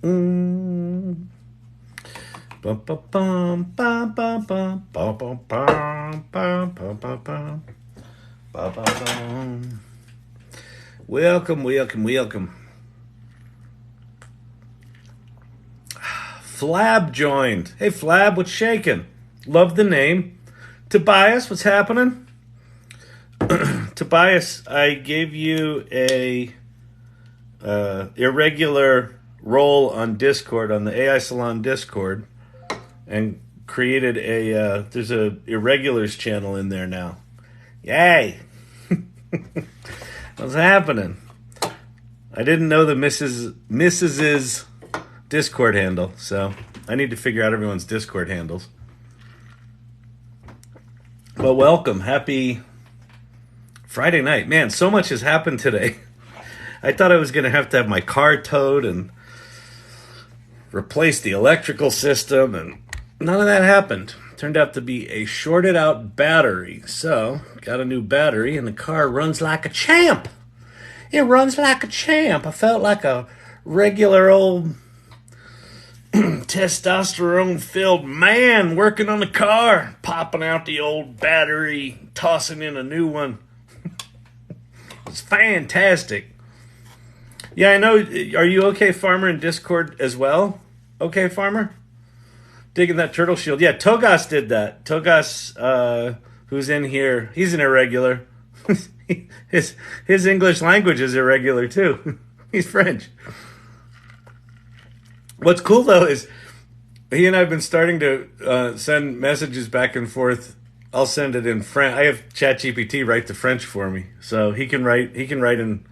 Mm. Bum, bum, bum, bum, bum, bum, bum, bum, bum, bum, bum, bum, bum. Bum, bum, bum. Welcome, welcome, welcome. Flab joined. Hey, Flab, what's shaking? Love the name. Tobias, what's happening? Tobias, I gave you a irregular role on Discord, on the AI Salon Discord, and created there's a irregulars channel in there now. Yay! What's happening? I didn't know the Mrs.'s Discord handle, so I need to figure out everyone's Discord handles. Well, welcome. Happy Friday night. Man, so much has happened today. I thought I was going to have my car towed and replace the electrical system, and none of that happened. Turned out to be a shorted out battery. So, got a new battery, and the car runs like a champ. It runs like a champ. I felt like a regular old testosterone-filled man working on the car, popping out the old battery, tossing in a new one. It's fantastic. Yeah, I know. Are you okay, Farmer, in Discord as well? Okay, Farmer? Digging that turtle shield. Yeah, Togas did that. Togas, who's in here, he's an irregular. his English language is irregular, too. He's French. What's cool, though, is he and I have been starting to send messages back and forth. I'll send it in French. I have ChatGPT write the French for me, so he can write in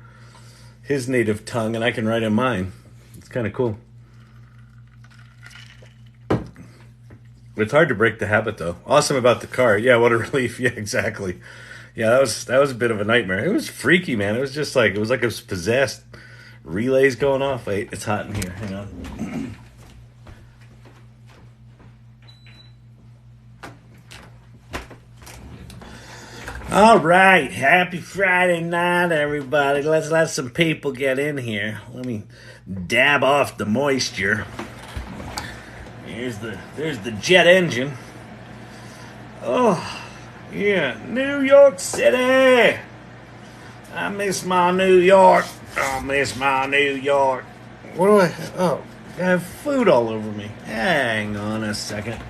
his native tongue, and I can write in mine. It's kind of cool. It's hard to break the habit, though. Awesome about the car. Yeah, what a relief. Yeah, exactly. Yeah, that was a bit of a nightmare. It was freaky, man. It was like I was possessed. Relays going off. Wait, it's hot in here. Hang on. All right, happy Friday night, everybody. Let's let some people get in here. Let me dab off the moisture. There's the jet engine. Oh, yeah, New York City. I miss my New York. I miss my New York. What do I have? Oh, I have food all over me. Hang on a second.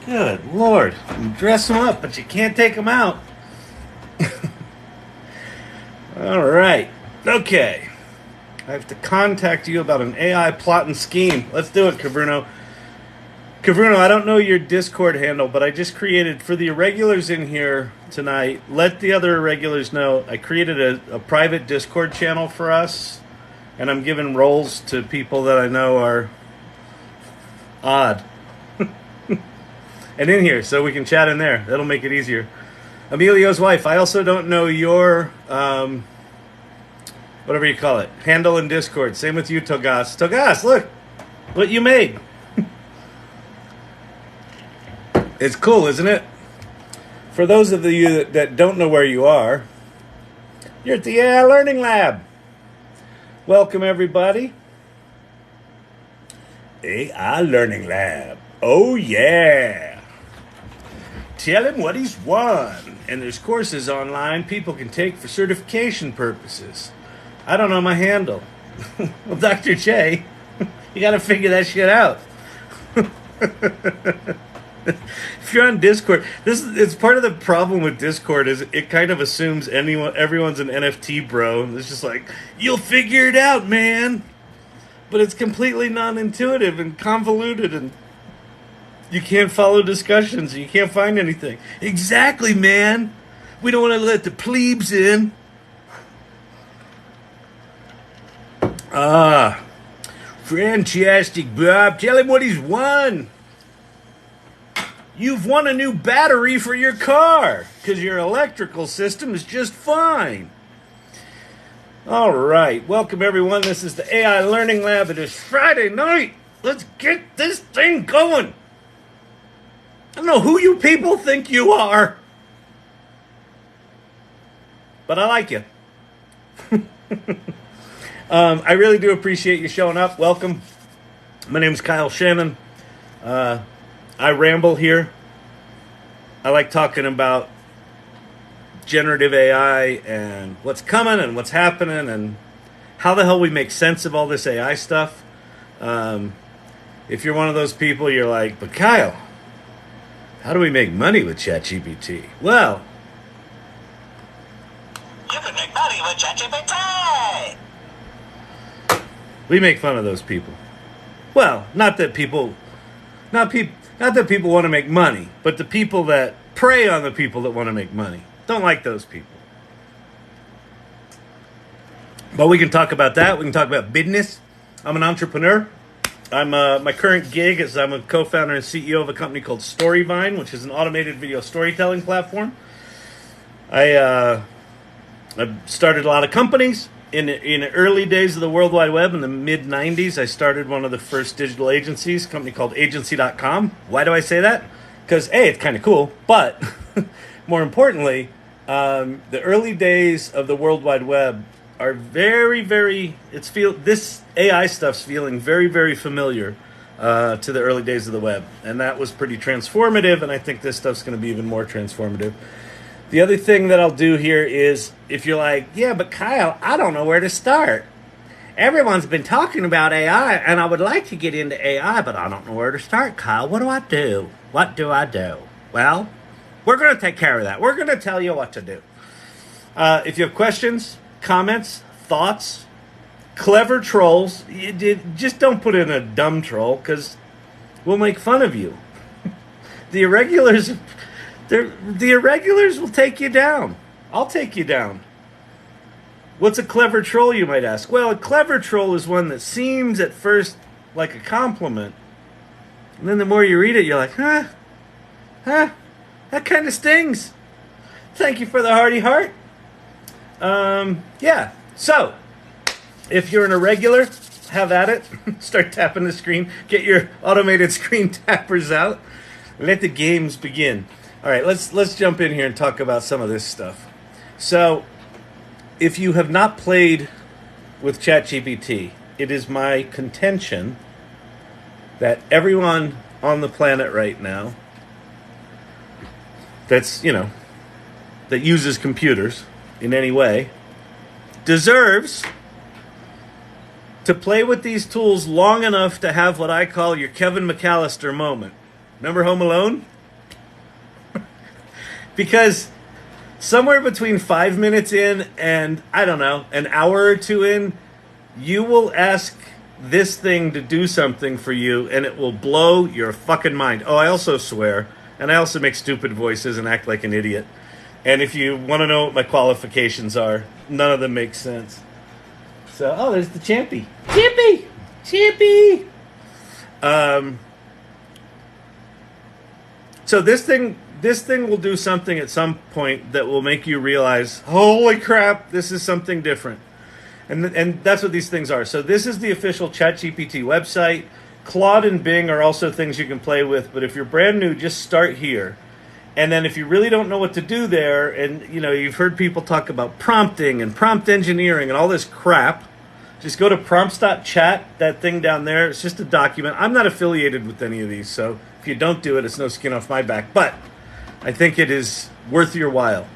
Good Lord. You dress them up, but you can't take them out. All right. Okay. I have to contact you about an AI plot and scheme. Let's do it, Cavruno. Cavruno, I don't know your Discord handle, but I just created, for the irregulars in here tonight, let the other irregulars know, I created a private Discord channel for us, and I'm giving roles to people that I know are odd. And in here, so we can chat in there. That'll make it easier. Emilio's wife, I also don't know your, whatever you call it, handle in Discord. Same with you, Togas. Togas, look what you made. It's cool, isn't it? For those of you that don't know where you are, you're at the AI Learning Lab. Welcome, everybody. AI Learning Lab. Oh, yeah. Tell him what he's won. And there's courses online people can take for certification purposes. I don't know my handle. Well, Dr. J, you got to figure that shit out. If you're on Discord, it's part of the problem with Discord is it kind of assumes everyone's an NFT bro. It's just like, you'll figure it out, man. But it's completely non-intuitive and convoluted, and you can't follow discussions. You can't find anything. Exactly, man. We don't want to let the plebes in. Fantastic, Bob. Tell him what he's won. You've won a new battery for your car because your electrical system is just fine. All right, welcome everyone. This is the AI Learning Lab. It is Friday night. Let's get this thing going. I don't know who you people think you are, but I like you. I really do appreciate you showing up. Welcome. My name is Kyle Shannon. I ramble here. I like talking about generative AI and what's coming and what's happening and how the hell we make sense of all this AI stuff. If you're one of those people, you're like, but Kyle, how do we make money with ChatGPT? Well, you can make money with ChatGPT. We make fun of those people. Well, not that people want to make money, but the people that prey on the people that want to make money. Don't like those people. But we can talk about that. We can talk about business. I'm an entrepreneur. My current gig is I'm a co-founder and CEO of a company called Storyvine, which is an automated video storytelling platform. I started a lot of companies. In the early days of the World Wide Web, in the mid-90s, I started one of the first digital agencies, a company called agency.com. Why do I say that? Because, A, it's kind of cool, but more importantly, the early days of the World Wide Web are very, very, this AI stuff's feeling very, very familiar to the early days of the web. And that was pretty transformative, and I think this stuff's going to be even more transformative. The other thing that I'll do here is, if you're like, yeah, but Kyle, I don't know where to start. Everyone's been talking about AI, and I would like to get into AI, but I don't know where to start, Kyle. What do I do? What do I do? Well, we're going to take care of that. We're going to tell you what to do. If you have questions, comments, thoughts, clever trolls, just don't put in a dumb troll, because we'll make fun of you. The irregulars will take you down. I'll take you down. What's a clever troll, you might ask? Well, a clever troll is one that seems at first like a compliment. And then the more you read it, you're like, huh, that kind of stings. Thank you for the hearty heart. Yeah. So, if you're an irregular, have at it. Start tapping the screen. Get your automated screen tappers out. Let the games begin. All right, let's jump in here and talk about some of this stuff. So, if you have not played with ChatGPT, it is my contention that everyone on the planet right now that uses computers in any way deserves to play with these tools long enough to have what I call your Kevin McAllister moment. Remember Home Alone? Because somewhere between 5 minutes in and, I don't know, an hour or two in, you will ask this thing to do something for you, and it will blow your fucking mind. Oh, I also swear, and I also make stupid voices and act like an idiot. And if you want to know what my qualifications are, none of them make sense. So, oh, there's the Champy. Champy! So this thing will do something at some point that will make you realize, holy crap, this is something different. And that's what these things are. So this is the official ChatGPT website. Claude and Bing are also things you can play with, but if you're brand new, just start here. And then if you really don't know what to do there, and you've heard people talk about prompting and prompt engineering and all this crap, just go to prompts.chat, that thing down there. It's just a document. I'm not affiliated with any of these, so if you don't do it, it's no skin off my back. But I think it is worth your while.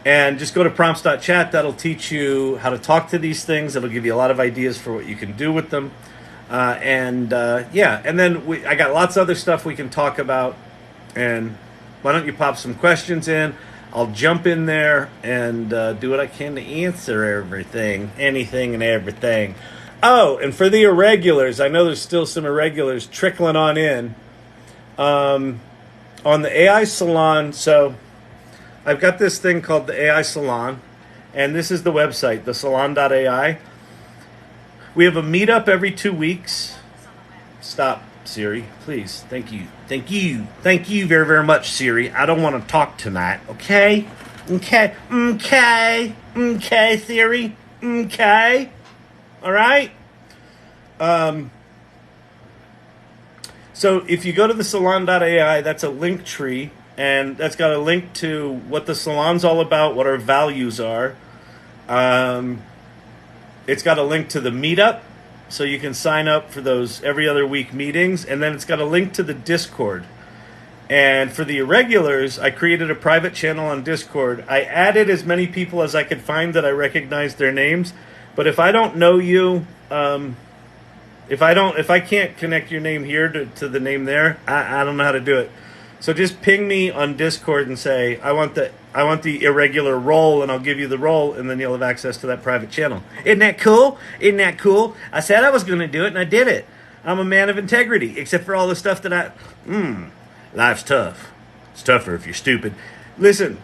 And just go to prompts.chat. That'll teach you how to talk to these things. It'll give you a lot of ideas for what you can do with them. And then I got lots of other stuff we can talk about. And why don't you pop some questions in? I'll jump in there and do what I can to answer everything, anything and everything. Oh, and for the irregulars, I know there's still some irregulars trickling on in. On the AI Salon, so I've got this thing called the AI Salon, and this is the website, thesalon.ai. We have a meetup every 2 weeks. Stop. Siri, please. Thank you. Thank you. Thank you very, very much, Siri. I don't want to talk tonight, okay? Okay. Okay. Okay, Siri. Okay. All right? So if you go to the salon.ai, that's a link tree, and that's got a link to what the salon's all about, what our values are. It's got a link to the meetup, so you can sign up for those every other week meetings, and then it's got a link to the Discord. And for the irregulars, I created a private channel on Discord. I added as many people as I could find that I recognized their names. But if I don't know you, if I can't connect your name here to the name there, I don't know how to do it. So just ping me on Discord and say I want the irregular role, and I'll give you the role, and then you'll have access to that private channel. Isn't that cool? Isn't that cool? I said I was going to do it, and I did it. I'm a man of integrity, except for all the stuff that life's tough. It's tougher if you're stupid. Listen,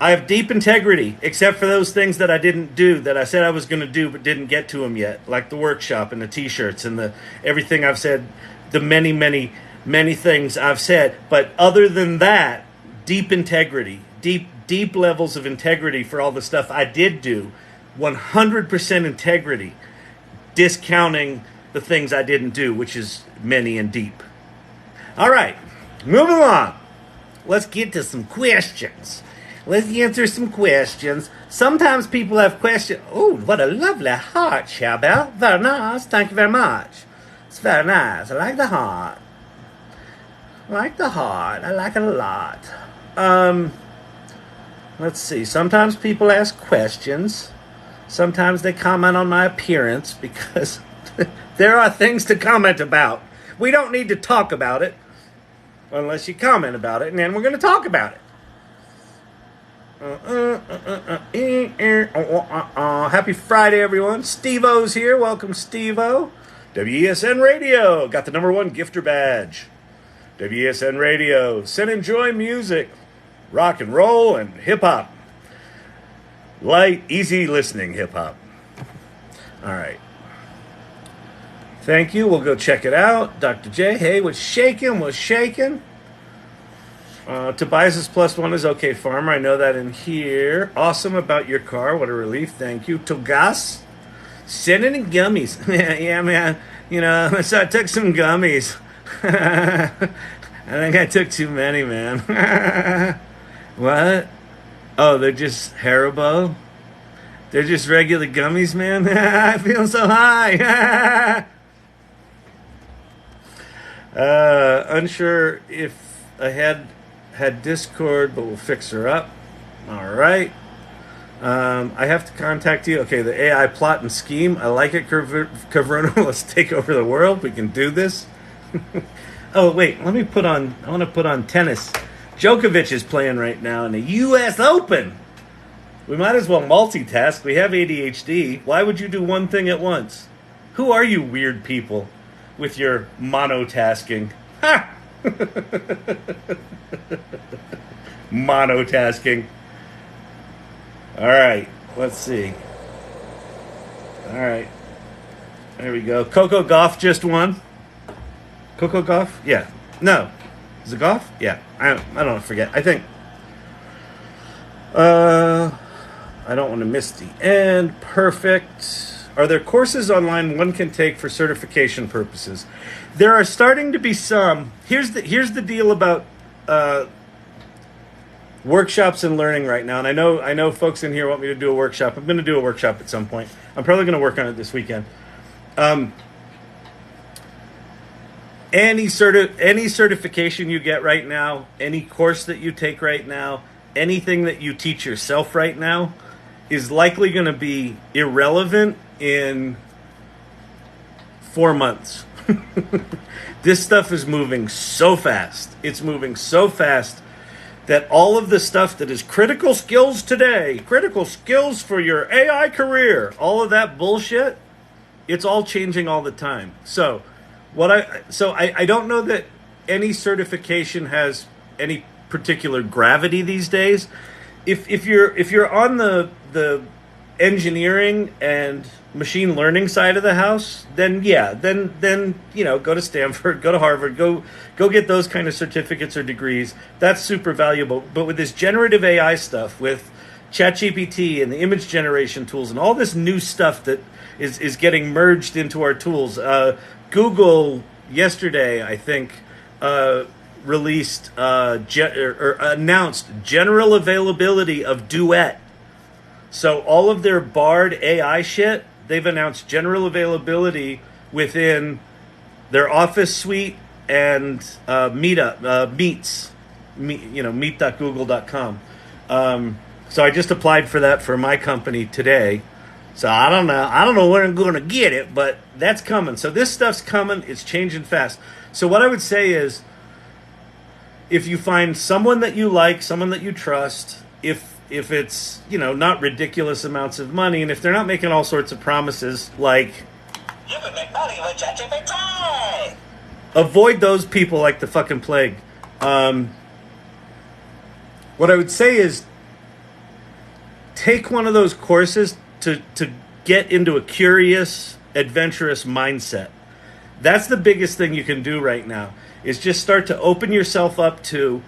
I have deep integrity, except for those things that I didn't do, that I said I was going to do but didn't get to them yet, like the workshop and the T-shirts and the everything I've said, the many, many, many things I've said. But other than that, deep integrity, deep levels of integrity for all the stuff I did do, 100% integrity, discounting the things I didn't do, which is many and deep. All right, moving on. Let's get to some questions. Let's answer some questions. Sometimes people have questions. Oh, what a lovely heart, Chabelle. Very nice. Thank you very much. It's very nice. I like the heart. I like the heart. I like it a lot. Let's see. Sometimes people ask questions. Sometimes they comment on my appearance because there are things to comment about. We don't need to talk about it unless you comment about it, and then we're going to talk about it. Happy Friday, everyone. Steve-O's here. Welcome, Steve-O. WESN Radio. Got the #1 gifter badge. WESN Radio. Send enjoy music. Rock and roll and hip-hop. Light, easy listening hip-hop. All right. Thank you. We'll go check it out. Dr. J. Hey, what's shaking? What's shaking? Tobias +1 is okay, farmer. I know that in here. Awesome about your car. What a relief. Thank you. Togas, sending in gummies. Yeah, man. You know, so I took some gummies. I think I took too many, man. What? Oh, they're just Haribo? They're just regular gummies, man? I feel so high. Unsure if I had Discord, but we'll fix her up. All right. I have to contact you. Okay, the AI plot and scheme. I like it, Caverna. Let's take over the world. We can do this. Oh, wait. I want to put on tennis. Djokovic is playing right now in the U.S. Open. We might as well multitask. We have ADHD. Why would you do one thing at once? Who are you weird people with your monotasking? Ha! Monotasking. All right, let's see. All right, there we go. Coco Gauff just won. Coco Gauff? Yeah. No. Is it Gauff? Yeah. I don't forget. I think. I don't want to miss the end. Perfect. Are there courses online one can take for certification purposes? There are starting to be some. Here's the deal about workshops and learning right now. And I know folks in here want me to do a workshop. I'm going to do a workshop at some point. I'm probably going to work on it this weekend. Any certification you get right now, any course that you take right now, anything that you teach yourself right now is likely going to be irrelevant in 4 months. This stuff is moving so fast. It's moving so fast that all of the stuff that is critical skills today, critical skills for your AI career, all of that bullshit, it's all changing all the time. So I don't know that any certification has any particular gravity these days. If you're on the engineering and machine learning side of the house, then yeah, then go to Stanford, go to Harvard, go get those kind of certificates or degrees. That's super valuable. But with this generative AI stuff, with ChatGPT and the image generation tools and all this new stuff that is getting merged into our tools, Google yesterday, I think, released or announced general availability of Duet. So all of their Bard AI shit, they've announced general availability within their Office suite and Meets, meet.google.com. So I just applied for that for my company today. So I don't know when I'm going to get it, but that's coming. So this stuff's coming. It's changing fast. So what I would say is, if you find someone that you like, someone that you trust, if it's, not ridiculous amounts of money, and if they're not making all sorts of promises like, you can make money with ChatGPT, avoid those people like the fucking plague. What I would say is, take one of those courses to get into a curious, adventurous mindset. That's the biggest thing you can do right now, is just start to open yourself up to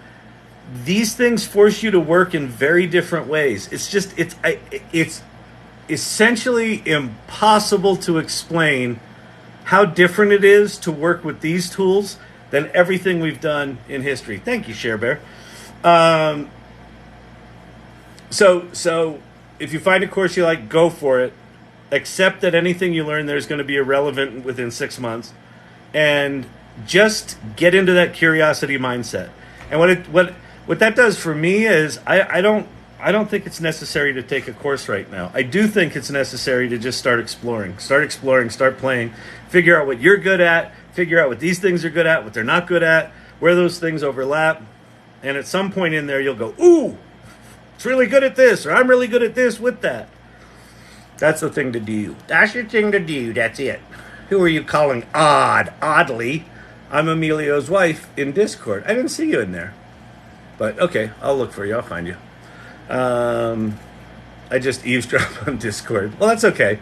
these things. Force you to work in very different ways. It's essentially impossible to explain how different it is to work with these tools than everything we've done in history. Thank you, ShareBear. So if you find a course you like, go for it. Accept that anything you learn there is going to be irrelevant within 6 months, and just get into that curiosity mindset. And what that does for me is, I don't think it's necessary to take a course right now. I do think it's necessary to just start exploring, start playing, figure out what you're good at, figure out what these things are good at, what they're not good at, where those things overlap, and at some point in there you'll go, ooh, it's really good at this, or I'm really good at this with that. That's the thing to do. That's your thing to do. That's it. Who are you calling odd? Oddly, I'm Emilio's wife in Discord. I didn't see you in there. But okay, I'll look for you. I'll find you. I just eavesdrop on Discord. Well, that's okay.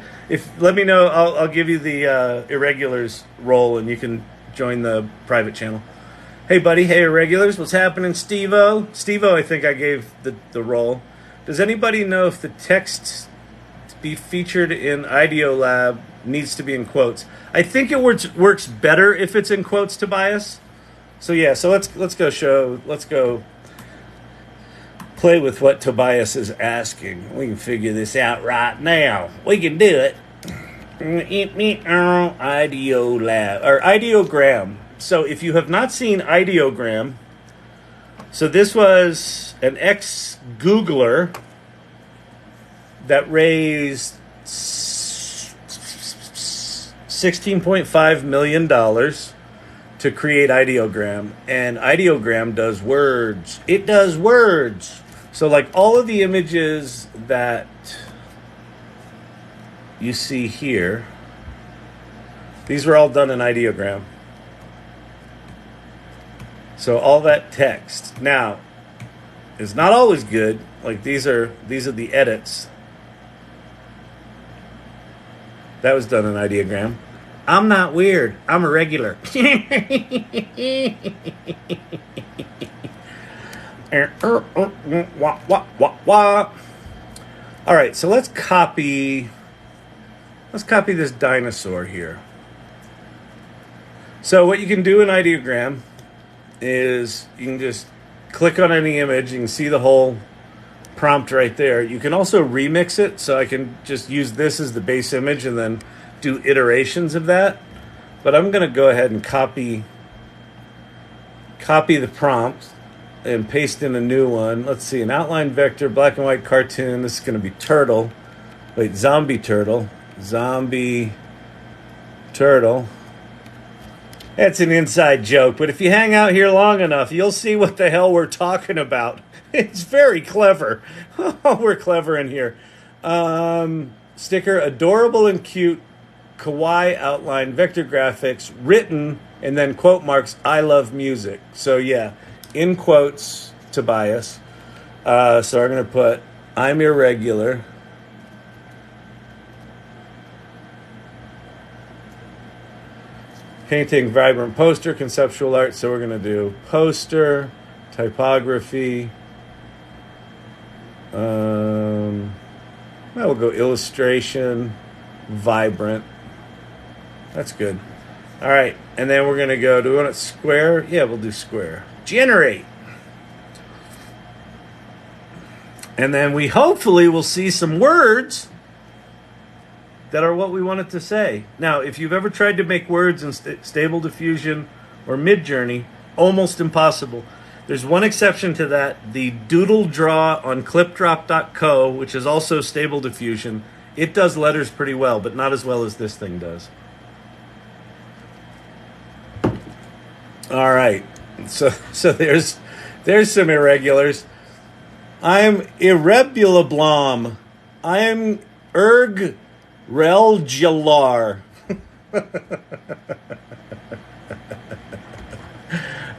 Let me know. I'll give you the irregulars role, and you can join the private channel. Hey, buddy. Hey, irregulars. What's happening, Steve-O? Steve-O, I think I gave the role. Does anybody know if the text to be featured in aiLL needs to be in quotes? I think it works better if it's in quotes, Tobias. So yeah, so let's go play with what Tobias is asking. We can figure this out right now. We can do it. aiLL or ideogram. So if you have not seen ideogram, so this was an ex-Googler that raised $16.5 million to create ideogram. And ideogram does words. It does words. So like all of the images that you see here, these were all done in ideogram. So all that text now is not always good. Like these are the edits. That was done in ideogram. I'm not weird. I'm a regular. All right, so let's copy this dinosaur here. So what you can do in ideogram is you can just click on any image. You can see the whole prompt right there. You can also remix it, so I can just use this as the base image and then do iterations of that. But I'm going to go ahead and copy the prompt and paste in a new one. Let's see, an outline vector, black and white cartoon. This is going to be turtle. Wait, zombie turtle. Zombie turtle. That's an inside joke, but if you hang out here long enough, you'll see what the hell we're talking about. It's very clever. Oh, we're clever in here. Sticker, adorable and cute kawaii outline vector graphics written, and then quote marks, I love music. So yeah, in quotes, Tobias. So I'm going to put, I'm irregular. Painting, vibrant poster, conceptual art. So we're going to do poster, typography. We'll go illustration, vibrant. That's good. All right. And then we're going to go, do we want it square? Yeah, we'll do square. Generate. And then we hopefully will see some words that are what we want it to say. Now, if you've ever tried to make words in Stable Diffusion or Midjourney, almost impossible. There's one exception to that, the Doodle Draw on clipdrop.co, which is also Stable Diffusion. It does letters pretty well, but not as well as this thing does. All right, so there's some irregulars. I'm irregular. I'm relgular.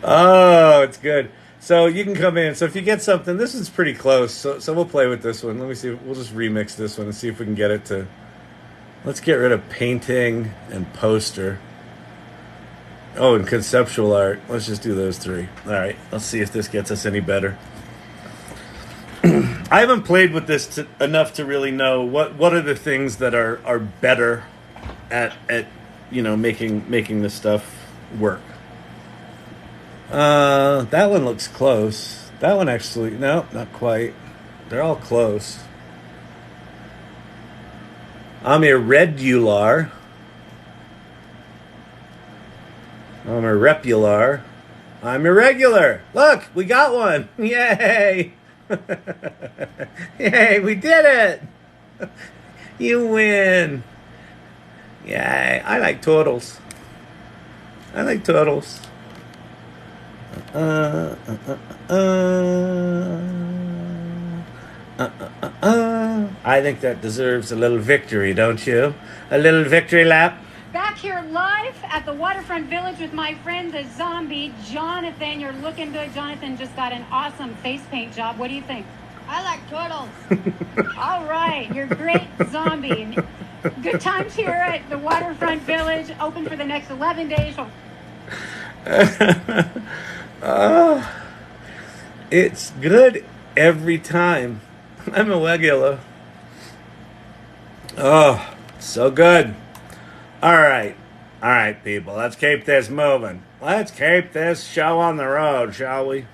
Oh, it's good. So you can come in. So if you get something, this is pretty close. So we'll play with this one. Let me see. We'll just remix this one and see if we can get it to. Let's get rid of painting and poster. Oh, and conceptual art. Let's just do those three. All right. Let's see if this gets us any better. I haven't played with this enough to really know what are the things that are better at making this stuff work. That one looks close. That one actually, no, not quite. They're all close. I'm irregular. I'm irregular. I'm irregular. Look, we got one. Yay! Yay, we did it! You win. Yay, I like turtles. I like turtles. I think that deserves a little victory, don't you? A little victory lap. Back here live at the Waterfront Village with my friend the zombie, Jonathan. You're looking good. Jonathan just got an awesome face paint job. What do you think? I like turtles. All right, you're great zombie. Good times here at the Waterfront Village. Open for the next 11 days. It's good every time. I'm a regular. Oh, so good. All right, people. Let's keep this moving. Let's keep this show on the road, shall we?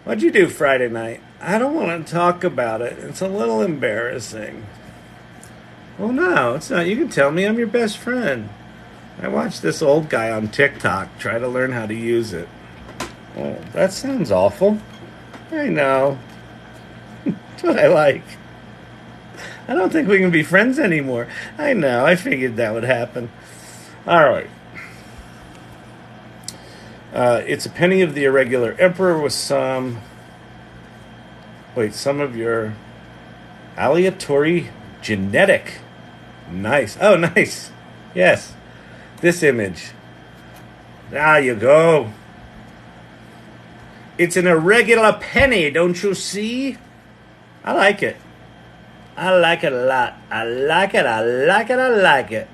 What'd you do Friday night? I don't want to talk about it. It's a little embarrassing. Well, no, it's not. You can tell me. I'm your best friend. I watched this old guy on TikTok try to learn how to use it. Oh, that sounds awful. I know. That's what I like. I don't think we can be friends anymore. I know. I figured that would happen. All right. It's a penny of the irregular emperor with some of your aleatory genetic. Nice. Oh, nice. Yes. This image. There you go. It's an irregular penny, don't you see? I like it. I like it a lot. I like it.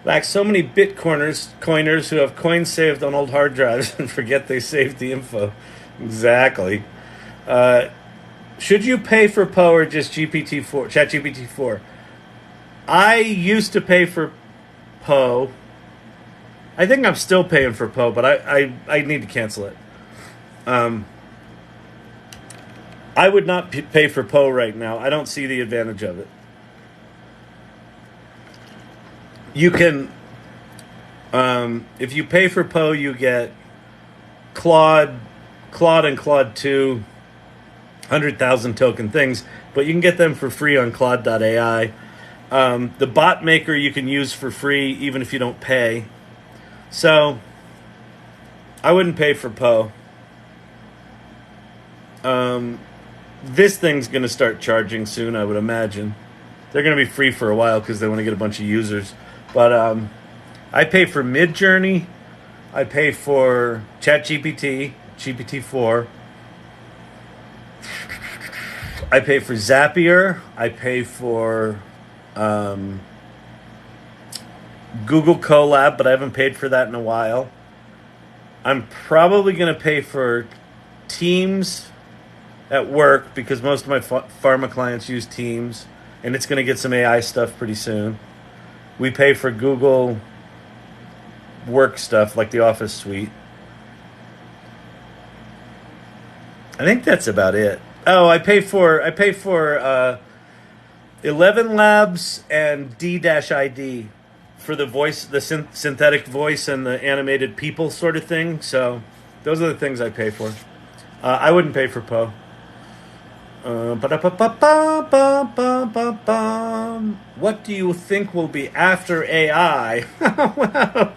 Like so many coiners who have coins saved on old hard drives and forget they saved the info. Exactly. Should you pay for Poe or just GPT-4, ChatGPT-4? I used to pay for Poe. I think I'm still paying for Poe, but I need to cancel it. I would not pay for Poe right now. I don't see the advantage of it. You can, if you pay for Poe, you get Claude and Claude 2, 100,000 token things, but you can get them for free on Claude.ai. The bot maker you can use for free even if you don't pay. So, I wouldn't pay for Poe. This thing's going to start charging soon, I would imagine. They're going to be free for a while because they want to get a bunch of users. But I pay for Midjourney. I pay for ChatGPT, GPT-4. I pay for Zapier. I pay for Google Colab, but I haven't paid for that in a while. I'm probably going to pay for Teams at work because most of my pharma clients use Teams, and it's going to get some AI stuff pretty soon. We pay for Google work stuff like the Office suite. I think that's about it. Oh, I pay for 11 Labs and D-ID for the voice, the synthetic voice and the animated people sort of thing. So those are the things I pay for. I wouldn't pay for Poe. What do you think will be after AI? Well,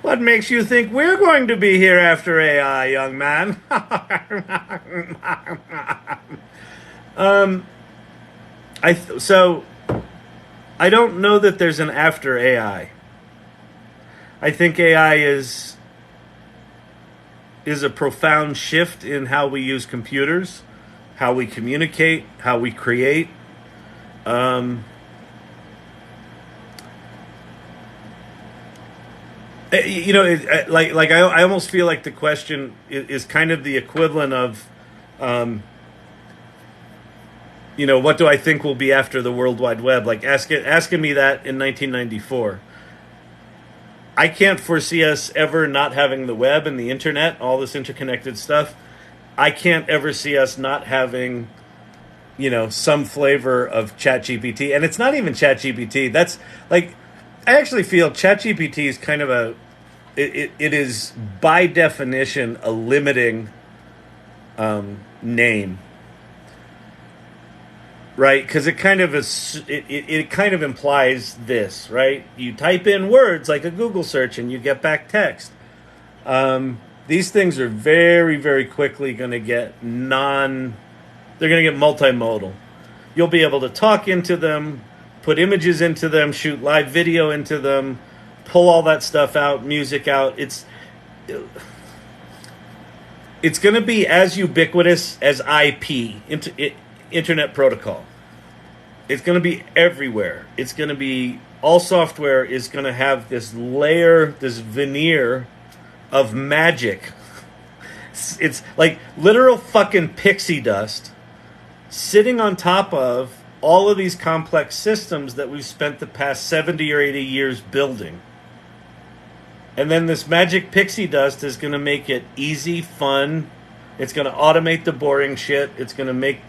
what makes you think we're going to be here after AI, young man? So I don't know that there's an after AI. I think AI is a profound shift in how we use computers, how we communicate, how we create. I almost feel like the question is kind of the equivalent of, what do I think will be after the World Wide Web? Like asking me that in 1994. I can't foresee us ever not having the web and the internet, all this interconnected stuff. I can't ever see us not having, some flavor of ChatGPT. And it's not even ChatGPT. That's like, I actually feel ChatGPT is kind of it is by definition a limiting name. Right, because it kind of implies this, right? You type in words like a Google search and you get back text. These things are very, very quickly going to get they're going to get multimodal. You'll be able to talk into them, put images into them, shoot live video into them, pull all that stuff out, music out. It's going to be as ubiquitous as IP, Internet Protocol. It's going to be everywhere. It's going to be, all software is going to have this layer, this veneer of magic. It's like literal fucking pixie dust sitting on top of all of these complex systems that we've spent the past 70 or 80 years building. And then this magic pixie dust is going to make it easy, fun. It's going to automate the boring shit. It's going to make,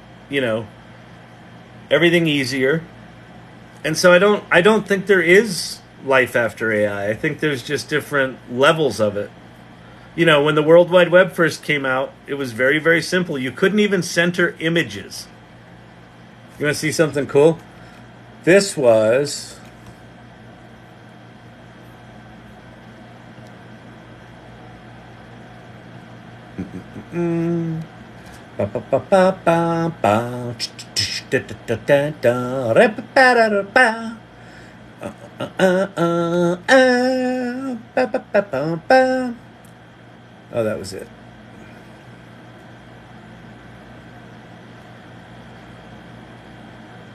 everything easier. And so I don't think there is life after AI. I think there's just different levels of it. When the World Wide Web first came out, it was very, very simple. You couldn't even center images. You want to see something cool? This was oh, that was it.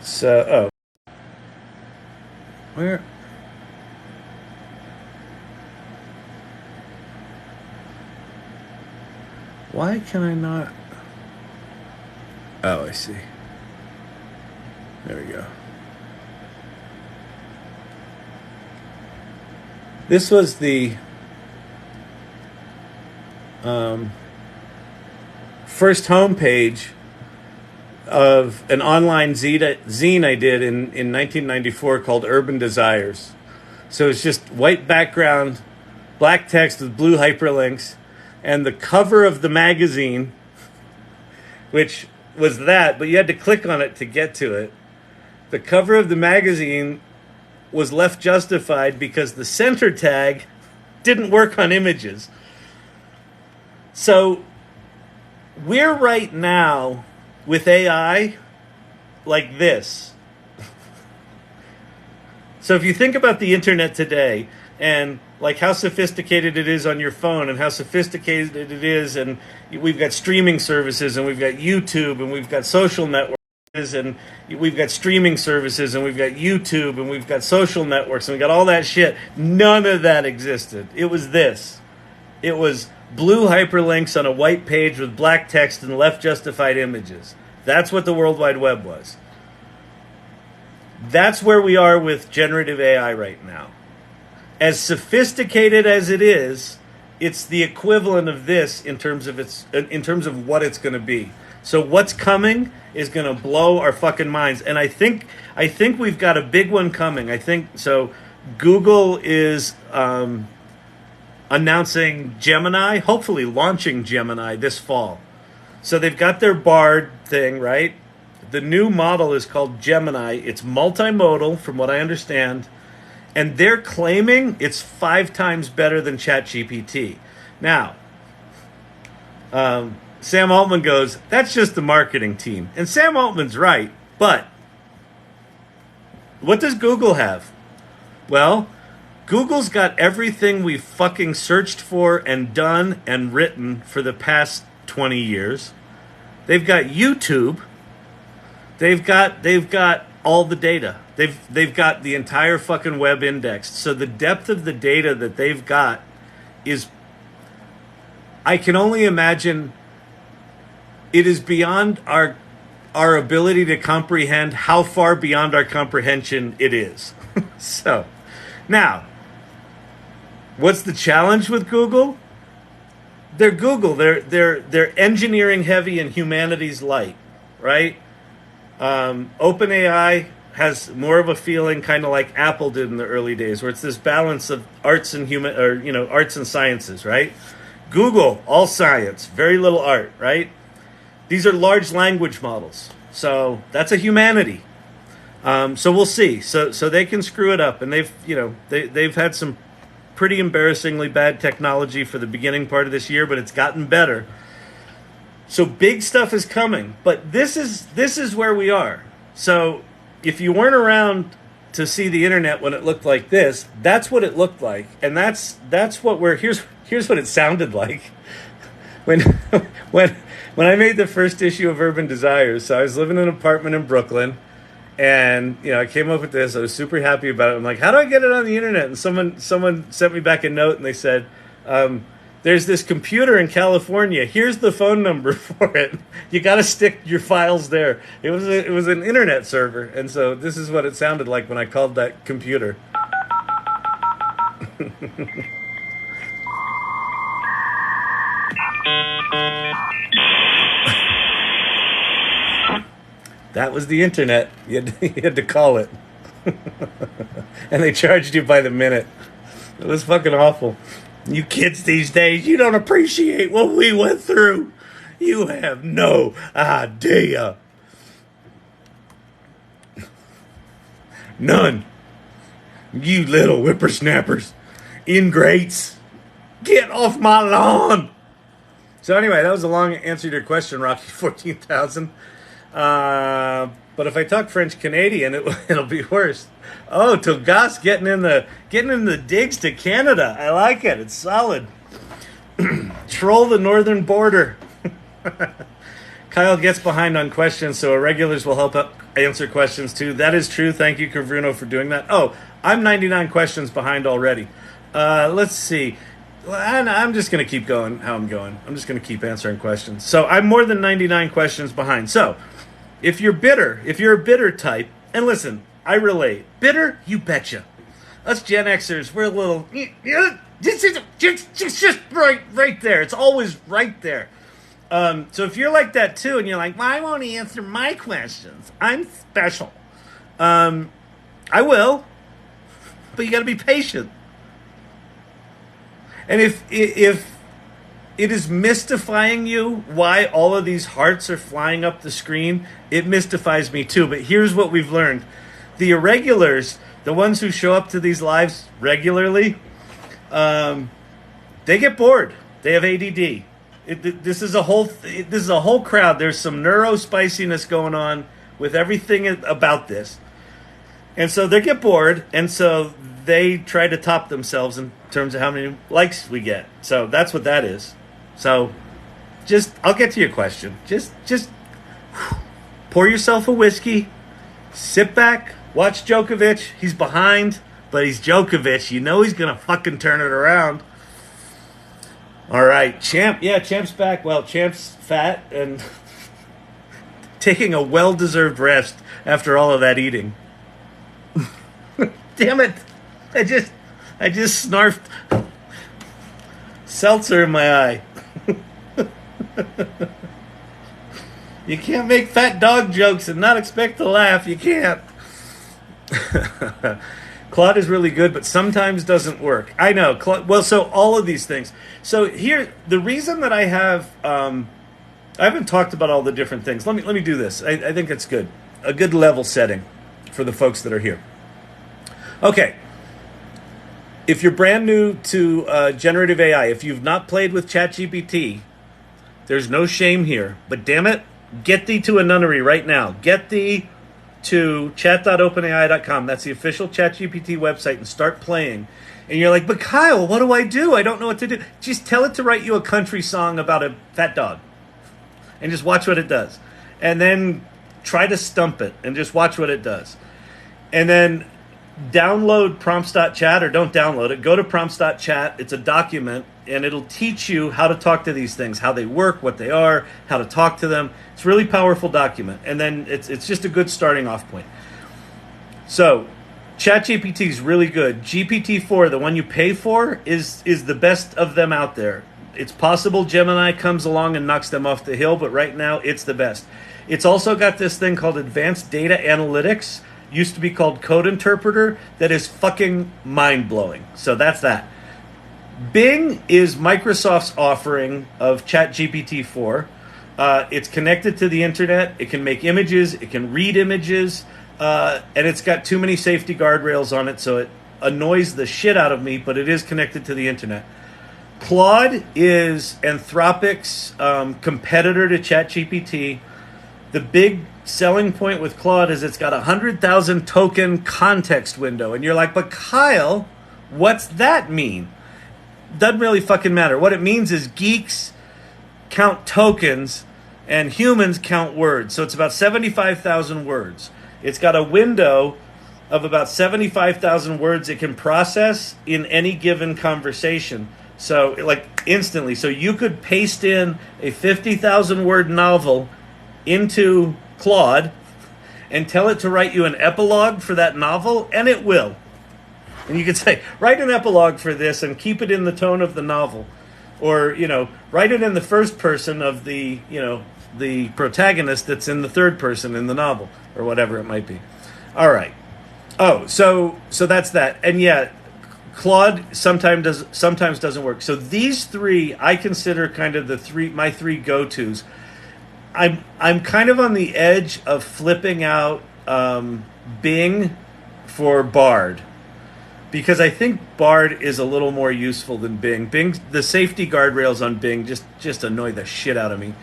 So, where? Why can I not? Oh, I see. There we go. This was the first homepage of an online zine I did in 1994 called Urban Desires. So it's just white background, black text with blue hyperlinks, and the cover of the magazine, which was that, but you had to click on it to get to it. The cover of the magazine was left justified because the center tag didn't work on images. So we're right now with AI like this. So if you think about the internet today and like how sophisticated it is on your phone and how sophisticated it is, and we've got streaming services and we've got YouTube and we've got social networks and we've got streaming services, and we've got YouTube, and we've got social networks, and we got all that shit. None of that existed. It was this. It was blue hyperlinks on a white page with black text and left justified images. That's what the World Wide Web was. That's where we are with generative AI right now. As sophisticated as it is, it's the equivalent of this in terms of what it's going to be. So what's coming is going to blow our fucking minds, and I think we've got a big one coming. I think so. Google is announcing Gemini, hopefully launching Gemini this fall. So they've got their Bard thing, right? The new model is called Gemini. It's multimodal, from what I understand. And they're claiming it's 5 times better than ChatGPT. Now, Sam Altman goes, that's just the marketing team. And Sam Altman's right, but what does Google have? Well, Google's got everything we've fucking searched for and done and written for the past 20 years. They've got YouTube. They've got all the data. They've got the entire fucking web indexed. So the depth of the data that they've got is, I can only imagine, it is beyond our ability to comprehend how far beyond our comprehension it is. So, now, what's the challenge with Google? They're Google. They're engineering heavy and humanities light, right? OpenAI has more of a feeling kind of like Apple did in the early days, where it's this balance of arts and arts and sciences, right? Google, all science, very little art, right? These are large language models, so that's a humanity. So we'll see. So they can screw it up, and they've had some pretty embarrassingly bad technology for the beginning part of this year, but it's gotten better. So big stuff is coming, but this is where we are. So if you weren't around to see the internet when it looked like this, that's what it looked like, and that's what here's what it sounded like when I made the first issue of Urban Desires. So I was living in an apartment in Brooklyn. And, I came up with this. I was super happy about it. I'm like, how do I get it on the internet? And someone sent me back a note, and they said, there's this computer in California. Here's the phone number for it. You got to stick your files there. It was an internet server. And so this is what it sounded like when I called that computer. That was the internet. You had to call it. And they charged you by the minute. It was fucking awful. You kids these days, you don't appreciate what we went through. You have no idea. None. You little whippersnappers. Ingrates. Get off my lawn. So anyway, that was a long answer to your question, Rocky 14,000. But if I talk French Canadian, it'll be worse. Oh, Togas getting in the digs to Canada. I like it. It's solid. Troll the northern border. Kyle gets behind on questions, so irregulars will help answer questions too. That is true. Thank you, Cavruno, for doing that. Oh, I'm 99 questions behind already. Let's see. I'm just going to keep going how I'm going. I'm just going to keep answering questions. So I'm more than 99 questions behind. So if you're a bitter type, and listen, I relate. Bitter? You betcha. Us Gen Xers, we're a little... Just right there. It's always right there. So if you're like that too, and you're like, why won't he answer my questions? I'm special. I will, but you got to be patient. And if it is mystifying you why all of these hearts are flying up the screen, it mystifies me too. But here's what we've learned. The irregulars, the ones who show up to these lives regularly, they get bored. They have ADD. This is a whole crowd. There's some neurospiciness going on with everything about this. And so they get bored, and so they try to top themselves in terms of how many likes we get. So that's what that is. So I'll get to your question. Just pour yourself a whiskey, sit back, watch Djokovic. He's behind, but he's Djokovic. You know he's going to fucking turn it around. All right, Champ. Yeah, Champ's back. Well, Champ's fat and taking a well-deserved rest after all of that eating. Damn it. I just snarfed seltzer in my eye. You can't make fat dog jokes and not expect to laugh. You can't. Claude is really good, but sometimes doesn't work. I know. Well, so all of these things. So here, the reason that I have, I haven't talked about all the different things. Let me do this. I think it's good. A good level setting for the folks that are here. Okay. If you're brand new to generative AI, if you've not played with ChatGPT, there's no shame here. But damn it, get thee to a nunnery right now. Get thee to chat.openai.com. That's the official ChatGPT website, and start playing. And you're like, but Kyle, what do? I don't know what to do. Just tell it to write you a country song about a fat dog. And just watch what it does. And then try to stump it and just watch what it does. And then download prompts.chat, or don't download it. Go to prompts.chat. It's a document, and it'll teach you how to talk to these things, how they work, what they are, how to talk to them. It's a really powerful document, and then it's just a good starting off point. So ChatGPT is really good. GPT-4, the one you pay for, is the best of them out there. It's possible Gemini comes along and knocks them off the hill, but right now it's the best. It's also got this thing called Advanced Data Analytics, used to be called Code Interpreter, that is fucking mind-blowing. So that's that. Bing is Microsoft's offering of ChatGPT-4. It's connected to the internet. It can make images. It can read images. And it's got too many safety guardrails on it, so it annoys the shit out of me, but it is connected to the internet. Claude is Anthropic's competitor to ChatGPT. The big selling point with Claude is it's got a 100,000 token context window. And you're like, but Kyle, what's that mean? Doesn't really fucking matter. What it means is geeks count tokens and humans count words. So it's about 75,000 words. It's got a window of about 75,000 words it can process in any given conversation. So like instantly. So you could paste in a 50,000 word novel into Claude and tell it to write you an epilogue for that novel, and it will. And you could say, write an epilogue for this and keep it in the tone of the novel. Or, write it in the first person of the protagonist that's in the third person in the novel, or whatever it might be. All right. Oh, so that's that. And yeah, Claude sometimes doesn't work. So these three I consider kind of my three go-tos. I'm kind of on the edge of flipping out Bing for Bard, because I think Bard is a little more useful than Bing. The safety guardrails on Bing just annoy the shit out of me.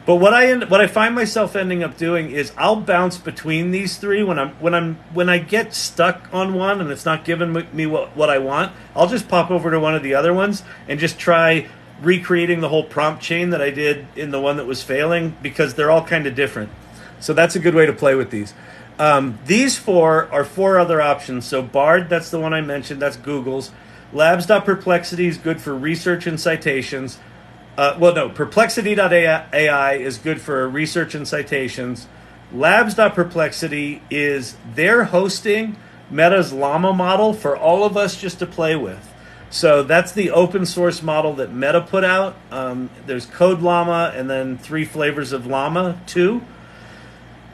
But what I find myself ending up doing is I'll bounce between these three when I get stuck on one and it's not giving me what I want. I'll just pop over to one of the other ones and just try recreating the whole prompt chain that I did in the one that was failing, because they're all kind of different. So that's a good way to play with these. These four are four other options. So Bard, that's the one I mentioned, that's Google's. Labs.perplexity is good for research and citations. Perplexity.ai is good for research and citations. Labs.perplexity is their hosting Meta's Llama model for all of us just to play with. So that's the open source model that Meta put out. There's Code Llama and then 3 flavors of Llama 2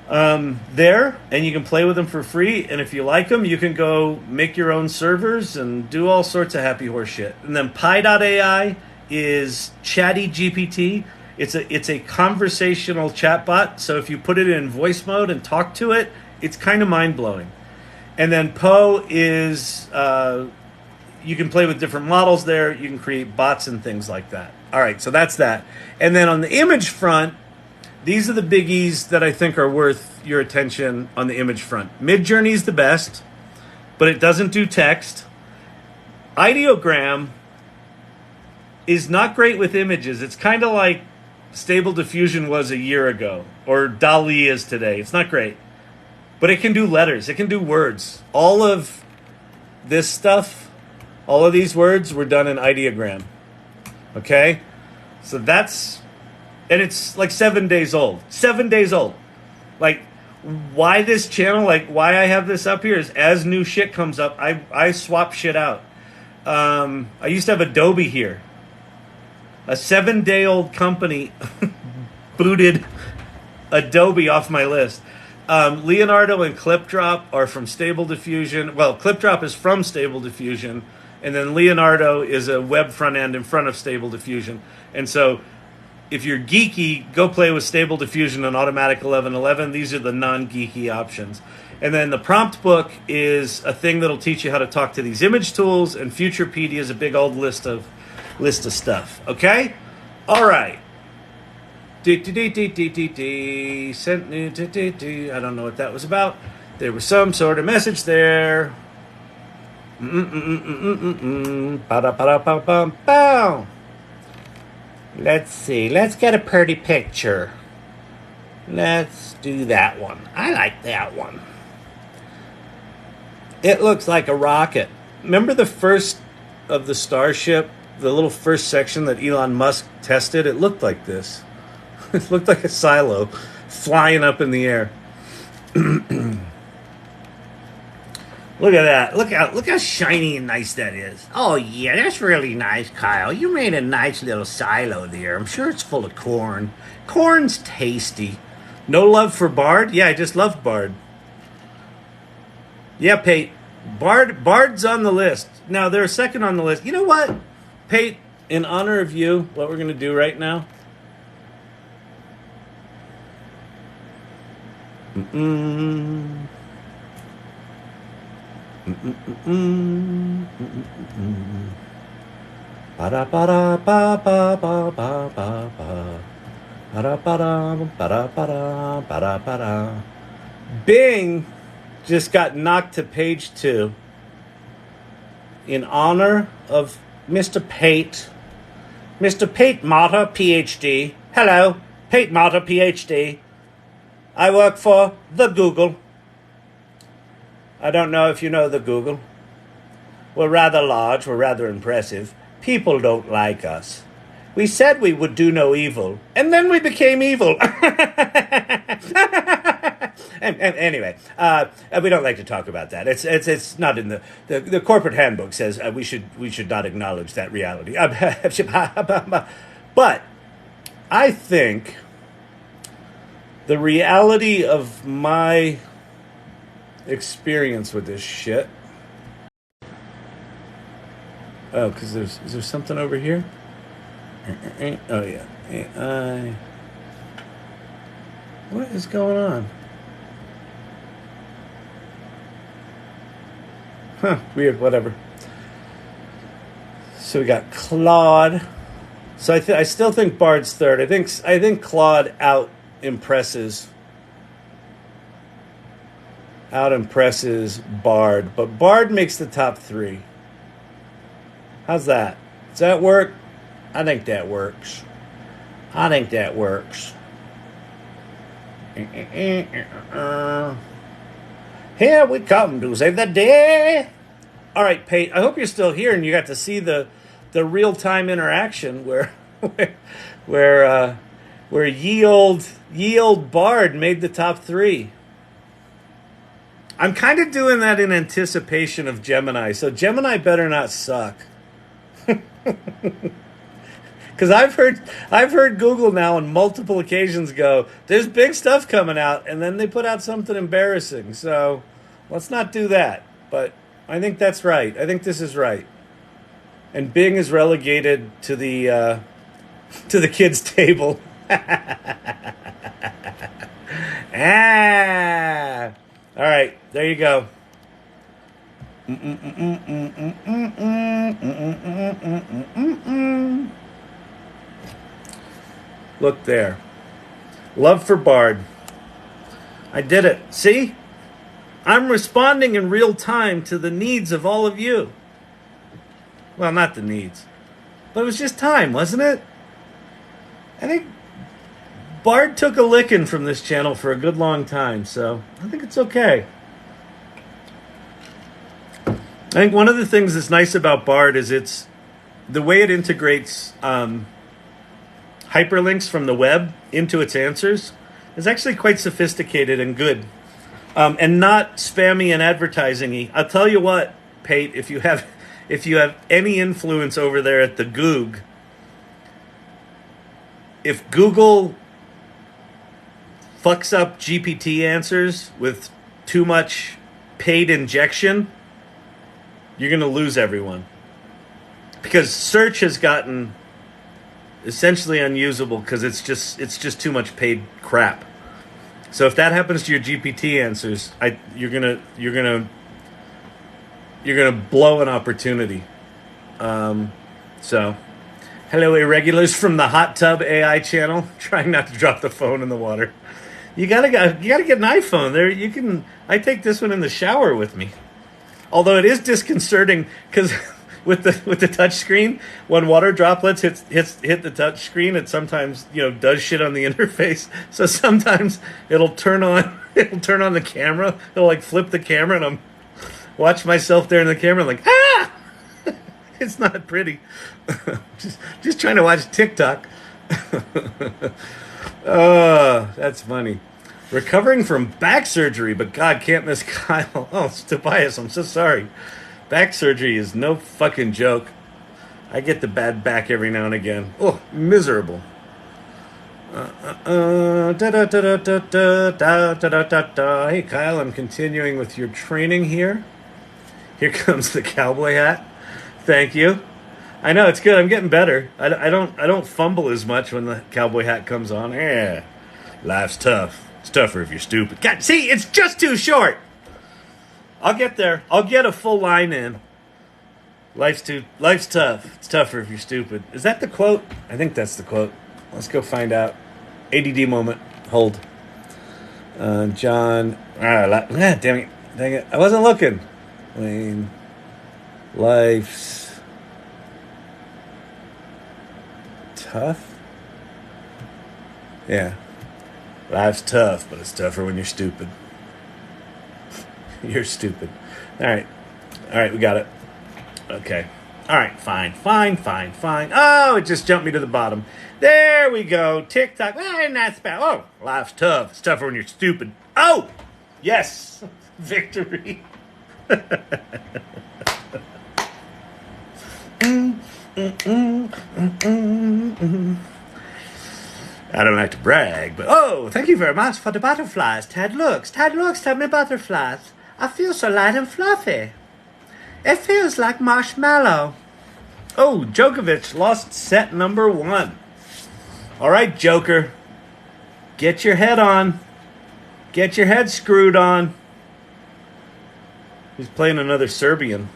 there, and you can play with them for free. And if you like them, you can go make your own servers and do all sorts of happy horse shit. And then Pi.ai is Chatty GPT. It's a conversational chatbot. So if you put it in voice mode and talk to it, it's kind of mind blowing. And then Poe is you can play with different models there. You can create bots and things like that. All right, so that's that. And then on the image front, these are the biggies that I think are worth your attention on the image front. Midjourney is the best, but it doesn't do text. Ideogram is not great with images. It's kind of like Stable Diffusion was a year ago, or DALL-E is today. It's not great, but it can do letters. It can do words. All of this stuff, all of these words were done in ideogram. Okay? So that's, and it's like 7 days old. 7 days old. Like, why this channel, like why I have this up here is as new shit comes up, I swap shit out. I used to have Adobe here. A 7-day-old company booted Adobe off my list. Leonardo and ClipDrop are from Stable Diffusion. Well, ClipDrop is from Stable Diffusion, and then Leonardo is a web front end in front of Stable Diffusion. And so if you're geeky, go play with Stable Diffusion and Automatic 1111. These are the non-geeky options. And then the prompt book is a thing that'll teach you how to talk to these image tools, and Futurepedia is a big old list of stuff. Okay? All right. I don't know what that was about. There was some sort of message there. Let's see. Let's get a pretty picture. Let's do that one. I like that one. It looks like a rocket. Remember the first of the Starship, the little first section that Elon Musk tested? It looked like this. It looked like a silo flying up in the air. Look at that. Look how shiny and nice that is. Oh, yeah, that's really nice, Kyle. You made a nice little silo there. I'm sure it's full of corn. Corn's tasty. No love for Bard? Yeah, I just love Bard. Yeah, Pate. Bard's on the list. Now, they're second on the list. You know what, Pate, in honor of you, what we're going to do right now? Bing just got knocked to page 2 in honor of Mr. Pate. Mr. Pate Mata, PhD. Hello, Pate Mata, PhD. I work for the Google. I don't know if you know the Google. We're rather large, we're rather impressive. People don't like us. We said we would do no evil, and then we became evil. Anyway, we don't like to talk about that. It's not in the corporate handbook says we should not acknowledge that reality. But I think the reality of my experience with this shit. Oh, because is there something over here? Oh yeah. AI. What is going on? Huh, weird, whatever. So we got Claude. So I still think Bard's third. I think Claude out impresses Bard, but Bard makes the top 3. How's that? Does that work? I think that works. Here we come to save the day. All right, Pate, I hope you're still here and you got to see the real-time interaction where ye old Bard made the top 3. I'm kind of doing that in anticipation of Gemini, so Gemini better not suck. Because I've heard Google now on multiple occasions go, there's big stuff coming out, and then they put out something embarrassing. So let's not do that. But I think that's right. I think this is right. And Bing is relegated to the kids' table. All right, there you go. Look there. Love for Bard. I did it. See? I'm responding in real time to the needs of all of you. Well, not the needs. But it was just time, wasn't it? I think Bard took a licking from this channel for a good long time, so I think it's okay. I think one of the things that's nice about Bard is it's the way it integrates hyperlinks from the web into its answers is actually quite sophisticated and good, and not spammy and advertising-y. I'll tell you what, Pate, if you have any influence over there at the Goog, if Google fucks up GPT answers with too much paid injection, you're going to lose everyone. Because search has gotten essentially unusable because it's just too much paid crap. So if that happens to your GPT answers, you're gonna blow an opportunity. So, hello, irregulars from the Hot Tub AI channel. Trying not to drop the phone in the water. You gotta get an iPhone. There, you can. I take this one in the shower with me. Although it is disconcerting because with the touch screen, when water droplets hit the touch screen, it sometimes does shit on the interface. So sometimes it'll turn on the camera. It'll like flip the camera, and I'm watch myself there in the camera like it's not pretty. just trying to watch TikTok. Oh, that's funny. Recovering from back surgery, but God, can't miss Kyle. Oh, Tobias, I'm so sorry. Back surgery is no fucking joke. I get the bad back every now and again. Oh, miserable. Hey, Kyle, I'm continuing with your training here. Here comes the cowboy hat. Thank you. I know, it's good. I'm getting better. I don't fumble as much when the cowboy hat comes on. Yeah, life's tough. It's tougher if you're stupid. God, see, it's just too short. I'll get there. I'll get a full line in. Life's tough. It's tougher if you're stupid. Is that the quote? I think that's the quote. Let's go find out. ADD moment. Hold. John. Dang it. I wasn't looking. Wayne. Life's tough? Yeah. Life's tough, but it's tougher when you're stupid. You're stupid. All right, we got it. Okay. All right, fine. Oh, it just jumped me to the bottom. There we go. TikTok. Not bad. Oh, life's tough. It's tougher when you're stupid. Oh, yes. Victory. I don't like to brag, but oh, thank you very much for the butterflies, Ted Looks. Ted Looks, tell me butterflies. I feel so light and fluffy. It feels like marshmallow. Oh, Djokovic lost set number 1. All right, Joker. Get your head on. Get your head screwed on. He's playing another Serbian.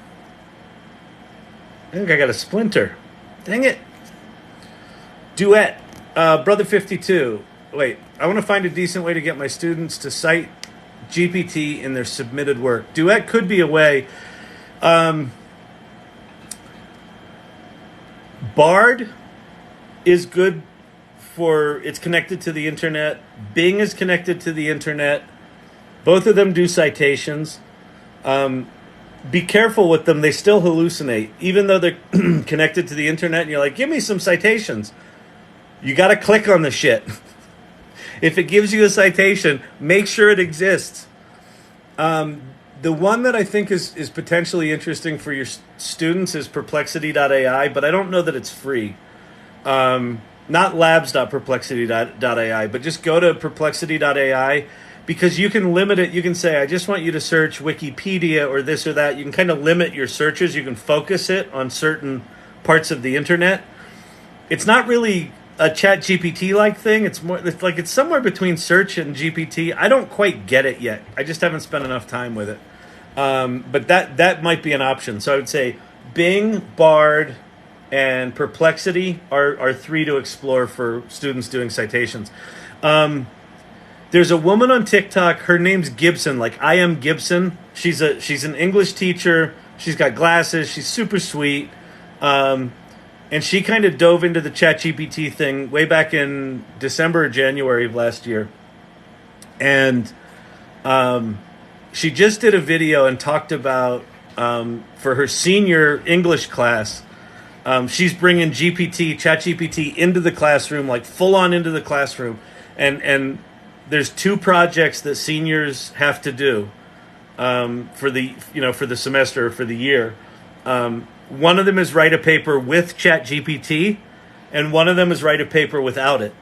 I think I got a splinter. Dang it. Duet. Brother 52. Wait, I want to find a decent way to get my students to cite GPT in their submitted work. Duet could be a way. Bard is good for, it's connected to the internet. Bing is connected to the internet. Both of them do citations. Be careful with them. They still hallucinate. Even though they're connected to the internet and you're like, give me some citations. You got to click on the shit. If it gives you a citation, make sure it exists. The one that I think is potentially interesting for your students is perplexity.ai, but I don't know that it's free. Not labs.perplexity.ai, but just go to perplexity.ai because you can limit it. You can say, I just want you to search Wikipedia or this or that. You can kind of limit your searches. You can focus it on certain parts of the internet. It's not really a chat GPT-like thing. It's somewhere between search and GPT. I don't quite get it yet. I just haven't spent enough time with it. But that might be an option. So I would say Bing, Bard, and Perplexity are 3 to explore for students doing citations. There's a woman on TikTok. Her name's Gibson, like I am Gibson. She's an English teacher. She's got glasses. She's super sweet. And she kind of dove into the ChatGPT thing way back in December or January of last year. And she just did a video and talked about, for her senior English class, she's bringing ChatGPT into the classroom, like full on into the classroom. And there's 2 projects that seniors have to do for the semester or for the year. One of them is write a paper with ChatGPT, and one of them is write a paper without it.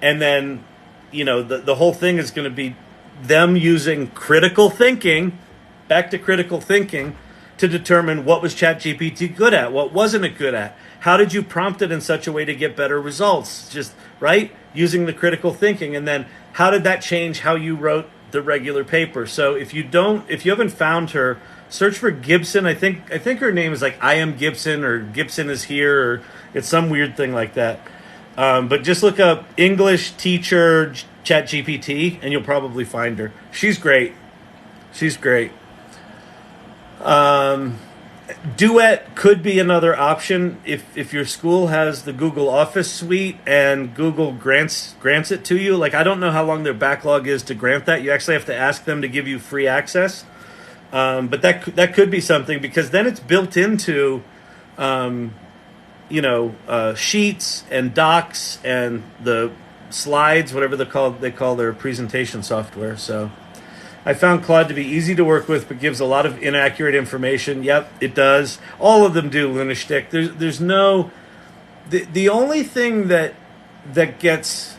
And then, the whole thing is going to be them using critical thinking, back to critical thinking, to determine what was ChatGPT good at, what wasn't it good at. How did you prompt it in such a way to get better results? Just, right? Using the critical thinking. And then how did that change how you wrote the regular paper? So if you haven't found her, search for Gibson. I think her name is like I am Gibson, or Gibson is here, or it's some weird thing like that. But just look up English teacher ChatGPT and you'll probably find her. She's great. Duet could be another option if your school has the Google Office suite and Google grants it to you. Like, I don't know how long their backlog is to grant that. You actually have to ask them to give you free access. But that could be something, because then it's built into sheets and docs and the slides, whatever they call their presentation software. So I found Claude to be easy to work with, but gives a lot of inaccurate information. Yep, it does. All of them do, Lunashtick. There's no... The only thing that gets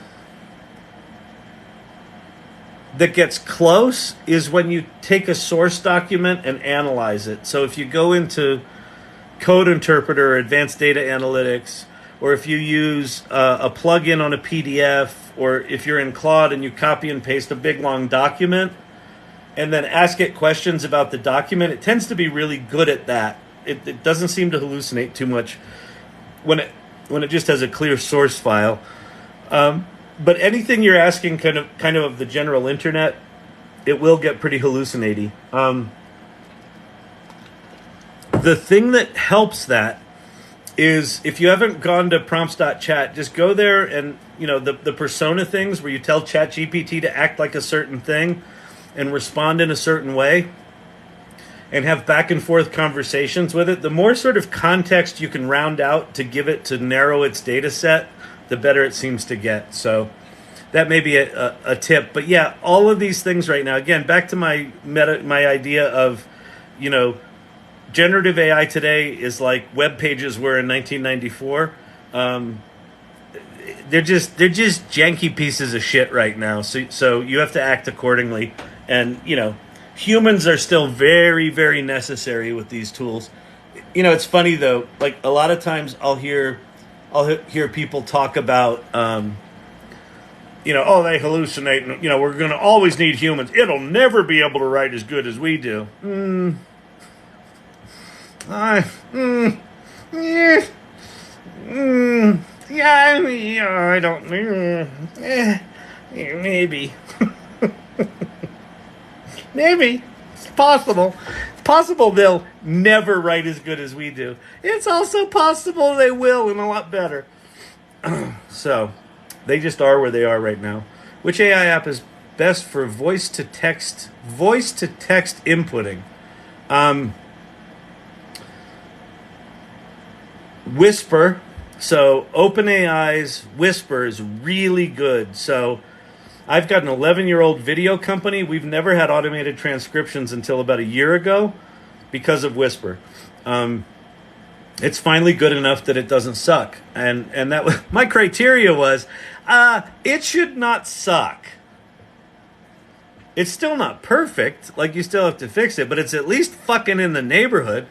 close is when you take a source document and analyze it. So if you go into Code Interpreter or Advanced Data Analytics, or if you use a plugin on a PDF, or if you're in Claude and you copy and paste a big long document and then ask it questions about the document, it tends to be really good at that. It doesn't seem to hallucinate too much when it just has a clear source file. But anything you're asking kind of the general internet, it will get pretty hallucinating. The thing that helps that is, if you haven't gone to prompts.chat, just go there and, the persona things where you tell ChatGPT to act like a certain thing and respond in a certain way and have back and forth conversations with it. The more sort of context you can round out to give it to narrow its data set, the better it seems to get. So that may be a tip. But yeah, all of these things right now, again, back to my idea of, generative AI today is like web pages were in 1994. They're just janky pieces of shit right now. So you have to act accordingly. And, humans are still very, very necessary with these tools. It's funny though, like a lot of times I'll hear people talk about, they hallucinate, and, we're going to always need humans. It'll never be able to write as good as we do. I don't, maybe. Maybe. It's possible. It's possible they'll never write as good as we do. It's also possible they will, and a lot better. So, they just are where they are right now. Which AI app is best for voice to text inputting? Whisper. So OpenAI's Whisper is really good. So I've got an 11-year-old video company. We've never had automated transcriptions until about a year ago because of Whisper. It's finally good enough that it doesn't suck. And that was, my criteria was, it should not suck. It's still not perfect. Like, you still have to fix it, but it's at least fucking in the neighborhood.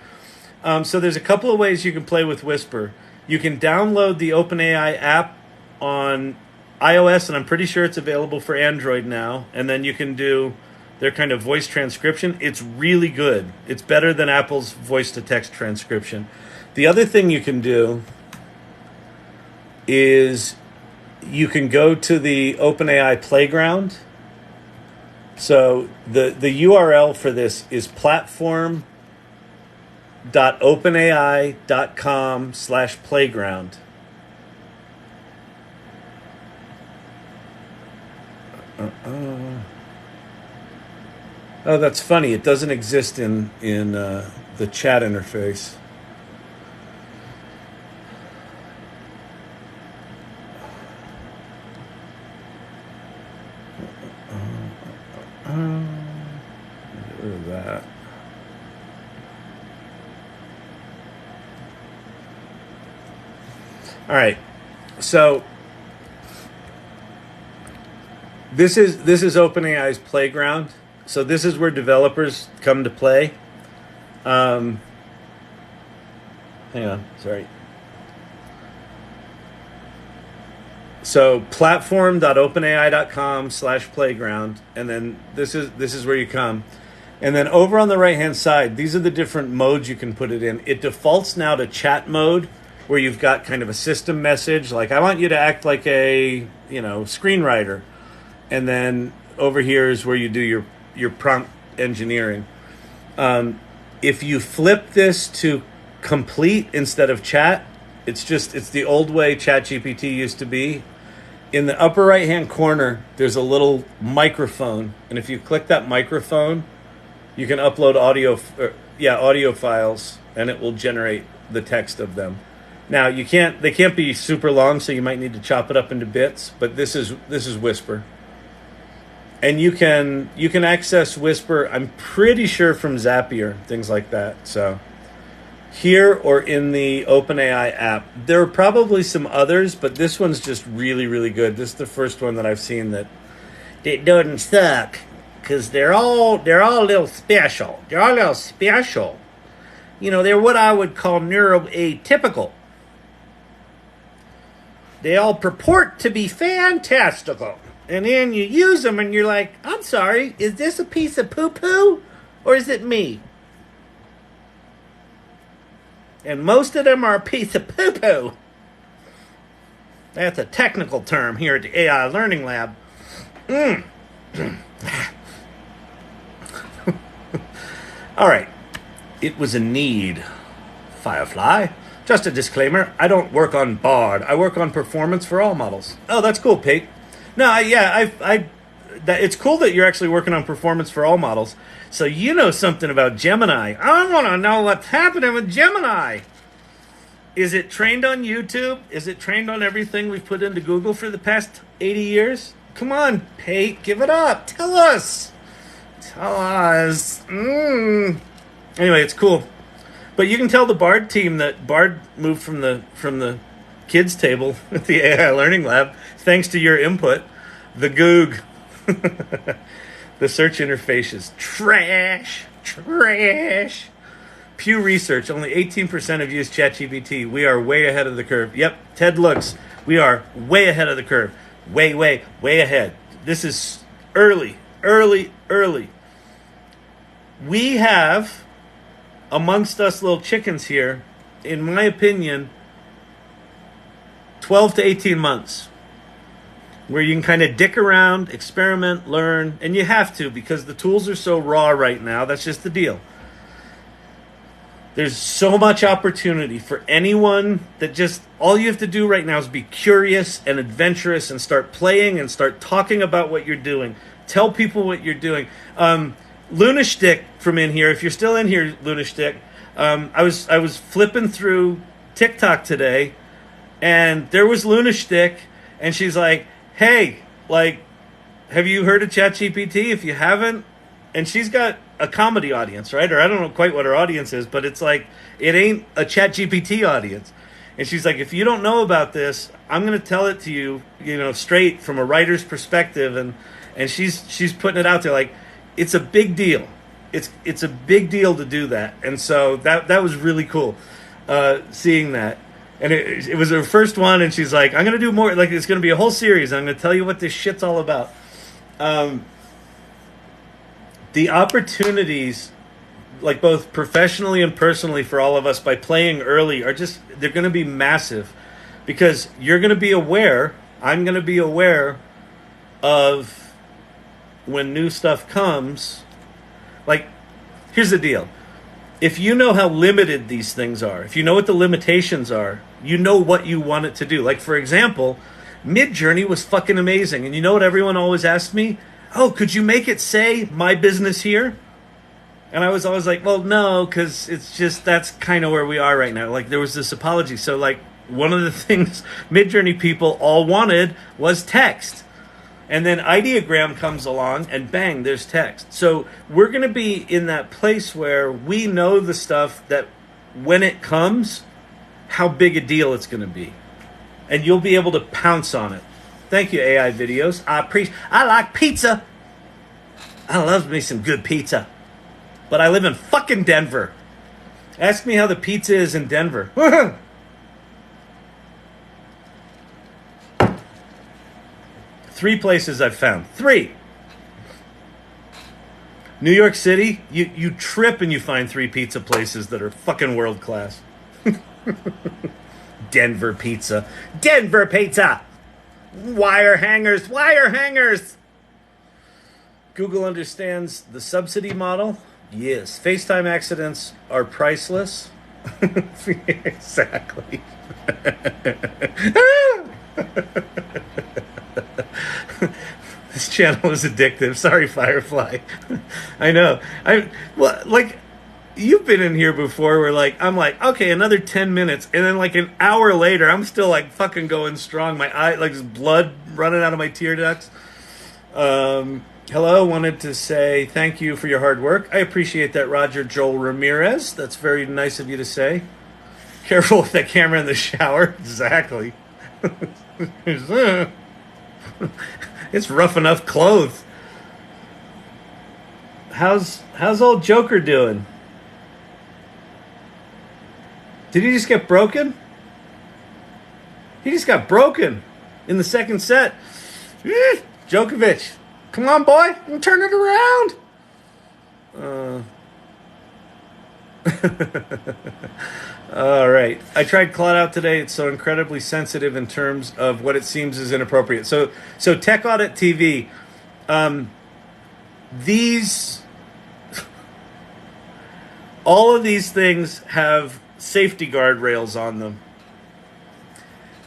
So there's a couple of ways you can play with Whisper. You can download the OpenAI app on iOS, and I'm pretty sure it's available for Android now. And then you can do their kind of voice transcription. It's really good. It's better than Apple's voice-to-text transcription. The other thing you can do is you can go to the OpenAI Playground. So the URL for this is platform Transformative.openai.com/playground. Oh, that's funny. It doesn't exist in the chat interface. Get rid of that. All right. So this is OpenAI's playground. So this is where developers come to play. Hang on, sorry. So platform.openai.com/playground, and then this is where you come. And then over on the right hand side, these are the different modes you can put it in. It defaults now to chat mode, where you've got kind of a system message, like I want you to act like a screenwriter. And then over here is where you do your prompt engineering. If you flip this to complete instead of chat, it's the old way ChatGPT used to be. In the upper right hand corner, there's a little microphone, and if you click that microphone, you can upload audio files, and it will generate the text of them. Now they can't be super long, so you might need to chop it up into bits. But this is Whisper. And you can access Whisper, I'm pretty sure, from Zapier, things like that. So here or in the OpenAI app. There are probably some others, but this one's just really, really good. This is the first one that I've seen that it doesn't suck, because they're all a little special. They're all a little special. They're what I would call neuroatypical. They all purport to be fantastical. And then you use them and you're like, I'm sorry, is this a piece of poo-poo or is it me? And most of them are a piece of poo-poo. That's a technical term here at the AI Learning Lab. All right. It was a need. Firefly. Just a disclaimer, I don't work on Bard. I work on performance for all models. Oh, that's cool, Pete. No, it's cool that you're actually working on performance for all models. So you know something about Gemini. I want to know what's happening with Gemini. Is it trained on YouTube? Is it trained on everything we've put into Google for the past 80 years? Come on, Pate, give it up. Tell us. Tell us. Anyway, it's cool. But you can tell the Bard team that Bard moved from the kids table at the AI Learning Lab thanks to your input. The Goog. The search interface is trash. Pew Research, only 18% have used ChatGPT. We are way ahead of the curve. Yep, Ted looks. We are way ahead of the curve. Way ahead. This is early. We have, amongst us little chickens here, in my opinion, 12 to 18 months. Where you can kind of dick around, experiment, learn, and you have to because the tools are so raw right now. That's just the deal. There's so much opportunity for anyone that all you have to do right now is be curious and adventurous and start playing and start talking about what you're doing. Tell people what you're doing. Lunashtick from in here, if you're still in here, Lunashtick, I was flipping through TikTok today, and there was Lunashtick, and she's like, hey, have you heard of ChatGPT? If you haven't, and she's got a comedy audience, right? Or I don't know quite what her audience is, but it's like, it ain't a ChatGPT audience. And she's like, if you don't know about this, I'm going to tell it to you, straight from a writer's perspective. And she's putting it out there like, it's a big deal. It's a big deal to do that. And so that was really cool, seeing that. And it was her first one, and she's like, I'm going to do more. Like, it's going to be a whole series. I'm going to tell you what this shit's all about. The opportunities, like both professionally and personally for all of us by playing early they're going to be massive. Because you're going to be aware, I'm going to be aware of when new stuff comes. Like, here's the deal. if you know how limited these things are, if you know what the limitations are, you know what you want it to do. Like, for example, Midjourney was fucking amazing. And you know what everyone always asked me? Oh, could you make it say my business here? And I was always like, well, no, because it's just, that's kind of where we are right now. Like, there was this apology. So, like, one of the things Midjourney people all wanted was text. And then Ideogram comes along and bang, there's text. So we're going to be in that place where we know the stuff that when it comes, how big a deal it's going to be. And you'll be able to pounce on it. Thank you, AI videos. I like pizza. I love me some good pizza. But I live in fucking Denver. Ask me how the pizza is in Denver. 3 places I've found. 3. New York City, you trip and you find 3 pizza places that are fucking world class. Denver pizza. Denver pizza! Wire hangers, wire hangers! Google understands the subsidy model. Yes. FaceTime accidents are priceless. Exactly. This channel is addictive. Sorry, Firefly. I know. You've been in here before where I'm like, okay, another 10 minutes. And then an hour later, I'm still fucking going strong. My eye, there's blood running out of my tear ducts. Hello, wanted to say thank you for your hard work. I appreciate that, Roger Joel Ramirez. That's very nice of you to say. Careful with that camera in the shower. Exactly. It's rough enough clothes. How's old Joker doing? Did he just get broken? He just got broken in the second set. Djokovic. Come on, boy. I'm turning it around. All right. I tried Claude out today. It's so incredibly sensitive in terms of what it seems is inappropriate. So Tech Audit TV, all of these things have safety guardrails on them.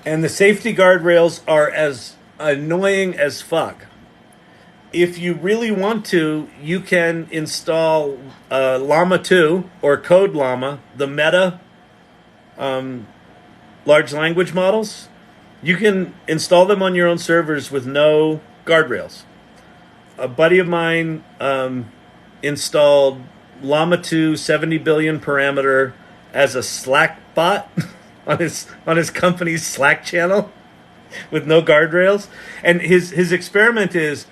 And the safety guardrails are as annoying as fuck. If you really want to, you can install Llama 2 or Code Llama, the Meta large language models. You can install them on your own servers with no guardrails. A buddy of mine installed Llama 2 70 billion parameter as a Slack bot on his company's Slack channel with no guardrails. And his experiment is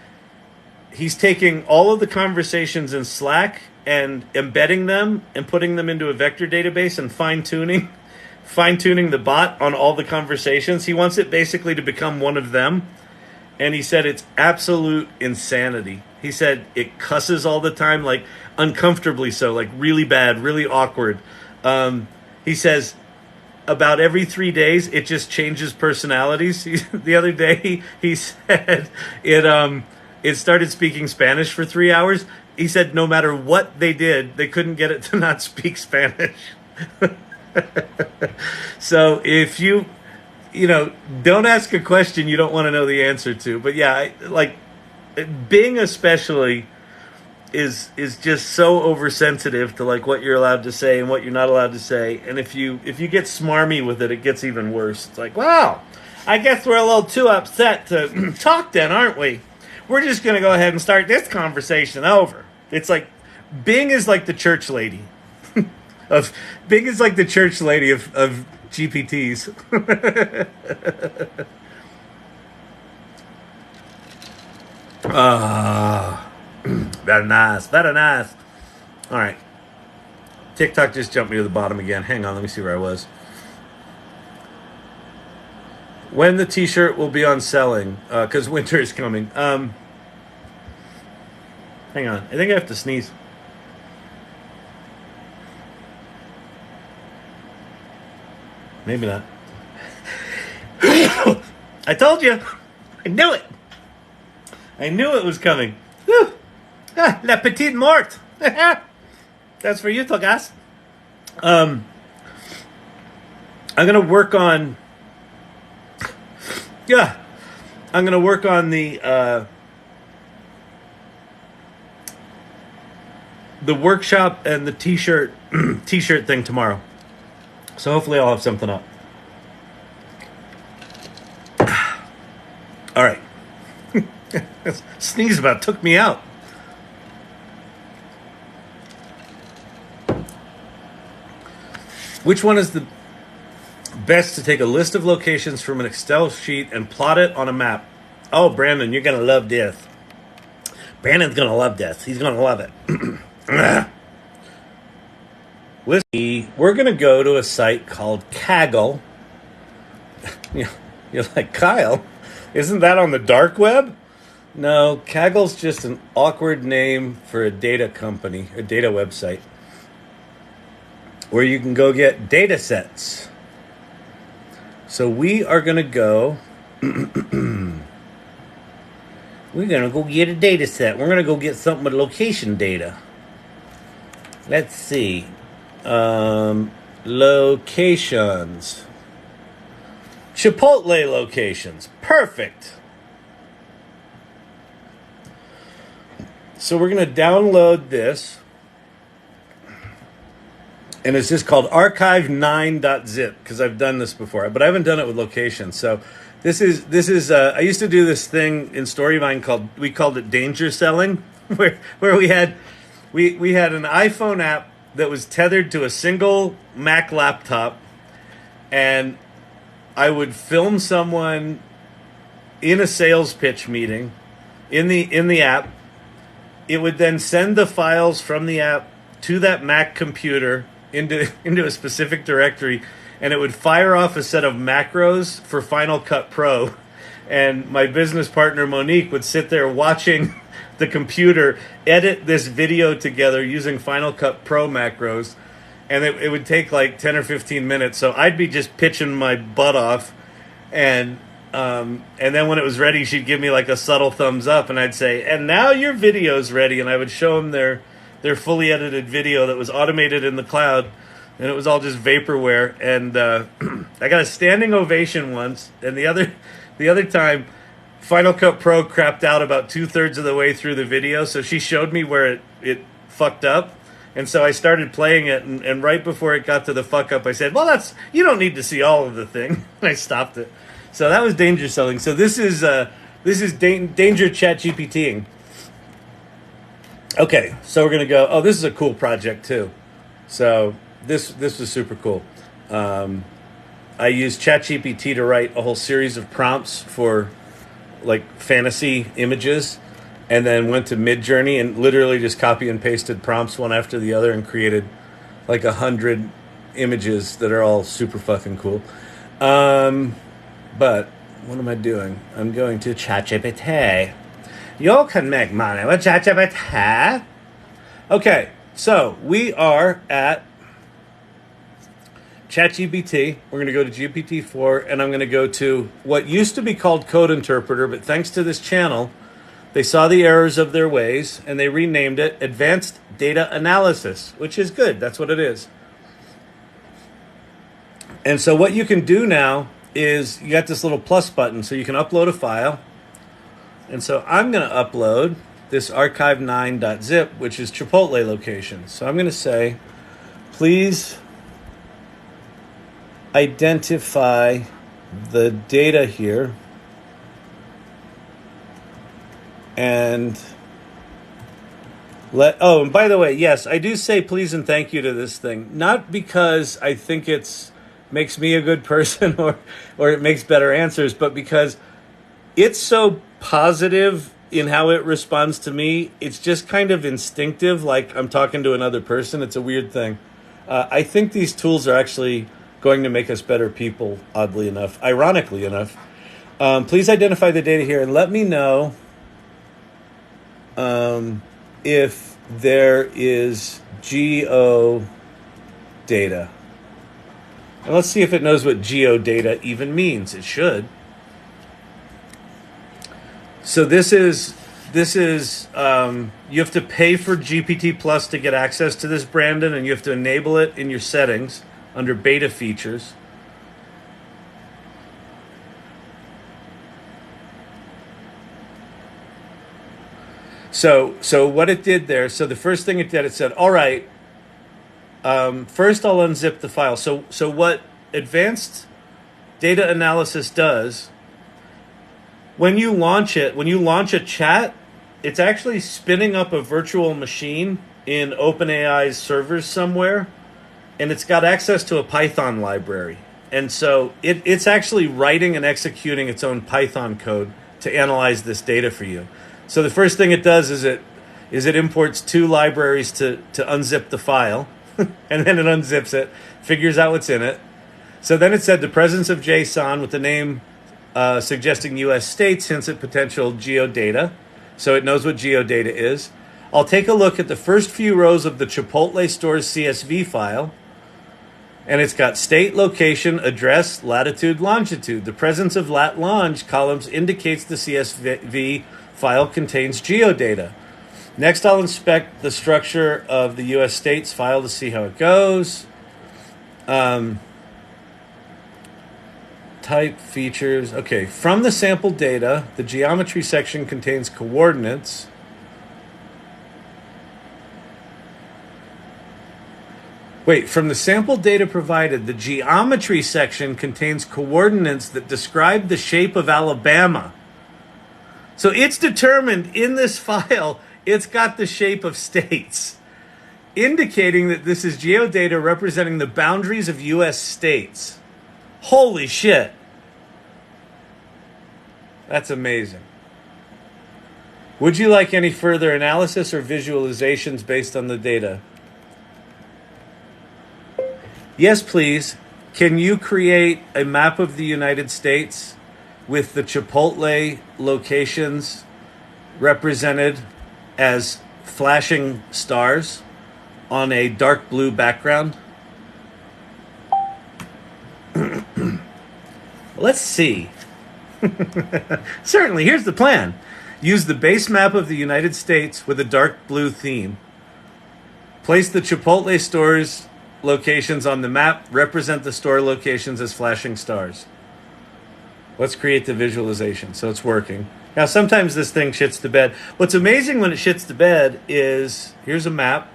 he's taking all of the conversations in Slack and embedding them and putting them into a vector database and fine-tuning the bot on all the conversations. He wants it basically to become one of them. And he said it's absolute insanity. He said it cusses all the time, uncomfortably so, really bad, really awkward. He says about every 3 days, it just changes personalities. The other day, he said it started speaking Spanish for 3 hours. He said no matter what they did, they couldn't get it to not speak Spanish. So if you don't ask a question you don't want to know the answer to. But yeah, Bing especially is just so oversensitive to what you're allowed to say and what you're not allowed to say. And if you get smarmy with it, it gets even worse. It's wow, I guess we're a little too upset to talk then, aren't we? We're just going to go ahead and start this conversation over. It's Bing is like the church lady. Bing is like the church lady of GPTs. Very nice, very nice. All right. TikTok just jumped me to the bottom again. Hang on, let me see where I was. When the t-shirt will be on selling, because winter is coming. Hang on, I think I have to sneeze. Maybe not. I told you. I knew it. I knew it was coming. Whew. Ah, la petite morte. That's for you, Togas. I'm going to work on, I'm going to work on the workshop and the t-shirt thing tomorrow. So hopefully I'll have something up. All right. Sneeze about took me out. Which one is the best to take a list of locations from an Excel sheet and plot it on a map? Oh, Brandon, you're going to love this. Brandon's going to love this. He's going to love it. Listen, we're going to go to a site called Kaggle. You're like, Kyle, isn't that on the dark web? No, Kaggle's just an awkward name for a data company, a data website, where you can go get data sets. So we are going to go, we're going to go get a data set. We're going to go get something with location data. Let's see. Locations. Chipotle locations. Perfect. So we're going to download this. And it's just called archive9.zip because I've done this before, but I haven't done it with locations. So this is I used to do this thing in Storyvine we called it danger selling, where we had an iPhone app that was tethered to a single Mac laptop, and I would film someone in a sales pitch meeting in the app. It would then send the files from the app to that Mac computer into a specific directory, and it would fire off a set of macros for Final Cut Pro. And my business partner Monique would sit there watching the computer edit this video together using Final Cut Pro macros, and it would take like 10 or 15 minutes. So I'd be just pitching my butt off, and then when it was ready, she'd give me like a subtle thumbs up, and I'd say, "And now your video's ready," and I would show them their fully edited video that was automated in the cloud, and it was all just vaporware. And I got a standing ovation once, and the other time, Final Cut Pro crapped out about 2/3 of the way through the video, so she showed me where it fucked up, and so I started playing it, and right before it got to the fuck up, I said, "Well, you don't need to see all of the thing," and I stopped it. So that was danger selling. So this is danger chat GPTing. Okay, so we're going to go, oh, this is a cool project too. So this was super cool. I used ChatGPT to write a whole series of prompts for like fantasy images, and then went to Midjourney and literally just copy and pasted prompts one after the other and created like 100 images that are all super fucking cool. But what am I doing? I'm going to ChatGPT. You can make money with ChatGPT. Okay, so we are at ChatGPT. We're going to go to GPT-4, and I'm going to go to what used to be called Code Interpreter, but thanks to this channel, they saw the errors of their ways, and they renamed it Advanced Data Analysis, which is good. That's what it is. And so what you can do now is you got this little plus button, so you can upload a file. And so I'm going to upload this archive9.zip, which is Chipotle location. So I'm going to say, please identify the data here and and by the way, yes, I do say please and thank you to this thing, not because I think it's makes me a good person or it makes better answers, but because it's so positive in how it responds to me. It's just kind of instinctive, like I'm talking to another person. It's a weird thing. I think these tools are actually going to make us better people, oddly enough, ironically enough. Please identify the data here and let me know if there is geo data. And let's see if it knows what geodata even means. It should. So this is this is you have to pay for GPT Plus to get access to this, Brandon, and you have to enable it in your settings under beta features. So what it did there, so the first thing it did, it said, all right, first I'll unzip the file. So what advanced data analysis does, when you launch a chat, it's actually spinning up a virtual machine in OpenAI's servers somewhere, and it's got access to a Python library. And so it's actually writing and executing its own Python code to analyze this data for you. So the first thing it does is it imports two libraries to unzip the file, and then it unzips it, figures out what's in it. So then it said the presence of JSON with the name suggesting U.S. states hints at potential geodata. So it knows what geodata is. I'll take a look at the first few rows of the Chipotle store's CSV file. And it's got state, location, address, latitude, longitude. The presence of lat-long columns indicates the CSV file contains geodata. Next, I'll inspect the structure of the U.S. states file to see how it goes. Type features. Okay, from the sample data, the geometry section contains coordinates. Wait, from the sample data provided, the geometry section contains coordinates that describe the shape of Alabama. So it's determined in this file, it's got the shape of states, indicating that this is geodata representing the boundaries of U.S. states. Holy shit. That's amazing. Would you like any further analysis or visualizations based on the data? Yes, please. Can you create a map of the United States with the Chipotle locations represented as flashing stars on a dark blue background? Let's see. Certainly, here's the plan. Use the base map of the United States with a dark blue theme. Place the Chipotle stores locations on the map, represent the store locations as flashing stars. Let's create the visualization. So it's working. Now, sometimes this thing shits the bed. What's amazing when it shits the bed is, here's a map.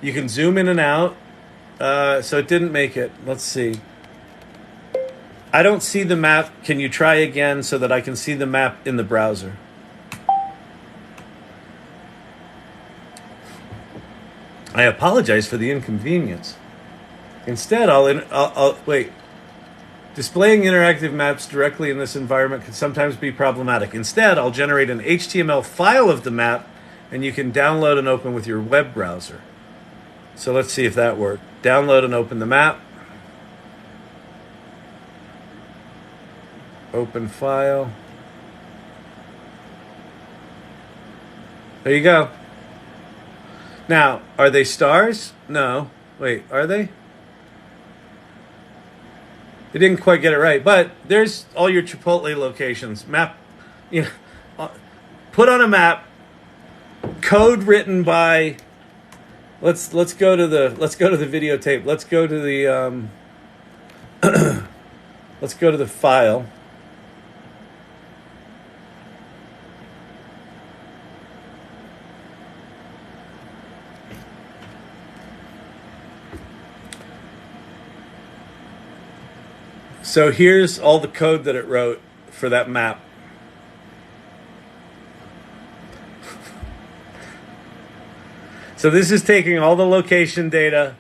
You can zoom in and out. So it didn't make it. Let's see. I don't see the map. Can you try again so that I can see the map in the browser? I apologize for the inconvenience. Instead, I'll wait. Displaying interactive maps directly in this environment can sometimes be problematic. Instead, I'll generate an HTML file of the map, and you can download and open with your web browser. So let's see if that worked. Download and open the map. Open file. There you go. Now, are they stars? No. Wait, are they? They didn't quite get it right, but there's all your Chipotle locations. Map, put on a map. Code written by. Let's go to the videotape. Let's go to the let's go to the file. So here's all the code that it wrote for that map. So this is taking all the location data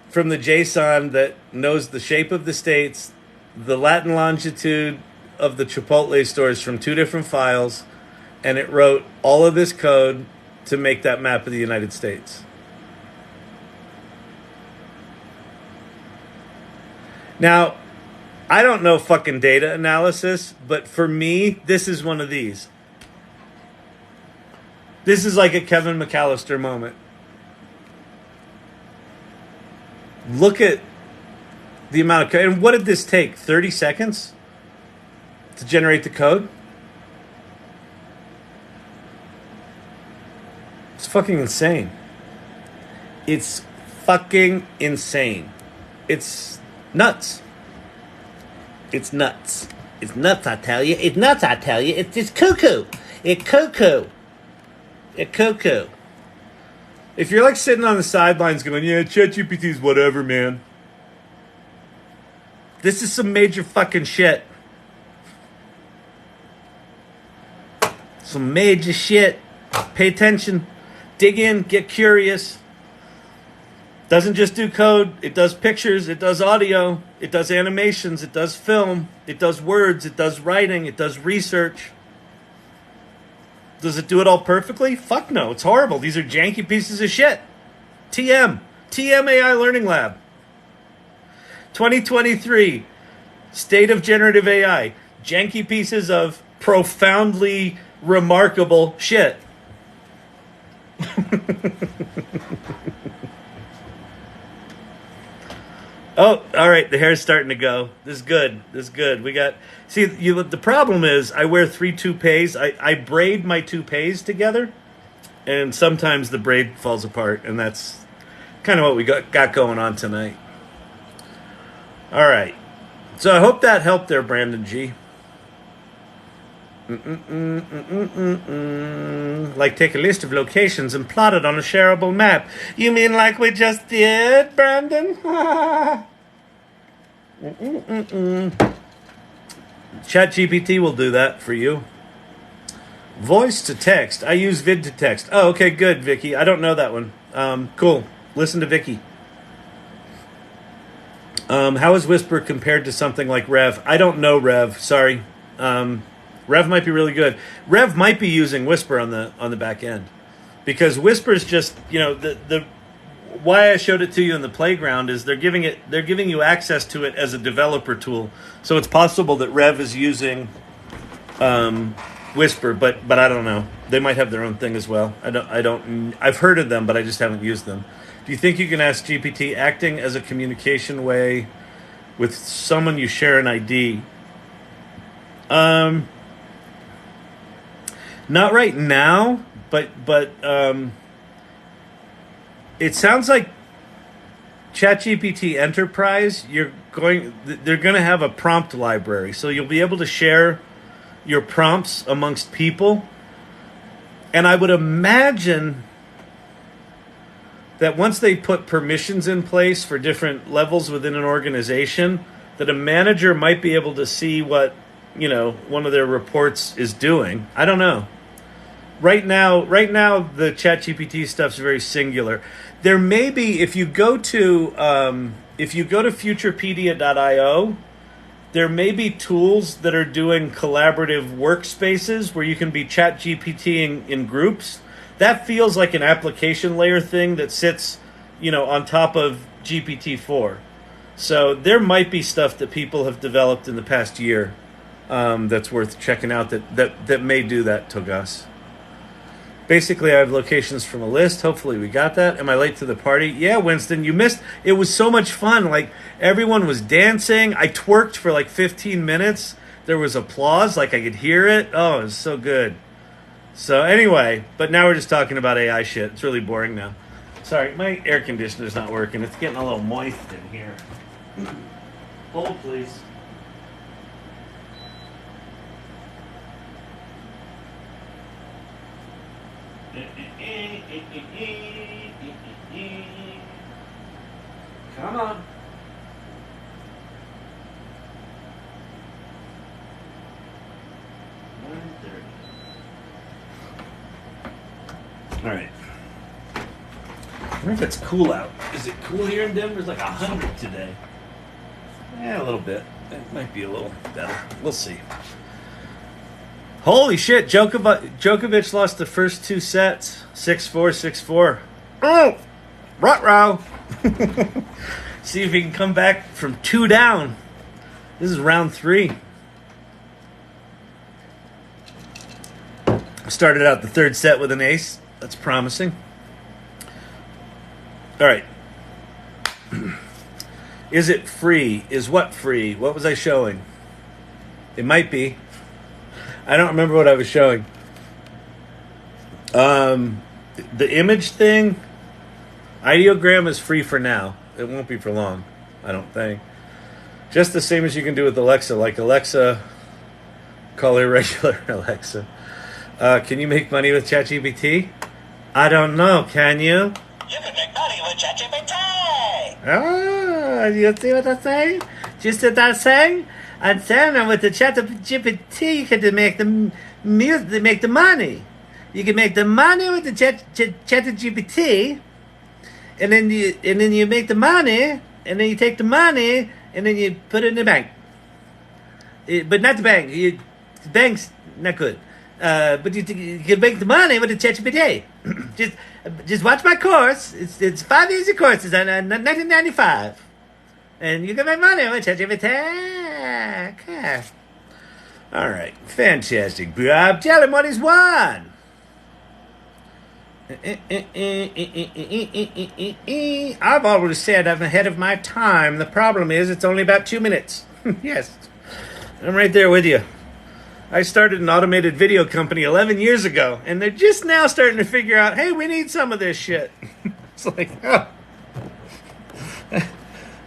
from the JSON that knows the shape of the states, the Latin longitude of the Chipotle stores from two different files, and it wrote all of this code to make that map of the United States. Now, I don't know fucking data analysis, but for me, this is one of these. This is like a Kevin McAllister moment. Look at the amount of code. And what did this take? 30 seconds to generate the code? fucking insane. It's fucking insane. It's nuts. It's nuts. It's nuts, I tell you. It's nuts, I tell you. It's just cuckoo. It's cuckoo. It's cuckoo. If you're like sitting on the sidelines going, yeah, ChatGPT's whatever, man. This is some major fucking shit. Some major shit. Pay attention. Dig in. Get curious. Doesn't just do code. It does pictures. It does audio. It does animations. It does film. It does words. It does writing. It does research. Does it do it all perfectly? Fuck no. It's horrible. These are janky pieces of shit. TM. TM AI Learning Lab. 2023. State of Generative AI. Janky pieces of profoundly remarkable shit. Oh, all right. The hair's starting to go. This is good. This is good. We got... See, the problem is I wear 3 toupees. I braid my toupees together, and sometimes the braid falls apart, and that's kind of what we got going on tonight. All right. So I hope that helped there, Brandon G. Like take a list of locations and plot it on a shareable map. You mean like we just did, Brandon? ChatGPT will do that for you. Voice to text. I use vid to text. Oh, okay, good, Vicky. I don't know that one. Cool. Listen to Vicky. How is Whisper compared to something like Rev? I don't know Rev. Sorry. Rev might be really good. Rev might be using Whisper on the back end, because Whisper's just, you know, the why I showed it to you in the playground is they're giving you access to it as a developer tool. So it's possible that Rev is using Whisper, but I don't know. They might have their own thing as well. I've heard of them, but I just haven't used them. Do you think you can ask GPT acting as a communication way with someone you share an ID? Not right now, but it sounds like ChatGPT Enterprise, they're going to have a prompt library. So you'll be able to share your prompts amongst people. And I would imagine that once they put permissions in place for different levels within an organization, that a manager might be able to see what, you know, one of their reports is doing. I don't know. Right now, the ChatGPT stuff's very singular. There may be, if you go to futurepedia.io, there may be tools that are doing collaborative workspaces where you can be ChatGPTing in groups. That feels like an application layer thing that sits, you know, on top of GPT-4. So there might be stuff that people have developed in the past year that's worth checking out that may do that, Togas. Basically, I have locations from a list. Hopefully we got that. Am I late to the party? Yeah, Winston, you missed. It was so much fun. Like, everyone was dancing. I twerked for like 15 minutes. There was applause. Like, I could hear it. Oh, it was so good. So anyway, but now we're just talking about AI shit. It's really boring now. Sorry, my air conditioner's not working. It's getting a little moist in here. Hold, please. Come on. All right. I wonder if it's cool out. Is it cool here in Denver? It's like 100 today. Yeah, a little bit. It might be a little better. We'll see. Holy shit, Djokovic lost the first 2 sets. 6-4, 6-4. Oh! Ruh-roh! See if he can come back from 2 down. This is round 3. Started out the 3rd set with an ace. That's promising. All right. Is it free? Is what free? What was I showing? It might be. I don't remember what I was showing. The image thing, ideogram is free for now. It won't be for long, I don't think. Just the same as you can do with Alexa. Like Alexa, call her regular Alexa. Can you make money with ChatGPT? I don't know. Can you? You can make money with ChatGPT. You see what I'm saying? Just what I'm saying? I'm saying with the ChatGPT, you can make the music, make the money. You can make the money with the ChatGPT, and then you make the money, and then you take the money, and then you put it in the bank. But not the bank. The bank's not good. But you can make the money with the ChatGPT. just watch my course. It's 5 easy courses on 1995, and you can make money with ChatGPT. Okay. All right, fantastic. Bob, tell him what he's won. I've always said I'm ahead of my time. The problem is it's only about 2 minutes. Yes, I'm right there with you. I started an automated video company 11 years ago, and they're just now starting to figure out, hey, we need some of this shit. It's like, oh,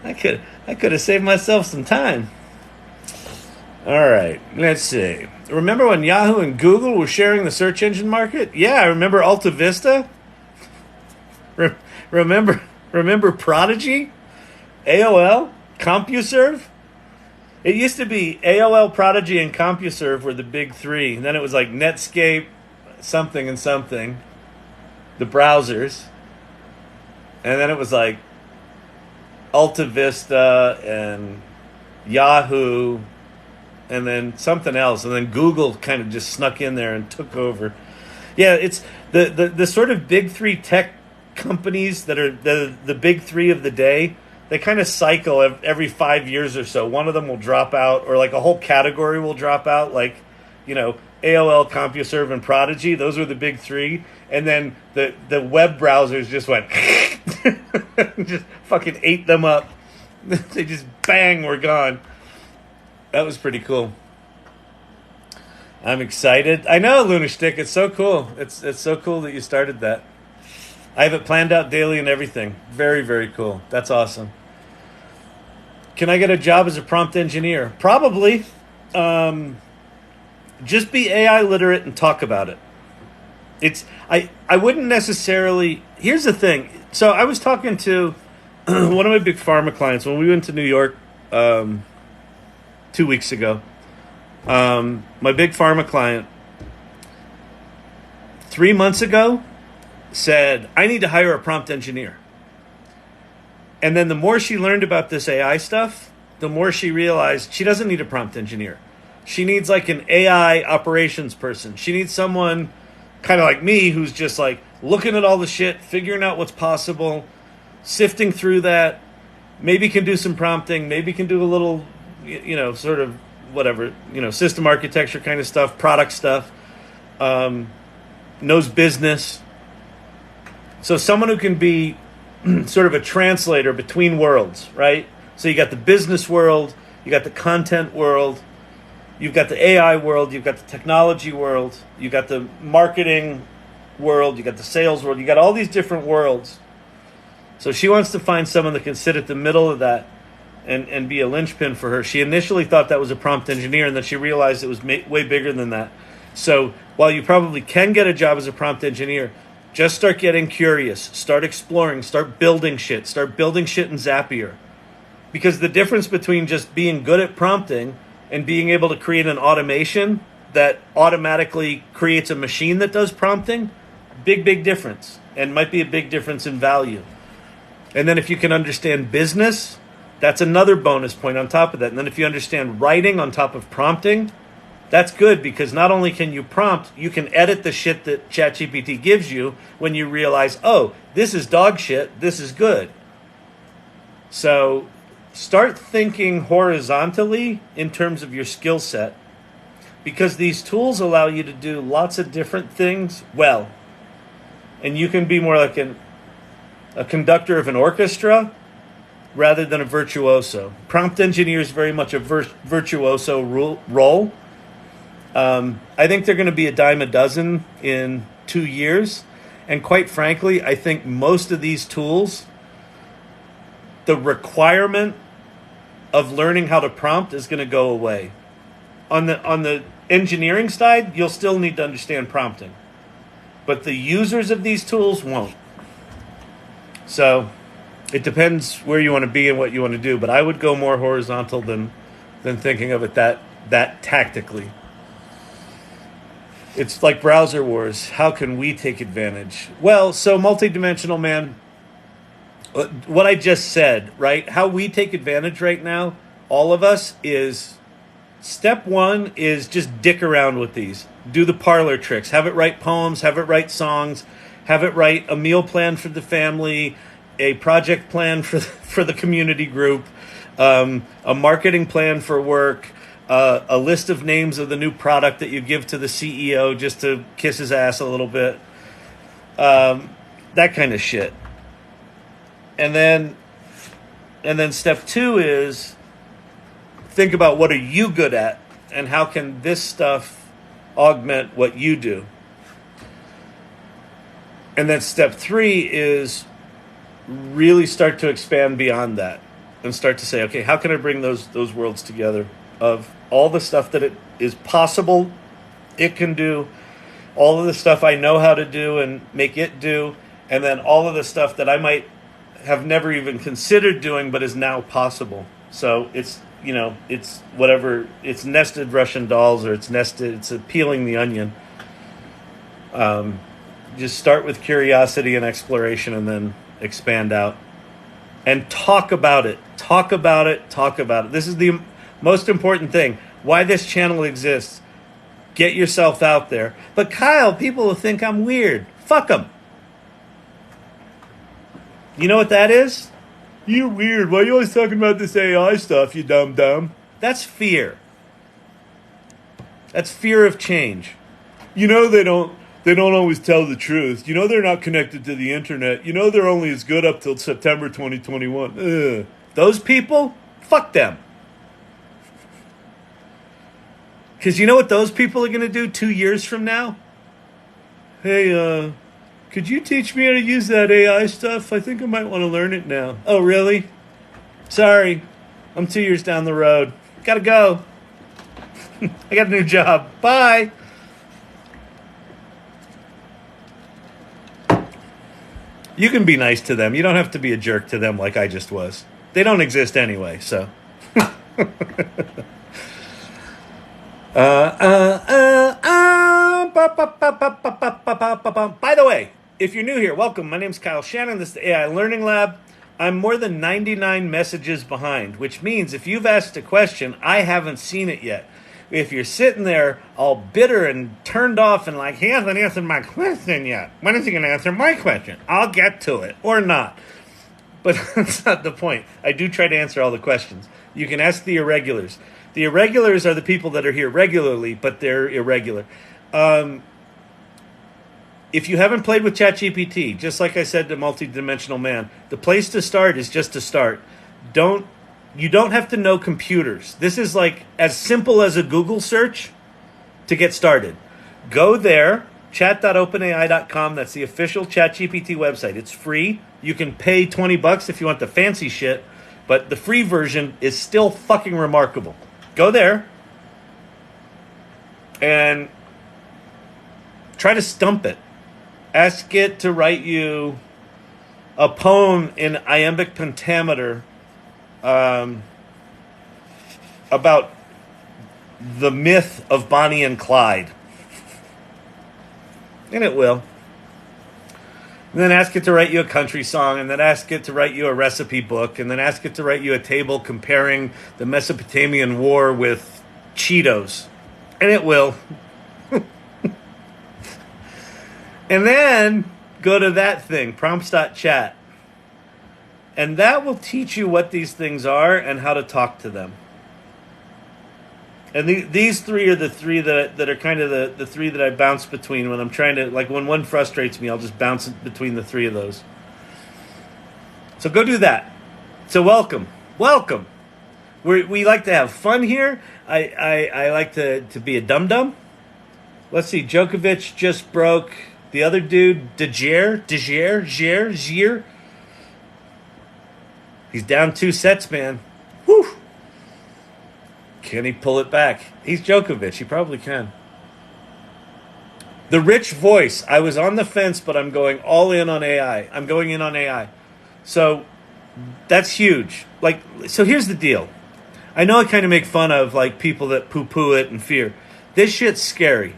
I could have saved myself some time. All right, let's see. Remember when Yahoo and Google were sharing the search engine market? Yeah, I remember Alta Vista. Remember Prodigy? AOL? CompuServe? It used to be AOL, Prodigy, and CompuServe were the big three. And then it was like Netscape, something and something, the browsers. And then it was like Alta Vista and Yahoo, and then something else. And then Google kind of just snuck in there and took over. Yeah, it's the sort of big three tech companies that are the big three of the day. They kind of cycle every 5 years or so. One of them will drop out, or like a whole category will drop out. Like, AOL, CompuServe, and Prodigy. Those were the big three. And then the web browsers just went, just fucking ate them up. They just bang, were gone. That was pretty cool. I'm excited. I know, Lunashtick. It's so cool. It's so cool that you started that. I have it planned out daily and everything. Very, very cool. That's awesome. Can I get a job as a prompt engineer? Probably. Just be AI literate and talk about it. I wouldn't necessarily... Here's the thing. So I was talking to one of my big pharma clients when we went to New York 2 weeks ago. My big pharma client 3 months ago said, I need to hire a prompt engineer. And then the more she learned about this AI stuff, the more she realized she doesn't need a prompt engineer. She needs like an AI operations person. She needs someone kind of like me who's just like looking at all the shit, figuring out what's possible, sifting through that, maybe can do some prompting, maybe can do a little, sort of whatever, system architecture kind of stuff, product stuff, knows business. So someone who can be sort of a translator between worlds, right? So you got the business world, you got the content world, you've got the AI world, you've got the technology world, you got the marketing world, you got the sales world, you got all these different worlds. So she wants to find someone that can sit at the middle of that and be a linchpin for her. She initially thought that was a prompt engineer, and then she realized it was way bigger than that. So while you probably can get a job as a prompt engineer, just start getting curious, start exploring, start building shit in Zapier. Because the difference between just being good at prompting and being able to create an automation that automatically creates a machine that does prompting, big difference, and might be a big difference in value. And then if you can understand business, that's another bonus point on top of that. And then if you understand writing on top of prompting, that's good, because not only can you prompt, you can edit the shit that ChatGPT gives you when you realize, oh, this is dog shit, this is good. So start thinking horizontally in terms of your skill set, because these tools allow you to do lots of different things well. And you can be more like a conductor of an orchestra rather than a virtuoso. Prompt engineer is very much a virtuoso role. I think they're going to be a dime a dozen in 2 years. And quite frankly, I think most of these tools, the requirement of learning how to prompt is going to go away. On the engineering side, you'll still need to understand prompting. But the users of these tools won't. So it depends where you want to be and what you want to do. But I would go more horizontal than thinking of it that tactically. It's like browser wars. How can we take advantage? Well, so multidimensional, man, what I just said, right? How we take advantage right now, all of us, is step one is just dick around with these. Do the parlor tricks. Have it write poems, have it write songs, have it write a meal plan for the family, a project plan for the community group, a marketing plan for work, a list of names of the new product that you give to the CEO just to kiss his ass a little bit. That kind of shit. And then step two is think about what are you good at and how can this stuff augment what you do. And then step three is really start to expand beyond that and start to say, okay, how can I bring those worlds together of all the stuff that it is possible it can do, all of the stuff I know how to do and make it do, and then all of the stuff that I might have never even considered doing but is now possible. So it's, it's whatever, it's nested Russian dolls or it's peeling the onion. Just start with curiosity and exploration and then expand out. And talk about it. Talk about it. This is the most important thing. Why this channel exists. Get yourself out there. But Kyle, people will think I'm weird. Fuck them. You know what that is? You're weird. Why are you always talking about this AI stuff, you dumb? That's fear. That's fear of change. They don't always tell the truth. They're not connected to the internet. They're only as good up till September 2021. Ugh. Those people? Fuck them. Because you know what those people are going to do 2 years from now? Hey, could you teach me how to use that AI stuff? I think I might want to learn it now. Oh, really? Sorry. I'm 2 years down the road. Gotta go. I got a new job. Bye. You can be nice to them. You don't have to be a jerk to them like I just was. They don't exist anyway, so. By the way, if you're new here, welcome. My name's Kyle Shannon. This is the AI Learning Lab. I'm more than 99 messages behind, which means if you've asked a question, I haven't seen it yet. If you're sitting there all bitter and turned off and like, he hasn't answered my question yet. When is he going to answer my question? I'll get to it. Or not. But that's not the point. I do try to answer all the questions. You can ask the irregulars. The irregulars are the people that are here regularly, but they're irregular. If you haven't played with ChatGPT, just like I said to Multidimensional Man, the place to start is just to start. You don't have to know computers. This is like as simple as a Google search to get started. Go there, chat.openai.com. That's the official ChatGPT website. It's free. You can pay $20 if you want the fancy shit, but the free version is still fucking remarkable. Go there and try to stump it. Ask it to write you a poem in iambic pentameter about the myth of Bonnie and Clyde. And it will. And then ask it to write you a country song, and then ask it to write you a recipe book, and then ask it to write you a table comparing the Mesopotamian war with Cheetos. And it will. And then go to that thing, prompts.chat. And that will teach you what these things are and how to talk to them. And these three are the three that are kind of the three that I bounce between when I'm trying to, like when one frustrates me, I'll just bounce between the three of those. So go do that. So welcome. We like to have fun here. I like to be a dum-dum. Let's see, Djokovic just broke The other dude, Degier. He's down 2 sets, man. Whew. Can he pull it back? He's Djokovic. He probably can. The rich voice. I was on the fence, but I'm going all in on AI. I'm going in on AI. So that's huge. Like, so here's the deal. I know I kind of make fun of like people that poo-poo it and fear. This shit's scary.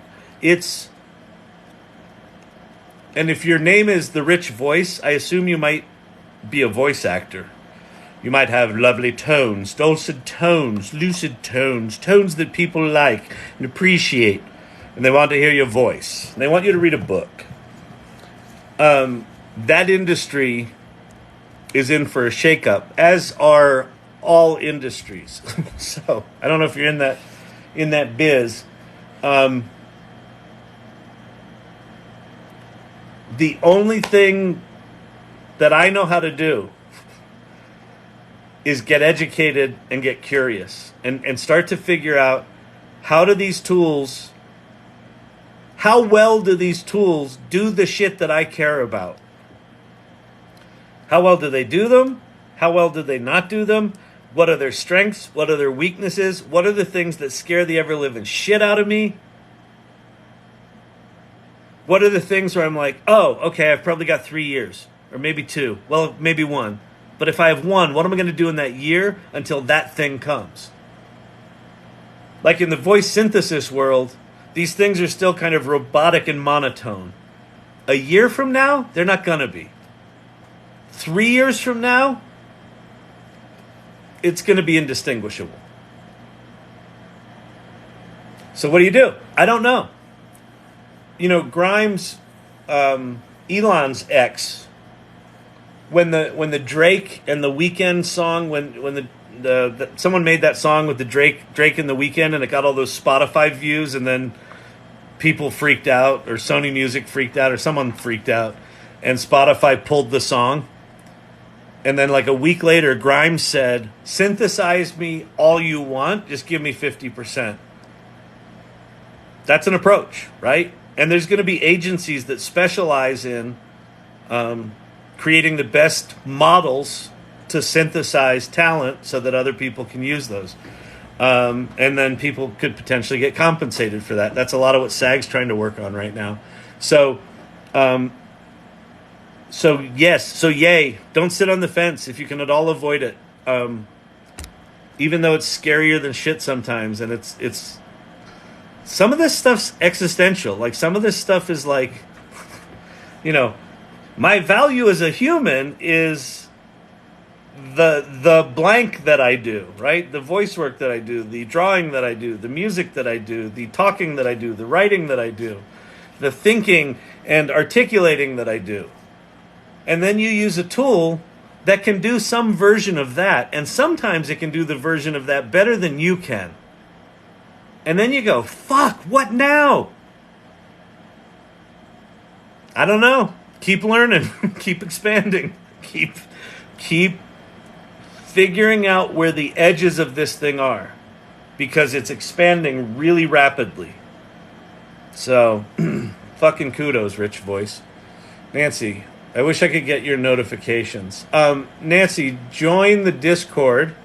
And if your name is the rich voice, I assume you might be a voice actor. You might have lovely tones, dulcet tones, lucid tones, tones that people like and appreciate. And they want to hear your voice. And they want you to read a book. That industry is in for a shakeup, as are all industries. So I don't know if you're in that biz. The only thing that I know how to do is get educated and get curious and start to figure out how well do these tools do the shit that I care about? How well do they do them? How well do they not do them? What are their strengths? What are their weaknesses? What are the things that scare the ever-living shit out of me? What are the things where I'm like, oh, okay, I've probably got 3 years, or maybe 2, well, maybe 1. But if I have 1, what am I going to do in that year until that thing comes? Like in the voice synthesis world, these things are still kind of robotic and monotone. A year from now, they're not going to be. 3 years from now, it's going to be indistinguishable. So what do? I don't know. You know, Grimes, Elon's ex, when the Drake and the Weeknd song, when someone made that song with the Drake and the Weeknd, and it got all those Spotify views, and then people freaked out, or Sony Music freaked out, or someone freaked out, and Spotify pulled the song. And then like a week later, Grimes said, synthesize me all you want, just give me 50%. That's an approach, right? And there's going to be agencies that specialize in creating the best models to synthesize talent so that other people can use those. And then people could potentially get compensated for that. That's a lot of what SAG's trying to work on right now. So yay, don't sit on the fence if you can at all avoid it. Even though it's scarier than shit sometimes, and it's some of this stuff's existential. Like some of this stuff is like, you know, my value as a human is the blank that I do, right? The voice work that I do, the drawing that I do, the music that I do, the talking that I do, the writing that I do, the thinking and articulating that I do. And then you use a tool that can do some version of that. And sometimes it can do the version of that better than you can. And then you go, fuck, what now? I don't know. Keep learning. Keep expanding. Keep figuring out where the edges of this thing are. Because it's expanding really rapidly. So, fucking kudos, Rich Voice. Nancy, I wish I could get your notifications. Nancy, join the Discord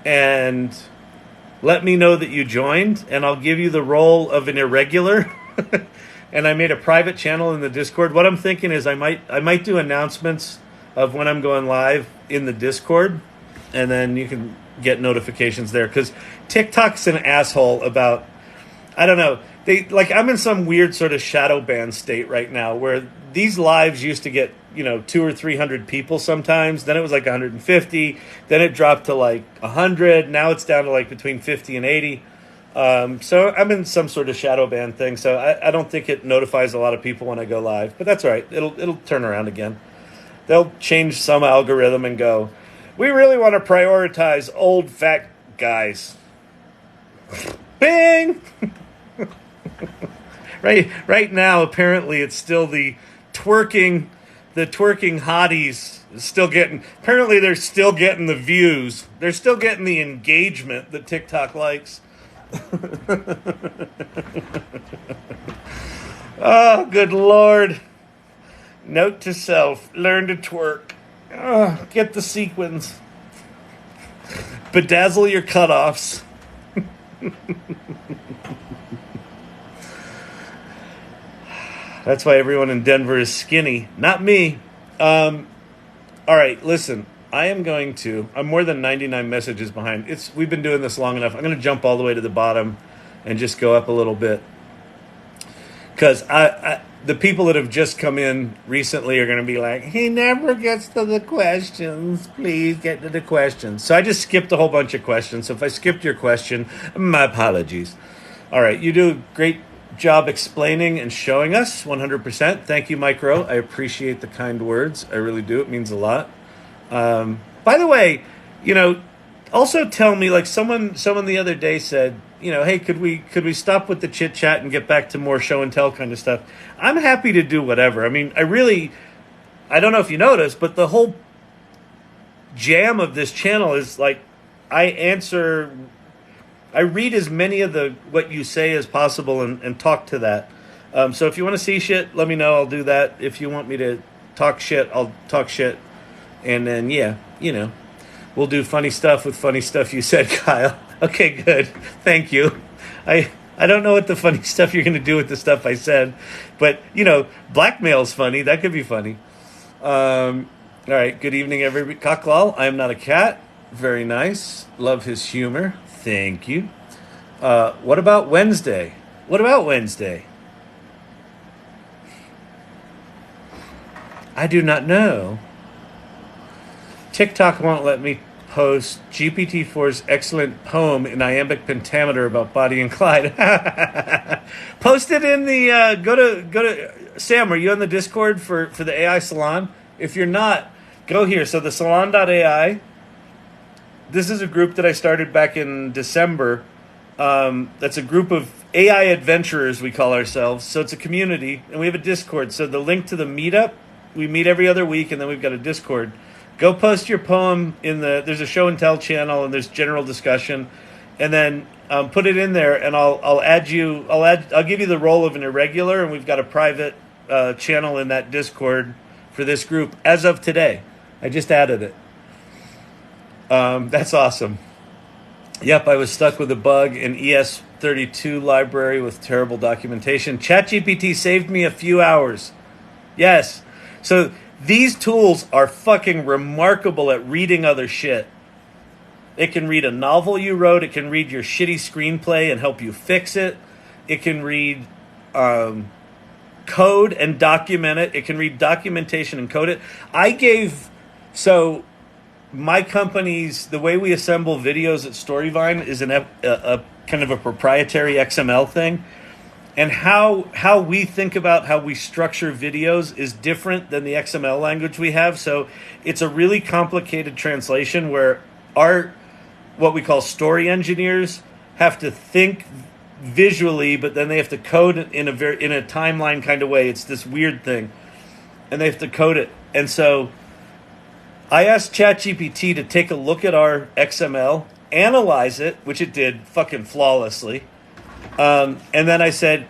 and let me know that you joined, and I'll give you the role of an irregular. And I made a private channel in the Discord. What I'm thinking is I might do announcements of when I'm going live in the Discord, and then you can get notifications there. Because TikTok's an asshole about, I don't know. I'm in some weird sort of shadow ban state right now where these lives used to get, 200 or 300 people sometimes. Then it was like 150. Then it dropped to like 100. Now it's down to like between 50 and 80. So I'm in some sort of shadow ban thing. So I don't think it notifies a lot of people when I go live. But that's all right. It'll turn around again. They'll change some algorithm and go, we really want to prioritize old fat guys. Bing! Right now, apparently, it's still the twerking hotties still getting. Apparently, they're still getting the views. They're still getting the engagement that TikTok likes. Oh, good Lord. Note to self, learn to twerk. Oh, get the sequins. Bedazzle your cutoffs. That's why everyone in Denver is skinny. Not me. All right, listen. I'm more than 99 messages behind. We've been doing this long enough. I'm going to jump all the way to the bottom and just go up a little bit. Because the people that have just come in recently are going to be like, he never gets to the questions. Please get to the questions. So I just skipped a whole bunch of questions. So if I skipped your question, my apologies. All right, you do a great job explaining and showing us 100%. Thank you, Micro. I appreciate the kind words. I really do. It means a lot. By the way, also tell me, like someone the other day said, hey, could we stop with the chit chat and get back to more show and tell kind of stuff? I'm happy to do whatever. I mean, I don't know if you noticed, but the whole jam of this channel is like, I read as many of what you say as possible and talk to that. So if you want to see shit, let me know. I'll do that. If you want me to talk shit, I'll talk shit. And then, we'll do funny stuff with funny stuff you said, Kyle. Okay, good. Thank you. I don't know what the funny stuff you're going to do with the stuff I said, but, blackmail's funny. That could be funny. All right. Good evening, everybody. Cocklal, I am not a cat. Very nice. Love his humor. Thank you. What about Wednesday? I do not know. TikTok won't let me post GPT-4's excellent poem in iambic pentameter about Bonnie and Clyde. Post it in the go to Sam. Are you on the Discord for the AI Salon? If you're not, go here. So the salon.ai. This is a group that I started back in December. That's a group of AI adventurers, we call ourselves. So it's a community, and we have a Discord. So the link to the meetup, we meet every other week, and then we've got a Discord. Go post your poem there's a show and tell channel, and there's general discussion, and then put it in there, and I'll give you the role of an irregular, and we've got a private channel in that Discord for this group as of today. I just added it. That's awesome. Yep, I was stuck with a bug in ES32 library with terrible documentation. ChatGPT saved me a few hours. Yes. So these tools are fucking remarkable at reading other shit. It can read a novel you wrote. It can read your shitty screenplay and help you fix it. It can read code and document it. It can read documentation and code it. My company's, the way we assemble videos at Storyvine is a kind of a proprietary XML thing. And how we think about how we structure videos is different than the XML language we have. So it's a really complicated translation where what we call story engineers have to think visually, but then they have to code it in a timeline kind of way. It's this weird thing, and they have to code it. And so I asked ChatGPT to take a look at our XML, analyze it, which it did fucking flawlessly. And then I said,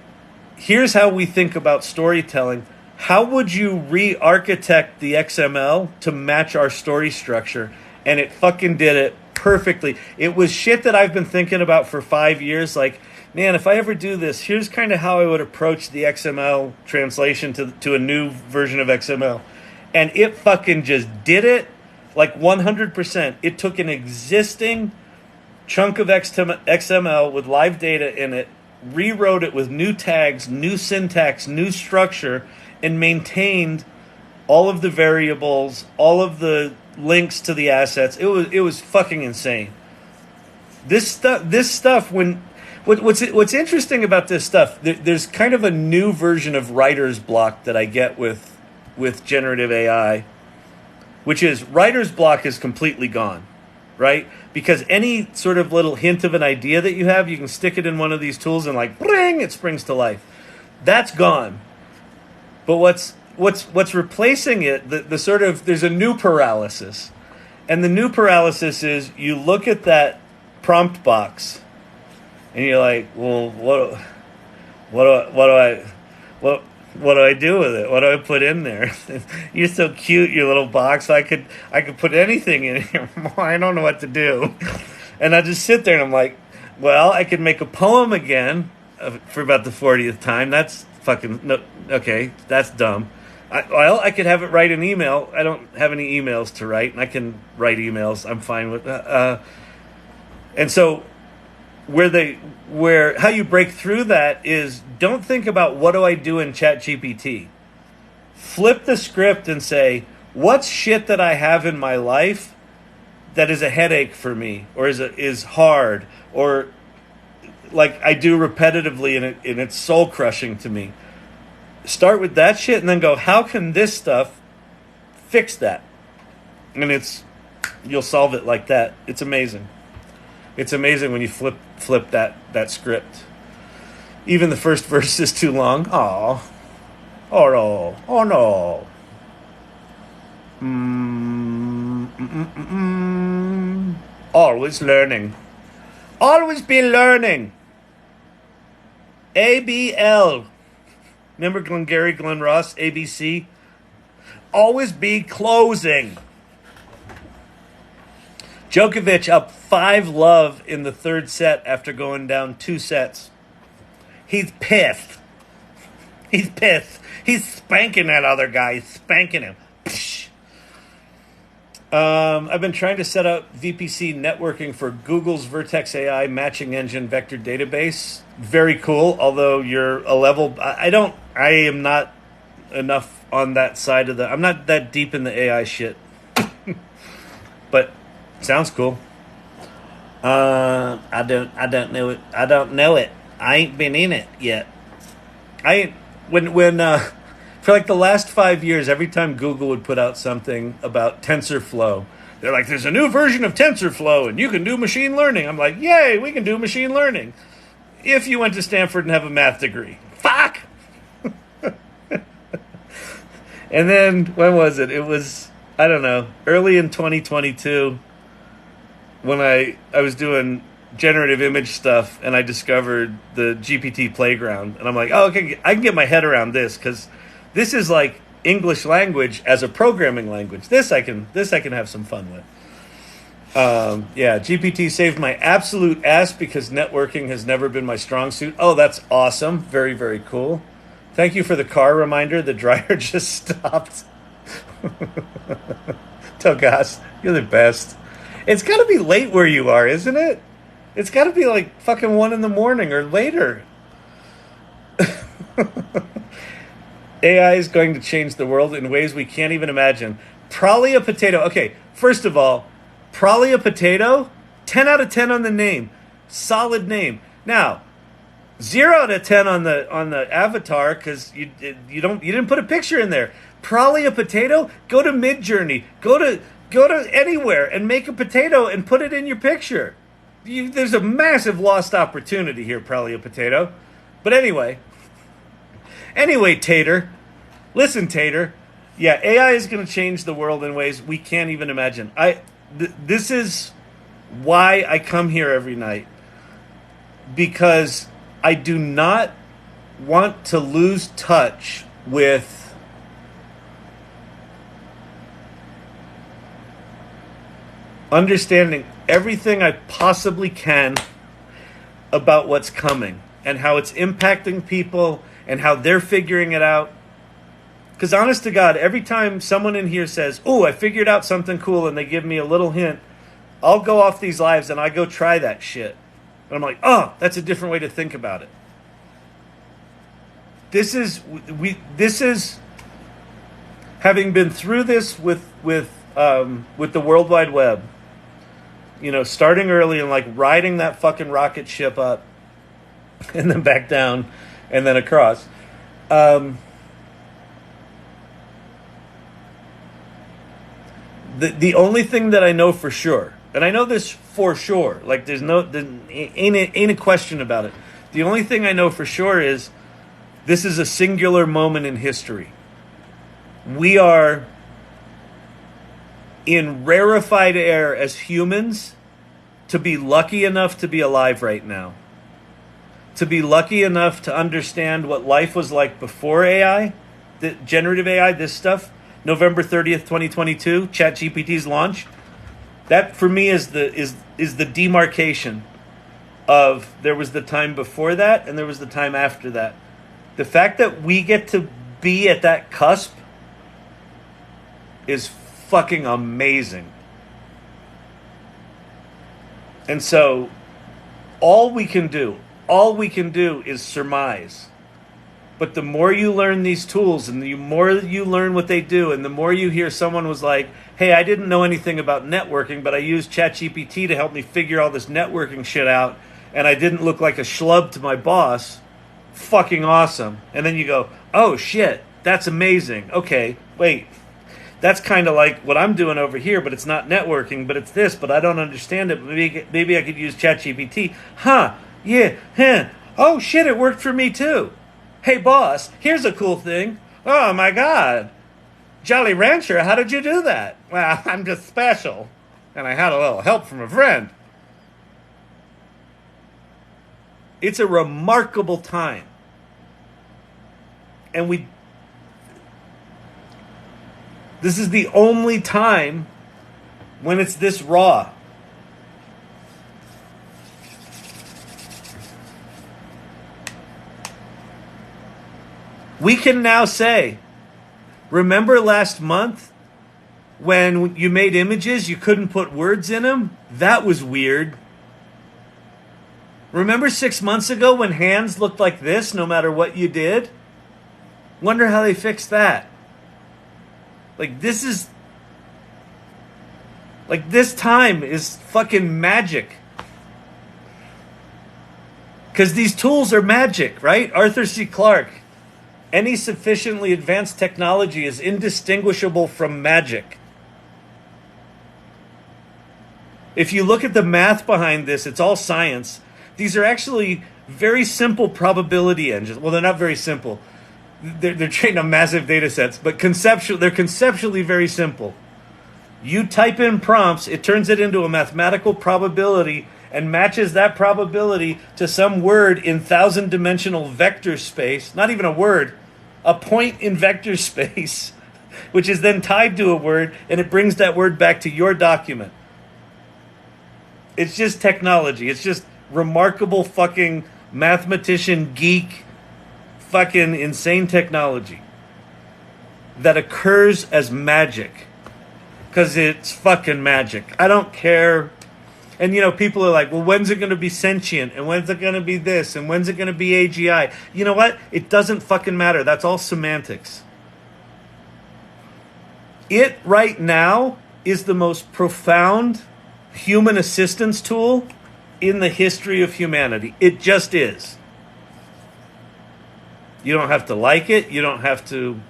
here's how we think about storytelling. How would you re-architect the XML to match our story structure? And it fucking did it perfectly. It was shit that I've been thinking about for 5 years. Like, man, if I ever do this, here's kind of how I would approach the XML translation to a new version of XML. And it fucking just did it like 100%. It took an existing chunk of XML with live data in it, rewrote it with new tags, new syntax, new structure, and maintained all of the variables, all of the links to the assets. It was fucking insane. This stuff. What's interesting about this stuff? There's kind of a new version of writer's block that I get with generative AI, which is writer's block is completely gone. Right? Because any sort of little hint of an idea that you have, you can stick it in one of these tools and like, bring, it springs to life. That's gone. But what's replacing it, there's a new paralysis. And the new paralysis is you look at that prompt box and you're like, well, what Well, what do I do with it? What do I put in there? You're so cute, your little box. I could put anything in here. I don't know what to do. And I just sit there and I'm like, well, I could make a poem again for about the 40th time. That's fucking no. Okay, that's dumb. I could have it write an email. I don't have any emails to write, and I can write emails. I'm fine with that. And so, how you break through that is, don't think about what do I do in ChatGPT. Flip the script and say, what's shit that I have in my life that is a headache for me, or is hard, or like I do repetitively, and it's soul crushing to me. Start with that shit and then go, how can this stuff fix that? And you'll solve it like that. It's amazing. It's amazing when you flip that script. Even the first verse is too long. Oh no. Oh no. Always learning. Always be learning. ABL. Remember Glengarry Glen Ross, ABC? Always be closing. Djokovic up 5-love in the third set after going down 2 sets. He's pissed. He's pissed. He's spanking that other guy. He's spanking him. Psh. I've been trying to set up VPC networking for Google's Vertex AI matching engine vector database. Very cool, although you're a level... I am not enough on that side of I'm not that deep in the AI shit. But sounds cool. I don't know it. I don't know it. I ain't been in it yet. For like the last 5 years, every time Google would put out something about TensorFlow, they're like, there's a new version of TensorFlow and you can do machine learning. I'm like, yay, we can do machine learning. If you went to Stanford and have a math degree. Fuck! And then, when was it? It was, I don't know, early in 2022 when I was doing generative image stuff and I discovered the GPT playground. And I'm like, oh, okay, I can get my head around this because this is like English language as a programming language. This I can have some fun with. Yeah, GPT saved my absolute ass because networking has never been my strong suit. Oh, that's awesome. Very, very cool. Thank you for the car reminder. The dryer just stopped. Togas, you're the best. It's got to be late where you are, isn't it? It's got to be like fucking 1 a.m. or later. AI is going to change the world in ways we can't even imagine. Probably a potato. Okay, first of all, probably a potato. 10 out of 10 on the name. Solid name. Now, 0 out of 10 on the avatar because you didn't put a picture in there. Probably a potato. Go to Midjourney. Go to anywhere and make a potato and put it in your picture. There's a massive lost opportunity here. Probably a potato. But anyway, Tater. Listen, Tater. Yeah, AI is going to change the world in ways we can't even imagine. This is why I come here every night, because I do not want to lose touch with understanding everything I possibly can about what's coming and how it's impacting people and how they're figuring it out. Because honest to God, every time someone in here says, oh, I figured out something cool, and they give me a little hint, I'll go off these lives and I go try that shit. And I'm like, oh, that's a different way to think about it. This is having been through this with the World Wide Web. You know, starting early and like riding that fucking rocket ship up and then back down and then across. The only thing that I know for sure, and I know this for sure, like ain't a question about it. The only thing I know for sure is this is a singular moment in history. We are in rarefied air as humans to be lucky enough to be alive right now. to be lucky enough to understand what life was like before AI, the generative AI, this stuff, November 30th, 2022, ChatGPT's launch, that for me is the demarcation of there was the time before that and there was the time after that. The fact that we get to be at that cusp is fucking amazing. And so all we can do is surmise. But the more you learn these tools and the more you learn what they do and the more you hear someone was like, hey, I didn't know anything about networking, but I used ChatGPT to help me figure all this networking shit out and I didn't look like a schlub to my boss, fucking awesome. And then you go, oh shit, that's amazing. Okay, wait. That's kind of like what I'm doing over here, but it's not networking, but it's this, but I don't understand it. Maybe I could use ChatGPT. Huh, yeah, huh. Oh shit, it worked for me too. Hey boss, here's a cool thing. Oh my God. Jolly Rancher, how did you do that? Well, I'm just special. And I had a little help from a friend. It's a remarkable time. And this is the only time when it's this raw. We can now say, remember last month when you made images, you couldn't put words in them? That was weird. Remember 6 months ago when hands looked like this no matter what you did? Wonder how they fixed that. Like this time is fucking magic. Because these tools are magic, right? Arthur C. Clarke. Any sufficiently advanced technology is indistinguishable from magic. If you look at the math behind this, it's all science. These are actually very simple probability engines. Well, they're not very simple. They're trained on massive data sets, but they're conceptually very simple. You type in prompts, it turns it into a mathematical probability and matches that probability to some word in 1,000-dimensional vector space. Not even a word, a point in vector space, which is then tied to a word, and it brings that word back to your document. It's just technology. It's just remarkable fucking mathematician geek fucking insane technology that occurs as magic because it's fucking magic. I don't care. And people are like, well, when's it going to be sentient and when's it going to be this and when's it going to be AGI? You know what? It doesn't fucking matter. That's all semantics. It right now is the most profound human assistance tool in the history of humanity. It just is. You don't have to like it. You don't have to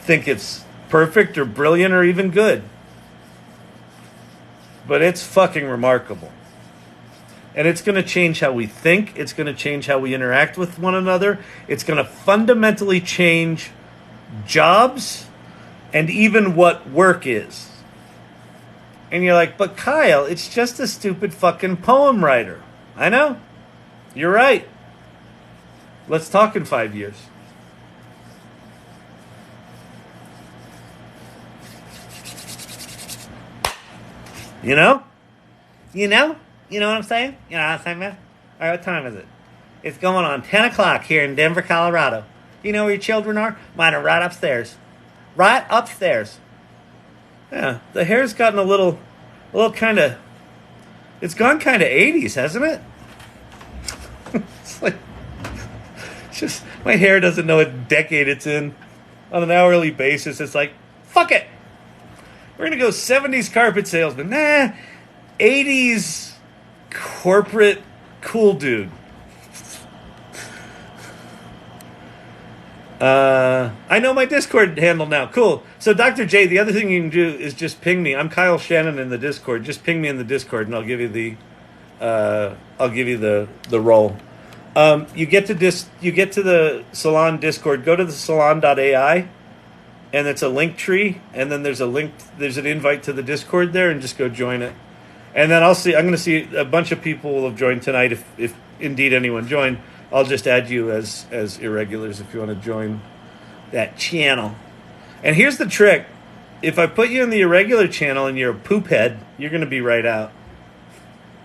think it's perfect or brilliant or even good. But it's fucking remarkable. And it's going to change how we think. It's going to change how we interact with one another. It's going to fundamentally change jobs and even what work is. And you're like, but Kyle, it's just a stupid fucking poem writer. I know. You're right. Let's talk in 5 years. You know? You know what I'm saying? You know what I'm saying, man? All right, what time is it? It's going on 10 o'clock here in Denver, Colorado. You know where your children are? Mine are right upstairs. Right upstairs. Yeah, the hair's gotten a little kind of, it's gone kind of 80s, hasn't it? It's like, it's just, my hair doesn't know what decade it's in. On an hourly basis, it's like, fuck it. We're going to go 70s carpet salesman. Nah, 80s corporate cool dude. I know my Discord handle now. Cool. So Dr. J, the other thing you can do is just ping me. I'm Kyle Shannon in the Discord. Just ping me in the Discord and I'll give you the role. You get to the Salon Discord. Go to the salon.ai and it's a link tree, and then there's an invite to the Discord there, and just go join it. And then I'm going to see a bunch of people will have joined tonight. If indeed anyone joined, I'll just add you as irregulars if you want to join that channel. And here's the trick. If I put you in the irregular channel and you're a poop head, you're going to be right out.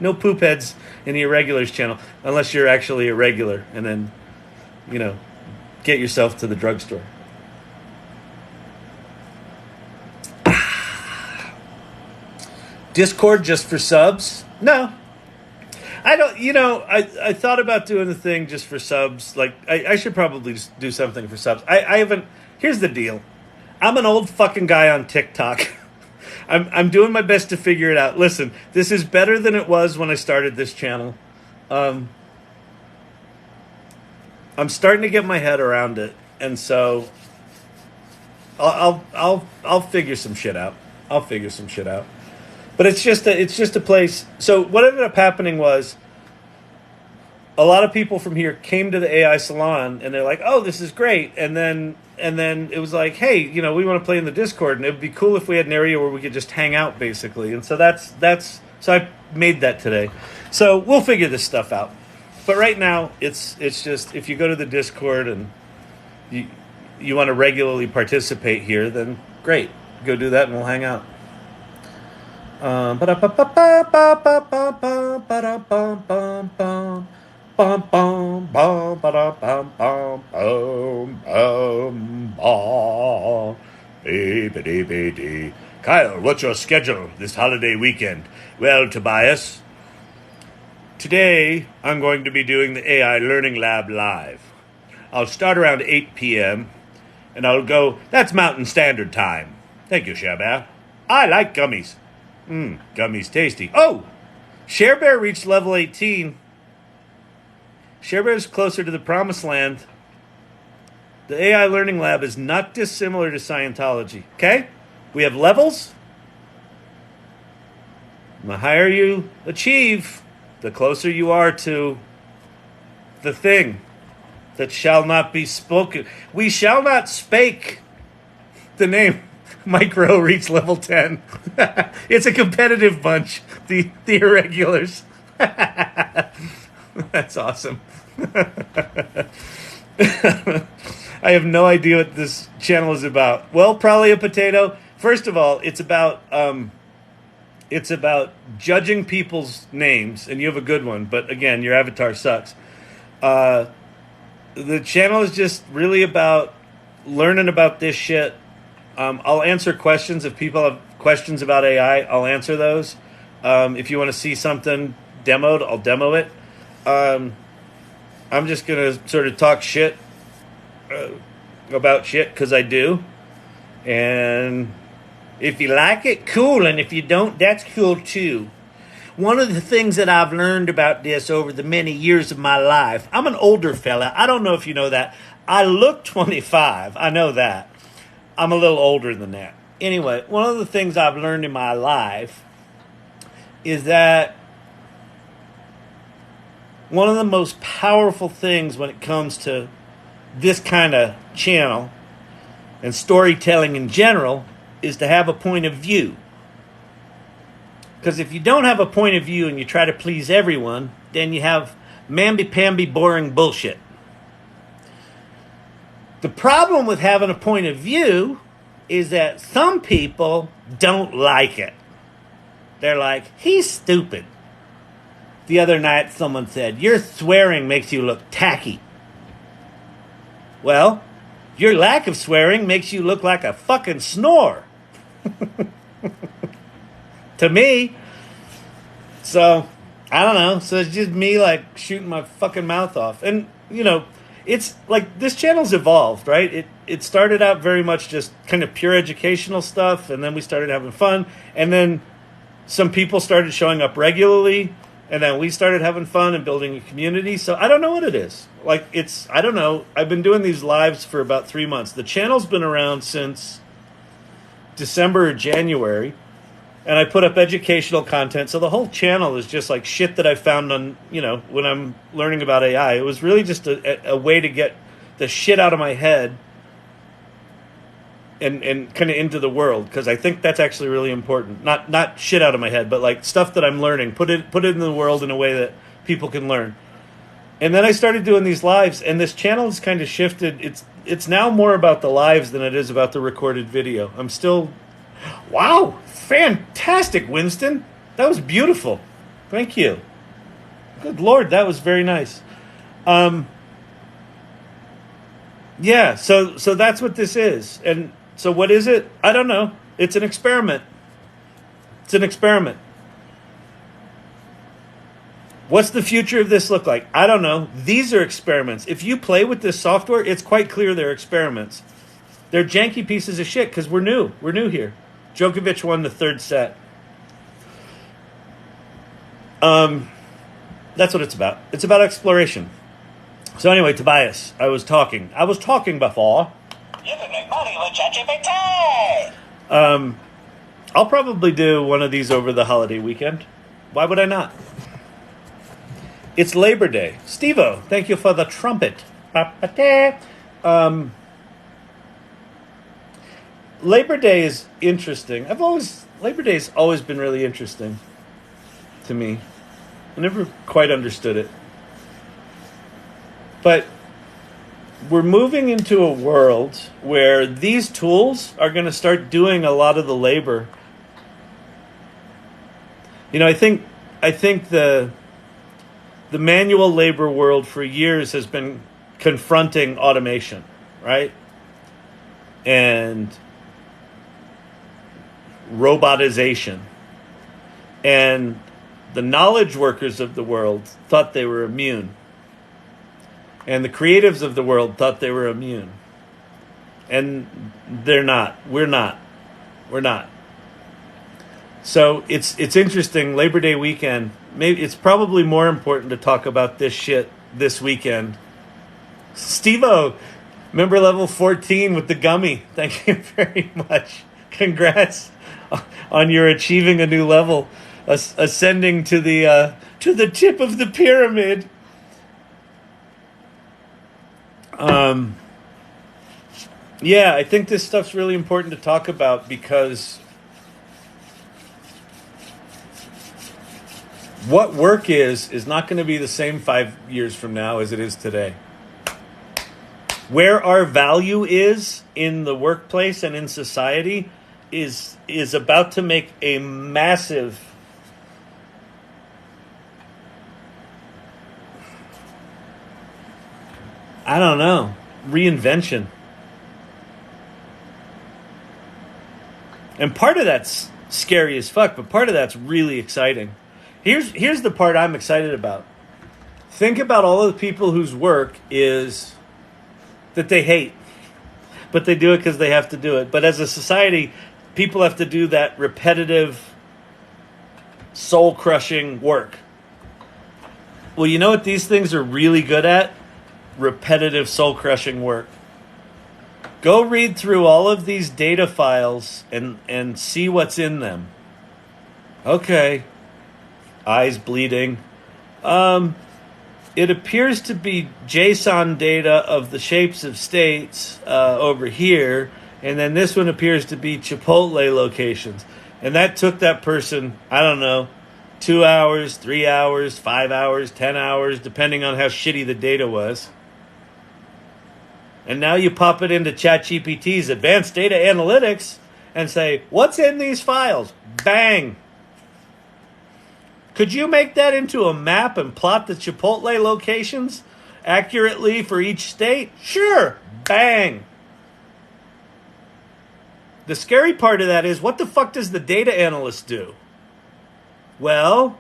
No poop heads in the irregulars channel unless you're actually irregular, and then, get yourself to the drugstore. Discord just for subs? No. I don't, I thought about doing the thing just for subs. Like, I should probably just do something for subs. I haven't, here's the deal. I'm an old fucking guy on TikTok. I'm doing my best to figure it out. Listen, this is better than it was when I started this channel. I'm starting to get my head around it, and so I'll figure some shit out. But it's just a place. So what ended up happening was a lot of people from here came to the AI salon, and they're like, "Oh, this is great." And then it was like, "Hey, we want to play in the Discord, and it would be cool if we had an area where we could just hang out, basically." And so that's so I made that today. So we'll figure this stuff out. But right now, it's just, if you go to the Discord and you want to regularly participate here, then great, go do that, and we'll hang out. Kyle, what's your schedule this holiday weekend? Well, Tobias, today I'm going to be doing the AI Learning Lab live. I'll start around 8 p.m. and I'll go, that's Mountain Standard Time. Thank you, Cher. I like gummies. Gummies tasty. Oh, Cher Bear reached level 18. Cher Bear's closer to the promised land. The AI Learning Lab is not dissimilar to Scientology. Okay? We have levels. And the higher you achieve, the closer you are to the thing that shall not be spoken. We shall not spake the name. Micro reached level 10. It's a competitive bunch, the irregulars. That's awesome. I have no idea what this channel is about. Well, probably a potato. First of all, it's about judging people's names, and you have a good one, but again, your avatar sucks. The channel is just really about learning about this shit. I'll answer questions. If people have questions about AI, I'll answer those. If you want to see something demoed, I'll demo it. I'm just going to sort of talk shit about shit because I do. And if you like it, cool. And if you don't, that's cool too. One of the things that I've learned about this over the many years of my life, I'm an older fella. I don't know if you know that. I look 25. I know that. I'm a little older than that. Anyway, one of the things I've learned in my life is that one of the most powerful things when it comes to this kind of channel and storytelling in general is to have a point of view. Because if you don't have a point of view and you try to please everyone, then you have mamby-pamby boring bullshit. The problem with having a point of view is that some people don't like it. They're like, he's stupid. The other night someone said, your swearing makes you look tacky. Well, your lack of swearing makes you look like a fucking snore. To me. So, I don't know. So it's just me like shooting my fucking mouth off. And, it's like this channel's evolved, right? It started out very much just kind of pure educational stuff, and then we started having fun, and then some people started showing up regularly, and then we started having fun and building a community. So I don't know what it is. Like, I don't know. I've been doing these lives for about 3 months. The channel's been around since December or January, and I put up educational content. So the whole channel is just like shit that I found on, when I'm learning about AI. It was really just a way to get the shit out of my head and kind of into the world, because I think that's actually really important. Not shit out of my head, but like stuff that I'm learning, put it in the world in a way that people can learn. And then I started doing these lives, and this channel has kind of shifted. It's now more about the lives than it is about the recorded video. I'm still, wow, fantastic, Winston. That was beautiful. Thank you. Good Lord, that was very nice. Yeah, so that's what this is. And so what is it? I don't know. It's an experiment. It's an experiment. What's the future of this look like? I don't know. These are experiments. If you play with this software, it's quite clear they're experiments. They're janky pieces of shit because we're new. We're new here. Djokovic won the third set. That's what it's about. It's about exploration. So anyway, Tobias, I was talking before. You can make money with ChatGPT. I'll probably do one of these over the holiday weekend. Why would I not? It's Labor Day. Steve-O, thank you for the trumpet. Labor Day is interesting. Labor Day's always been really interesting to me. I never quite understood it. But we're moving into a world where these tools are going to start doing a lot of the labor. You know, I think the manual labor world for years has been confronting automation, right? And robotization. And the knowledge workers of the world thought they were immune. And the creatives of the world thought they were immune. And they're not. We're not. We're not. So it's interesting. Labor Day weekend. Maybe it's probably more important to talk about this shit this weekend. Steve-O, member level 14 with the gummy. Thank you very much. Congrats on your achieving a new level, ascending to the tip of the pyramid. Yeah, I think this stuff's really important to talk about because what work is not going to be the same 5 years from now as it is today. Where our value is in the workplace and in society is about to make a massive reinvention. And part of that's scary as fuck, but part of that's really exciting. Here's the part I'm excited about. Think about all of the people whose work is that they hate, but they do it because they have to do it. But as a society, people have to do that repetitive, soul-crushing work. Well, you know what these things are really good at? Repetitive, soul-crushing work. Go read through all of these data files and see what's in them. Okay. Eyes bleeding. It appears to be JSON data of the shapes of states over here. And then this one appears to be Chipotle locations. And that took that person, 2 hours, 3 hours, 5 hours, 10 hours, depending on how shitty the data was. And now you pop it into ChatGPT's advanced data analytics and say, what's in these files? Bang. Could you make that into a map and plot the Chipotle locations accurately for each state? Sure. Bang. The scary part of that is, what the fuck does the data analyst do? Well,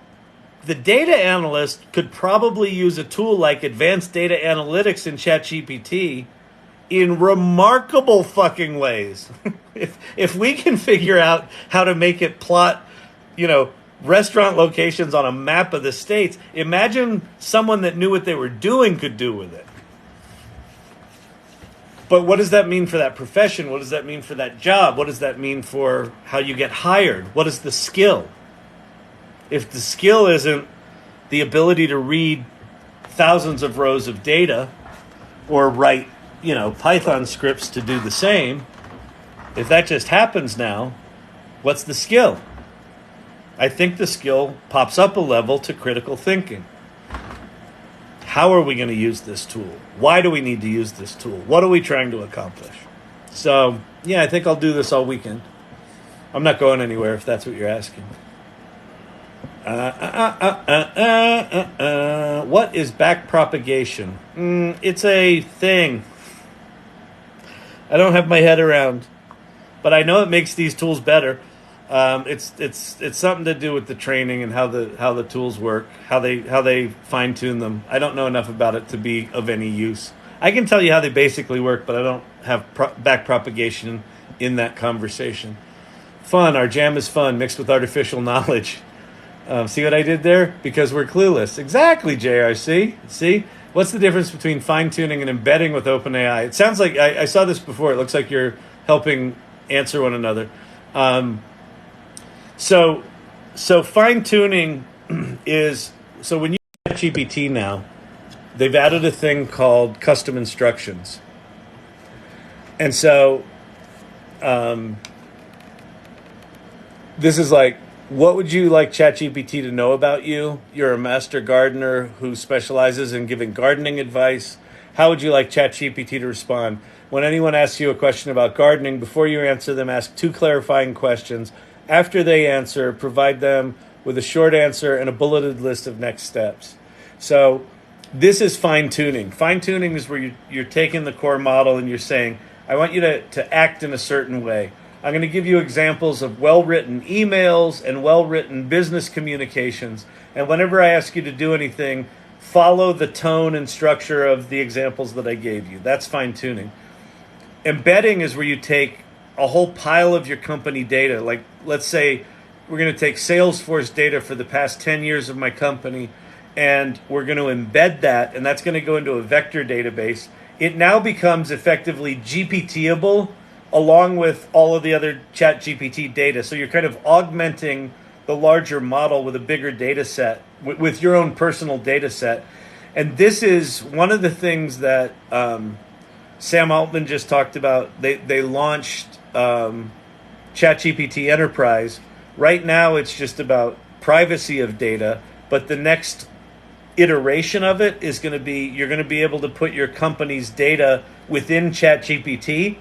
the data analyst could probably use a tool like advanced data analytics in ChatGPT in remarkable fucking ways. If we can figure out how to make it plot, restaurant locations on a map of the states, imagine someone that knew what they were doing could do with it. But what does that mean for that profession? What does that mean for that job? What does that mean for how you get hired? What is the skill? If the skill isn't the ability to read thousands of rows of data or write, Python scripts to do the same, If that just happens now, what's the skill? I think the skill pops up a level to critical thinking. How are we going to use this tool? Why do we need to use this tool? What are we trying to accomplish? So, yeah, I think I'll do this all weekend. I'm not going anywhere if that's what you're asking. What is backpropagation? It's a thing I don't have my head around, but I know it makes these tools better. It's something to do with the training and how the tools work, how they fine tune them. I don't know enough about it to be of any use. I can tell you how they basically work, but I don't have backpropagation in that conversation. Fun. Our jam is fun, mixed with artificial knowledge. See what I did there? Because we're clueless. Exactly, JRC. See? What's the difference between fine-tuning and embedding with OpenAI? It sounds like, I saw this before. It looks like you're helping answer one another. So fine-tuning is, so when you use GPT now, they've added a thing called custom instructions. And so this is like, what would you like ChatGPT to know about you? You're a master gardener who specializes in giving gardening advice. How would you like ChatGPT to respond? When anyone asks you a question about gardening, before you answer them, ask 2 clarifying questions. After they answer, provide them with a short answer and a bulleted list of next steps. So this is fine-tuning. Fine-tuning is where you're taking the core model and you're saying, I want you to act in a certain way. I'm going to give you examples of well-written emails and well-written business communications. And whenever I ask you to do anything, follow the tone and structure of the examples that I gave you. That's fine-tuning. Embedding is where you take a whole pile of your company data. Like, let's say we're going to take Salesforce data for the past 10 years of my company, and we're going to embed that, and that's going to go into a vector database. It now becomes effectively GPTable along with all of the other ChatGPT data. So you're kind of augmenting the larger model with a bigger data set, with your own personal data set. And this is one of the things that Sam Altman just talked about. They launched ChatGPT Enterprise. Right now it's just about privacy of data, but the next iteration of it is going to be, you're going to be able to put your company's data within ChatGPT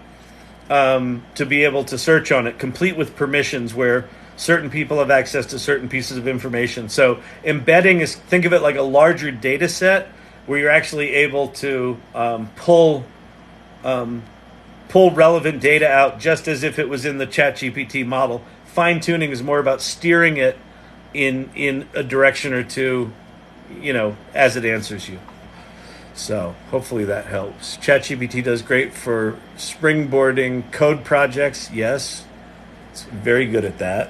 to be able to search on it, complete with permissions where certain people have access to certain pieces of information. So embedding is, think of it like a larger data set where you're actually able to pull relevant data out just as if it was in the ChatGPT model. Fine-tuning is more about steering it in a direction or two, as it answers you. So hopefully that helps. ChatGPT does great for springboarding code projects. Yes, it's very good at that.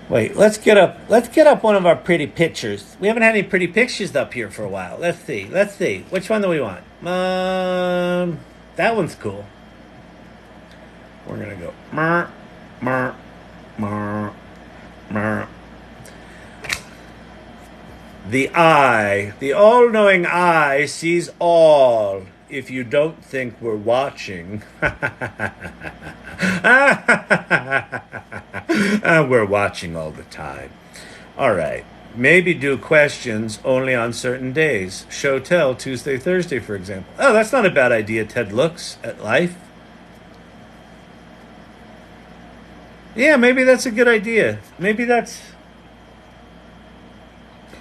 Wait, let's get up one of our pretty pictures. We haven't had any pretty pictures up here for a while. Let's see. Which one do we want? That one's cool. We're gonna go. Mer, mer, mer, mer. The eye, the all-knowing eye sees all. If you don't think we're watching, we're watching all the time. All right. Maybe do questions only on certain days. Show tell Tuesday, Thursday, for example. Oh, that's not a bad idea. Ted looks at life. Yeah, maybe that's a good idea. Maybe that's...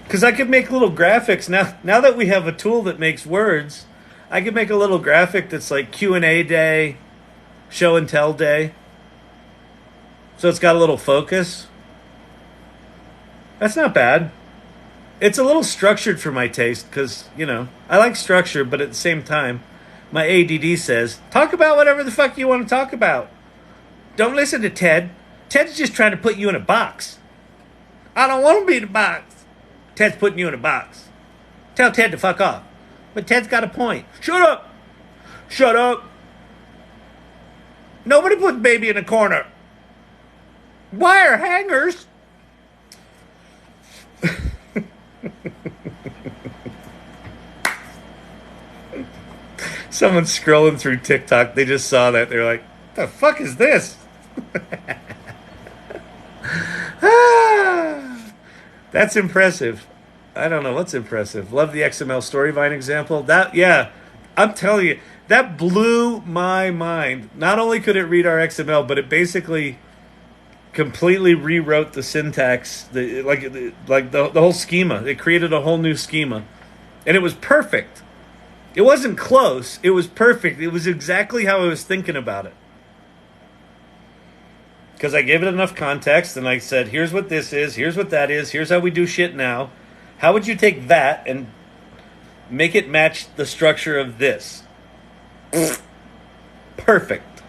Because I could make little graphics. Now that we have a tool that makes words, I could make a little graphic that's like Q&A day, show and tell day. So it's got a little focus. That's not bad. It's a little structured for my taste because, I like structure, but at the same time, my ADD says, talk about whatever the fuck you want to talk about. Don't listen to Ted. Ted's just trying to put you in a box. I don't want to be in a box. Ted's putting you in a box. Tell Ted to fuck off. But Ted's got a point. Shut up. Shut up. Nobody puts baby in a corner. Wire hangers. Someone's scrolling through TikTok. They just saw that. They're like, the fuck is this? That's impressive. I don't know what's impressive. Love the XML Storyvine example. Yeah, I'm telling you, that blew my mind. Not only could it read our XML, but it basically completely rewrote the syntax, the whole schema. It created a whole new schema, and it was perfect. It wasn't close. It was perfect. It was exactly how I was thinking about it. Because I gave it enough context, and I said, here's what this is, here's what that is, here's how we do shit now. How would you take that and make it match the structure of this? Perfect.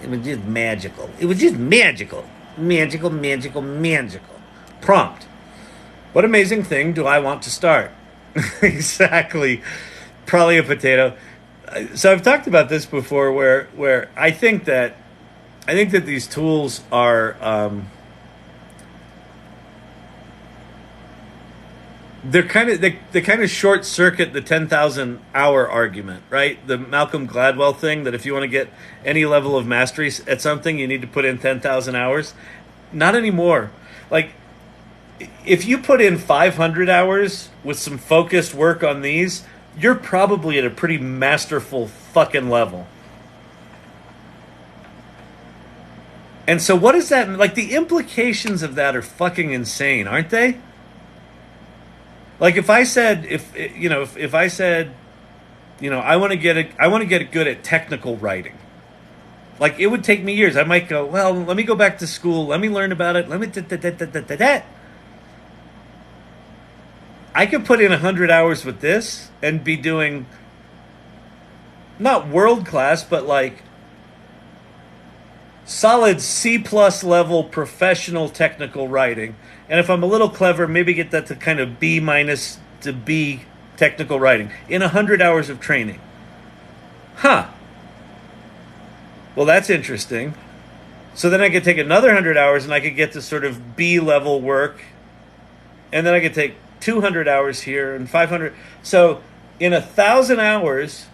It was just magical. It was just magical. Magical, magical, magical. Prompt. What amazing thing do I want to start? Exactly. Probably a potato. So I've talked about this before where I think that these tools are they kind of short circuit the 10,000 hour argument, right? The Malcolm Gladwell thing that if you want to get any level of mastery at something, you need to put in 10,000 hours. Not anymore. Like, if you put in 500 hours with some focused work on these, you're probably at a pretty masterful fucking level. And so what is that? Like, the implications of that are fucking insane, aren't they? Like, if I said, I want to get good at technical writing. Like, it would take me years. I might go, well, let me go back to school. Let me learn about it. I could put in 100 hours with this and be doing not world class, but like solid C+ level professional technical writing. And if I'm a little clever, maybe get that to kind of B- to B technical writing in 100 hours of training. Huh. Well, that's interesting. So then I could take another 100 hours and I could get to sort of B level work. And then I could take 200 hours here and 500. So in 1,000 hours,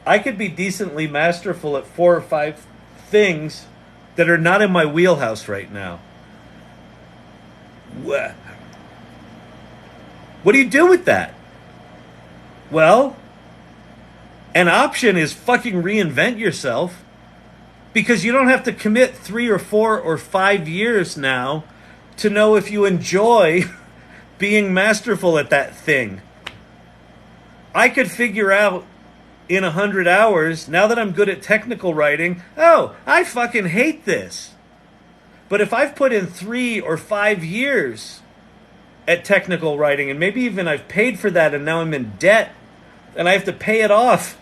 I could be decently masterful at 4 or 5 things that are not in my wheelhouse right now. What do you do with that? Well, an option is fucking reinvent yourself, because you don't have to commit 3 or 4 or 5 years now to know if you enjoy being masterful at that thing. I could figure out in 100 hours, now that I'm good at technical writing, oh, I fucking hate this. But if I've put in 3 or 5 years at technical writing, and maybe even I've paid for that and now I'm in debt and I have to pay it off,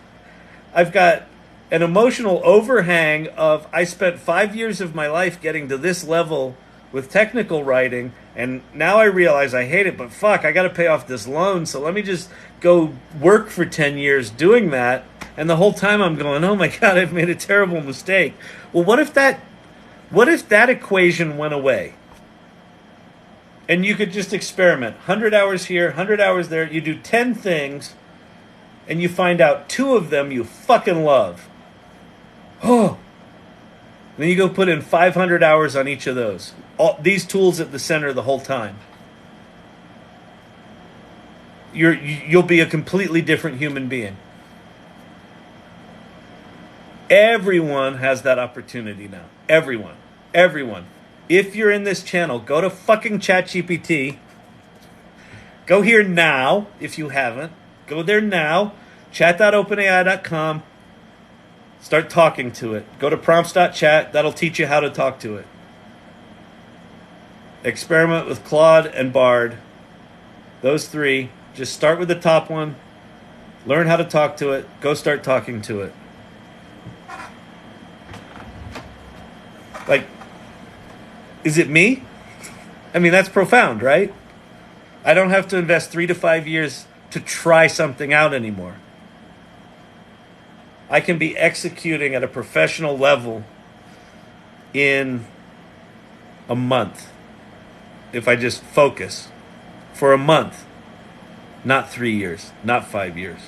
I've got an emotional overhang of I spent 5 years of my life getting to this level with technical writing, and now I realize I hate it, but fuck, I got to pay off this loan, so let me just go work for 10 years doing that. And the whole time I'm going, oh my God, I've made a terrible mistake. Well, what if that equation went away? And you could just experiment. 100 hours here, 100 hours there. You do 10 things, and you find out 2 of them you fucking love. Oh. Then you go put in 500 hours on each of those. All these tools at the center the whole time. You'll be a completely different human being. Everyone has that opportunity now. Everyone. If you're in this channel, go to fucking ChatGPT. Go here now if you haven't. Go there now. Chat.openai.com. Start talking to it. Go to prompts.chat. That'll teach you how to talk to it. Experiment with Claude and Bard. Those 3. Just start with the top one. Learn how to talk to it. Go start talking to it. Like, is it me? I mean, that's profound, right? I don't have to invest 3 to 5 years to try something out anymore. I can be executing at a professional level in a month if I just focus for a month, not 3 years, not 5 years.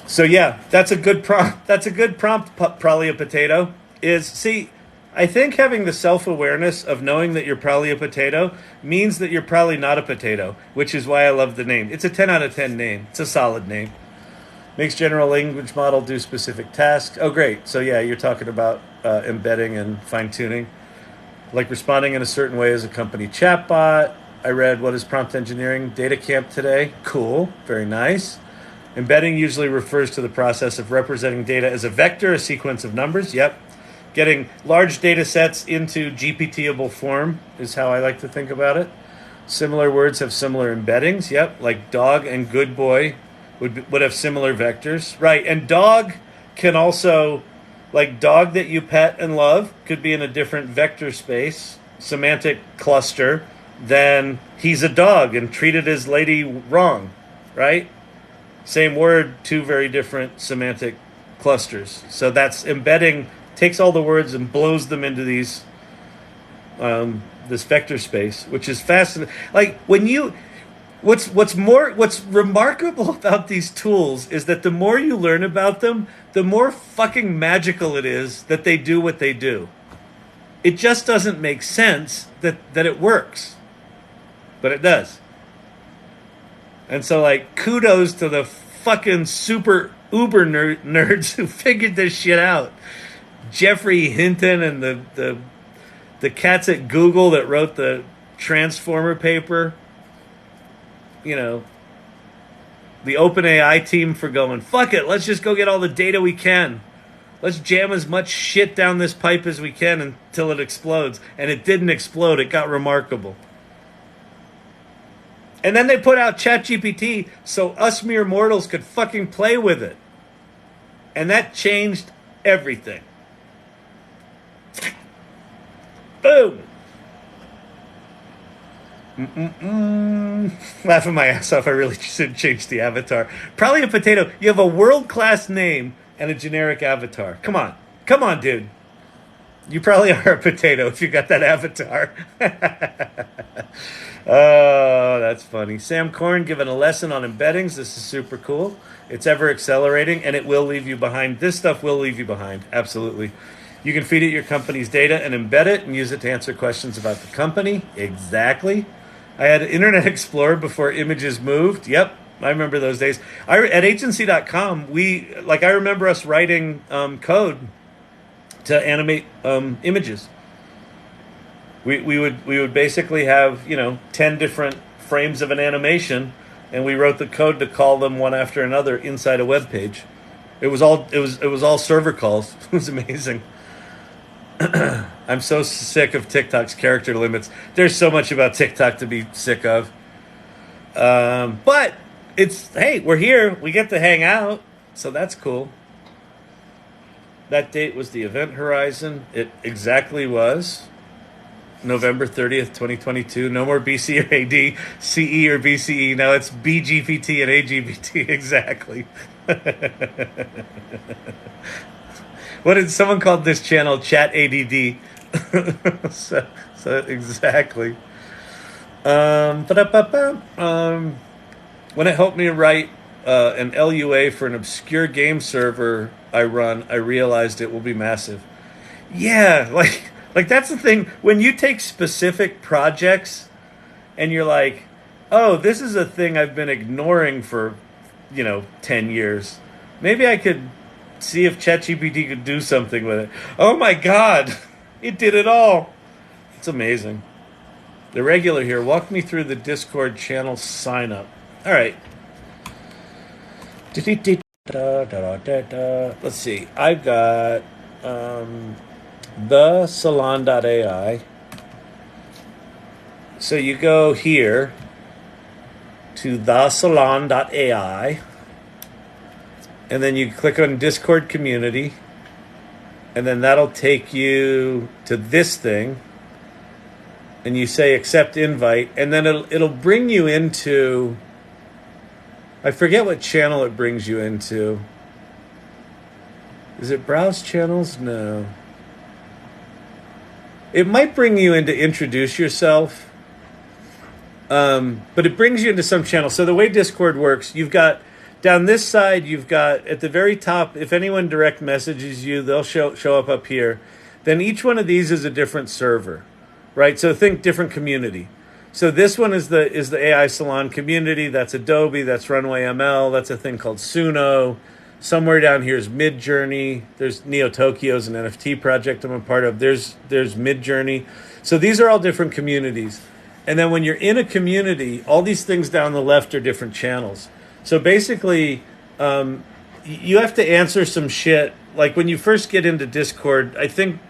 So yeah, that's a good prompt. That's a good prompt. Probably a potato I think having the self-awareness of knowing that you're probably a potato means that you're probably not a potato, which is why I love the name. It's a 10 out of 10 name. It's a solid name. Makes general language model do specific tasks. Oh, great. So yeah, you're talking about embedding and fine-tuning. Like responding in a certain way as a company chatbot. I read What is Prompt Engineering Data Camp today. Cool. Very nice. Embedding usually refers to the process of representing data as a vector, a sequence of numbers. Yep. Getting large data sets into GPT-able form is how I like to think about it. Similar words have similar embeddings. Yep. Like dog and good boy would have similar vectors. Right. And dog can also, like dog that you pet and love, could be in a different vector space, semantic cluster, than he's a dog and treated his lady wrong. Right? Same word, two very different semantic clusters. So that's embedding, takes all the words and blows them into these this vector space, which is fascinating. Like when you, what's remarkable about these tools is that the more you learn about them, the more fucking magical it is that they do what they do. It just doesn't make sense that it works, but it does. And so, like, kudos to the fucking super uber nerds who figured this shit out. Jeffrey Hinton and the cats at Google that wrote the Transformer paper. You know, the OpenAI team for going, fuck it, let's just go get all the data we can. Let's jam as much shit down this pipe as we can until it explodes. And it didn't explode. It got remarkable. And then they put out ChatGPT so us mere mortals could fucking play with it. And that changed everything. Boom. Laughing my ass off. I really should change the avatar. Probably a potato. You have a world-class name and a generic avatar. Come on, dude. You probably are a potato if you got that avatar. Oh, that's funny. Sam Korn giving a lesson on embeddings. This is super cool. It's ever accelerating, and it will leave you behind. This stuff will leave you behind. Absolutely. You can feed it your company's data and embed it and use it to answer questions about the company. Exactly. I had Internet Explorer before images moved. Yep. I remember those days. At agency.com, I remember us writing code to animate images. We would basically have 10 different frames of an animation, and we wrote the code to call them one after another inside a web page. It was all server calls. It was amazing. I'm so sick of TikTok's character limits. There's so much about TikTok to be sick of. But hey, we're here. We get to hang out, so that's cool. That date was the event horizon. It exactly was November 30th, 2022. No more BC or AD, CE or BCE. Now it's BGPT and AGPT. Exactly. What did someone called this channel? Chat ADD. so exactly. When it helped me write an LUA for an obscure game server I run, I realized it will be massive. Yeah, like that's the thing. When you take specific projects and you're like, oh, this is a thing I've been ignoring for 10 years. Maybe I could see if ChatGPT could do something with it. Oh my God, it did it all. It's amazing. The regular here, walk me through the Discord channel sign up. All right. Let's see. I've got the salon.ai. So you go here to the salon.ai. And then you click on Discord community, and then that'll take you to this thing, and you say accept invite, and then it'll bring you into, I forget what channel it brings you into. Is it browse channels? No. It might bring you into introduce yourself, but it brings you into some channel. So the way Discord works, you've got Down this side, you've got at the very top, if anyone direct messages you, they'll show up here. Then each one of these is a different server, right? So think different community. So this one is the AI Salon community. That's Adobe. That's Runway ML. That's a thing called Suno. Somewhere down here is Midjourney. There's Neo Tokyo's an NFT project I'm a part of. There's Midjourney. So these are all different communities. And then when you're in a community, all these things down the left are different channels. So basically, you have to answer some shit. Like when you first get into Discord, I think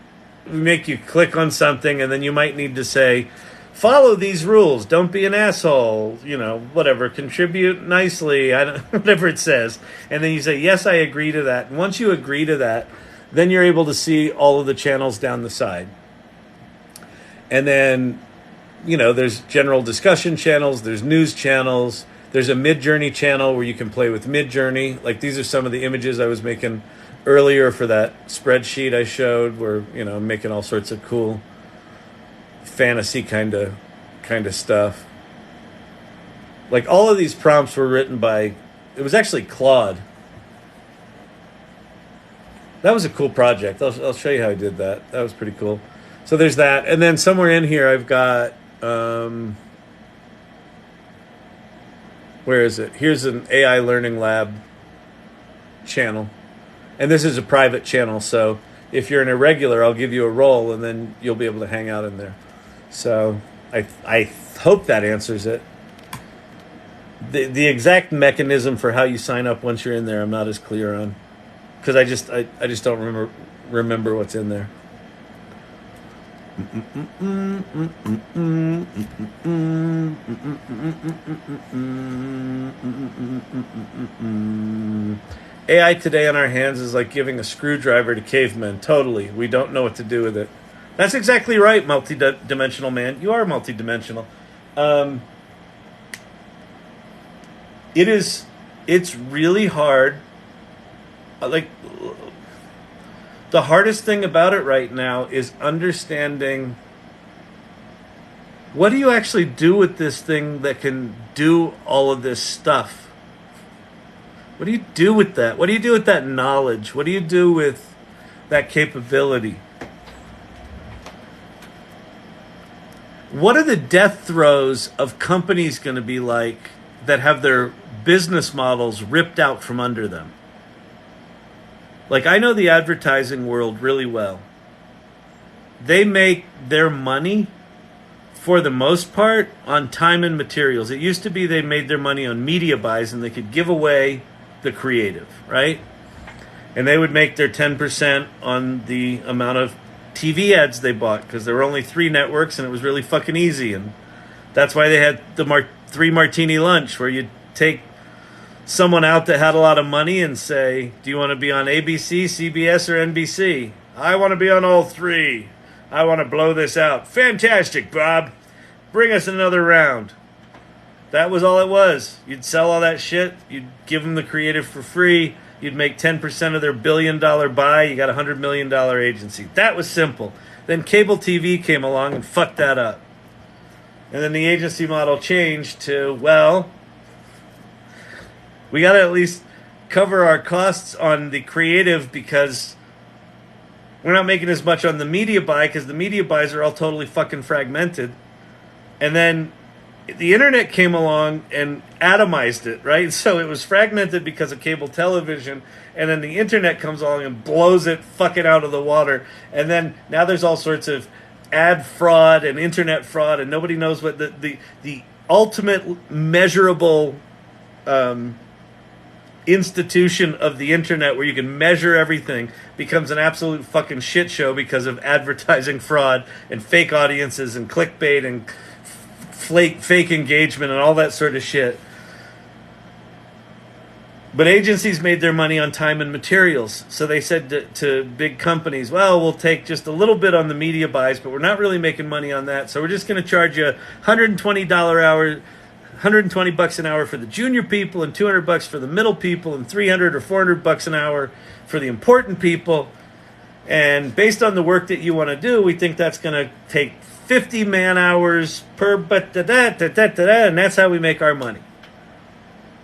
we make you click on something and then you might need to say, follow these rules. Don't be an asshole. You know, whatever. Contribute nicely. Whatever it says. And then you say, yes, I agree to that. And once you agree to that, then you're able to see all of the channels down the side. And then, you know, there's general discussion channels. There's news channels. There's a Midjourney channel where you can play with Midjourney. Like these are some of the images I was making earlier for that spreadsheet I showed where, you know, I'm making all sorts of cool fantasy kind of stuff. Like all of these prompts were written by, it was actually Claude. That was a cool project. I'll show you how I did that. That was pretty cool. So there's that. And then somewhere in here I've got, where is it? Here's an AI Learning Lab channel. And this is a private channel, so if you're an irregular, I'll give you a role, and then you'll be able to hang out in there. So I hope that answers it. The exact mechanism for how you sign up once you're in there, I'm not as clear on, because I just don't remember what's in there. AI today on our hands is like giving a screwdriver to cavemen. Totally. We don't know what to do with it. That's exactly right, multi-dimensional man. You are multi-dimensional. It's really hard. Like, the hardest thing about it right now is understanding what do you actually do with this thing that can do all of this stuff? What do you do with that? What do you do with that knowledge? What do you do with that capability? What are the death throes of companies going to be like that have their business models ripped out from under them? Like, I know the advertising world really well. They make their money, for the most part, on time and materials. It used to be they made their money on media buys and they could give away the creative, right? And they would make their 10% on the amount of TV ads they bought, because there were only 3 networks and it was really fucking easy. And that's why they had the 3 martini lunch, where you'd take someone out that had a lot of money and say, do you want to be on ABC, CBS, or NBC? I want to be on all 3. I want to blow this out. Fantastic, Bob. Bring us another round. That was all it was. You'd sell all that shit. You'd give them the creative for free. You'd make 10% of their $1 billion buy. You got a $100 million agency. That was simple. Then cable TV came along and fucked that up. And then the agency model changed to, well, we got to at least cover our costs on the creative, because we're not making as much on the media buy, because the media buys are all totally fucking fragmented. And then the internet came along and atomized it, right? So it was fragmented because of cable television, and then the internet comes along and blows it fucking out of the water. And then now there's all sorts of ad fraud and internet fraud, and nobody knows what the ultimate measurable institution of the internet, where you can measure everything, becomes an absolute fucking shit show because of advertising fraud and fake audiences and clickbait and fake engagement and all that sort of shit. But agencies made their money on time and materials. So they said to big companies, well, we'll take just a little bit on the media buys, but we're not really making money on that. So we're just going to charge you $120 an hour for the junior people, and $200 for the middle people, and $300 or $400 an hour for the important people. And based on the work that you want to do, we think that's going to take 50 man hours per, and that's how we make our money.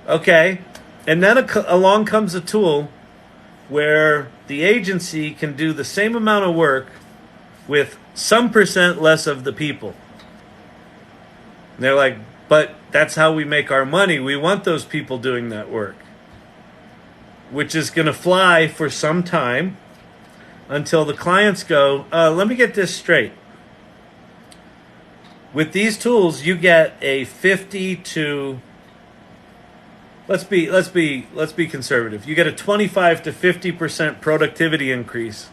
Okay, And then along comes a tool where the agency can do the same amount of work with some percent less of the people. And they're like, but that's how we make our money. We want those people doing that work, which is going to fly for some time until the clients go, let me get this straight. With these tools, you get a 50 to, let's be conservative. You get a 25 to 50% productivity increase,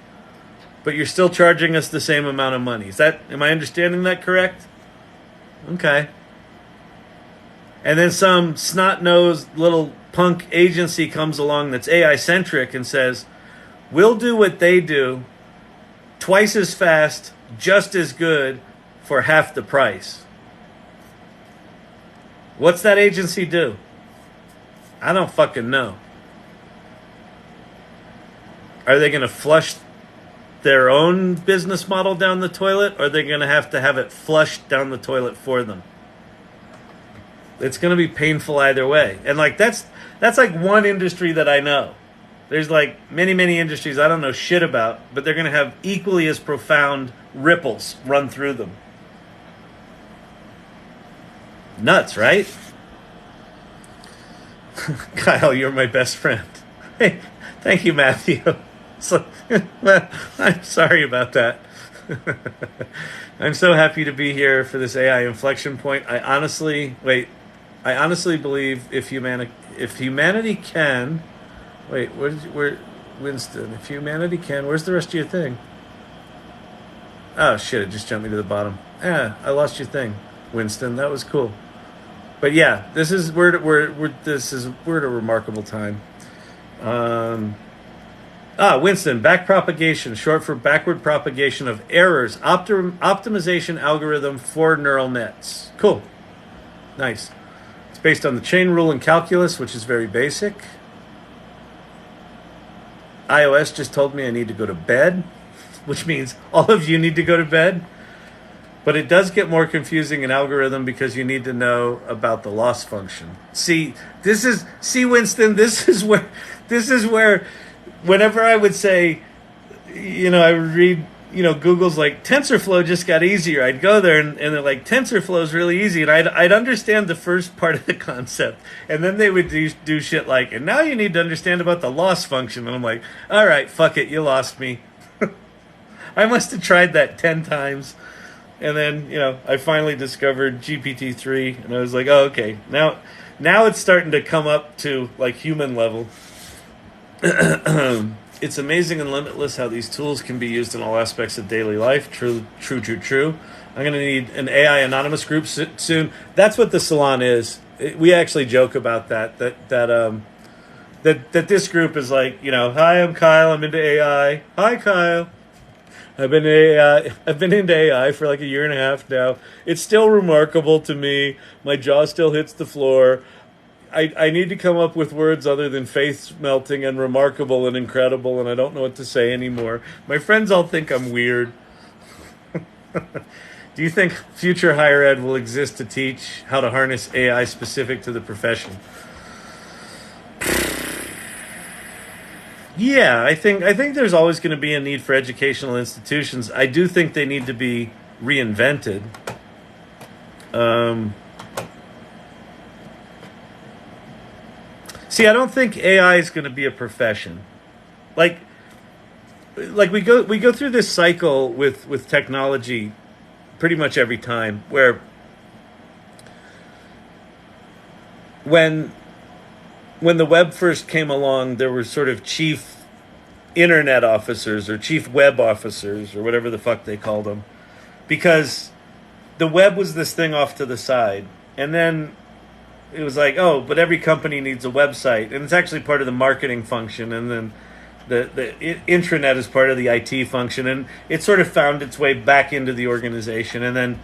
but you're still charging us the same amount of money. Am I understanding that correct? Okay. And then some snot-nosed little punk agency comes along that's AI-centric and says, we'll do what they do twice as fast, just as good, for half the price. What's that agency do? I don't fucking know. Are they going to flush their own business model down the toilet, or are they going to have it flushed down the toilet for them? It's going to be painful either way. And like that's like one industry that I know. There's like many industries I don't know shit about, but they're going to have equally as profound ripples run through them. Nuts, right? Kyle, you're my best friend. Hey, thank you, Matthew. So, I'm sorry about that. I'm so happy to be here for this AI inflection point. I honestly believe if humanity can, Winston, if humanity can, where's the rest of your thing? Oh shit, it just jumped me to the bottom. I lost your thing, Winston. That was cool. But yeah, we're at a remarkable time. Winston, backpropagation, short for backward propagation of errors, optimization algorithm for neural nets. Cool. Nice. It's based on the chain rule in calculus, which is very basic. iOS just told me I need to go to bed, which means all of you need to go to bed. But it does get more confusing in algorithm because you need to know about the loss function. Winston, this is where whenever I would say, I would read, Google's like, TensorFlow just got easier. I'd go there and they're like, TensorFlow is really easy. And I'd understand the first part of the concept. And then they would do shit like, and now you need to understand about the loss function. And I'm like, all right, fuck it, you lost me. I must have tried that 10 times. And then, I finally discovered GPT-3, and I was like, oh, okay. Now it's starting to come up to, like, human level. It's amazing and limitless how these tools can be used in all aspects of daily life. True. I'm going to need an AI anonymous group soon. That's what the salon is. We actually joke about that this group is like, hi, I'm Kyle, I'm into AI. Hi, Kyle. I've been into AI for like a year and a half now. It's still remarkable to me. My jaw still hits the floor. I need to come up with words other than face melting and remarkable and incredible, and I don't know what to say anymore. My friends all think I'm weird. Do you think future higher ed will exist to teach how to harness AI specific to the profession? Yeah, I think there's always going to be a need for educational institutions. I do think they need to be reinvented. See, I don't think AI is going to be a profession. Like we go through this cycle with technology pretty much every time, where when the web first came along, there were sort of chief internet officers or chief web officers or whatever the fuck they called them, because the web was this thing off to the side. And then it was like, oh, but every company needs a website, and it's actually part of the marketing function. And then the intranet is part of the IT function, and it sort of found its way back into the organization. And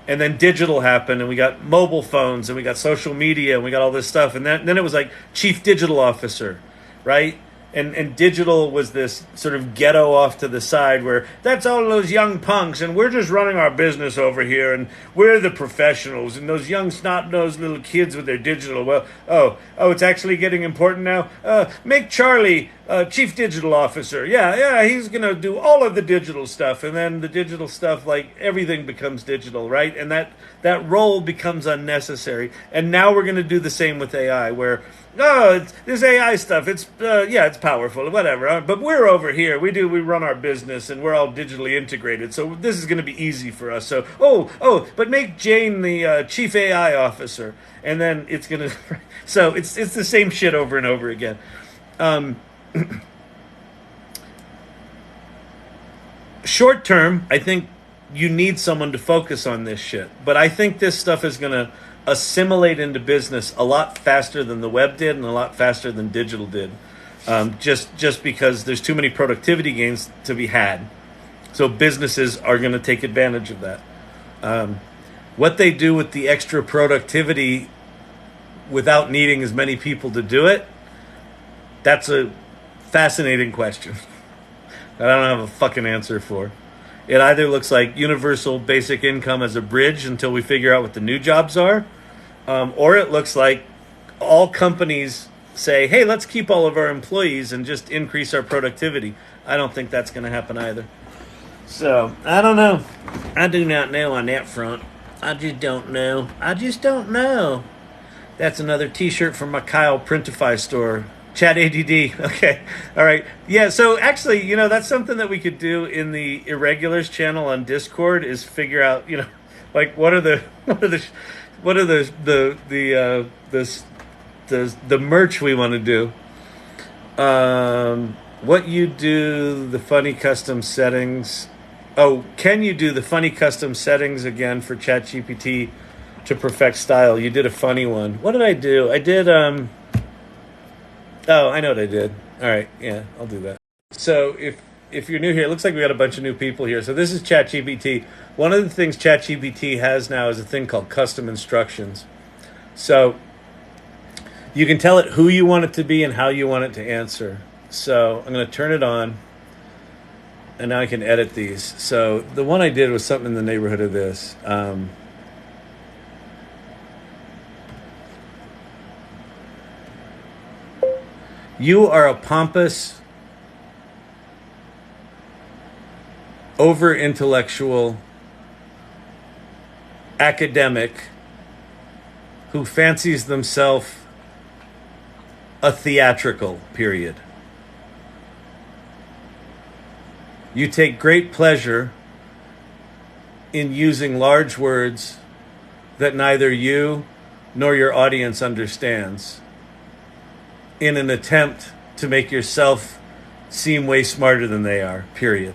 then digital happened, and we got mobile phones, and we got social media, and we got all this stuff. And then it was like chief digital officer, right? And digital was this sort of ghetto off to the side where that's all those young punks and we're just running our business over here and we're the professionals and those young snot-nosed little kids with their digital. Well, it's actually getting important now. Make Charlie chief digital officer. Yeah, he's going to do all of the digital stuff. And then the digital stuff, like everything becomes digital, right? And that role becomes unnecessary. And now we're going to do the same with AI where this AI stuff. It's powerful, whatever. But we're over here. We run our business, and we're all digitally integrated. So this is going to be easy for us. So but make Jane the chief AI officer, and then it's going to. So it's the same shit over and over again. Short term, I think you need someone to focus on this shit. But I think this stuff is going to assimilate into business a lot faster than the web did and a lot faster than digital did. Just because there's too many productivity gains to be had. So businesses are going to take advantage of that. What they do with the extra productivity without needing as many people to do it, that's a fascinating question that I don't have a fucking answer for. It either looks like universal basic income as a bridge until we figure out what the new jobs are, or it looks like all companies say, hey, let's keep all of our employees and just increase our productivity. I don't think that's going to happen either. So, I don't know. I do not know on that front. I just don't know. That's another t-shirt from my Kyle Printify store. Chat ADD. Okay. All right. Yeah. So actually, that's something that we could do in the Irregulars channel on Discord is figure out, like what are the merch we want to do. What you do the funny custom settings. Oh, can you do the funny custom settings again for ChatGPT to perfect style? You did a funny one. What did I do? I did Oh, I know what I did. All right, yeah, I'll do that. So if you're new here, it looks like we got a bunch of new people here. So this is ChatGPT. One of the things ChatGPT has now is a thing called custom instructions. So you can tell it who you want it to be and how you want it to answer. So I'm going to turn it on, and now I can edit these. So the one I did was something in the neighborhood of this. You are a pompous, over-intellectual academic who fancies themselves a theatrical, period. You take great pleasure in using large words that neither you nor your audience understands in an attempt to make yourself seem way smarter than they are, period.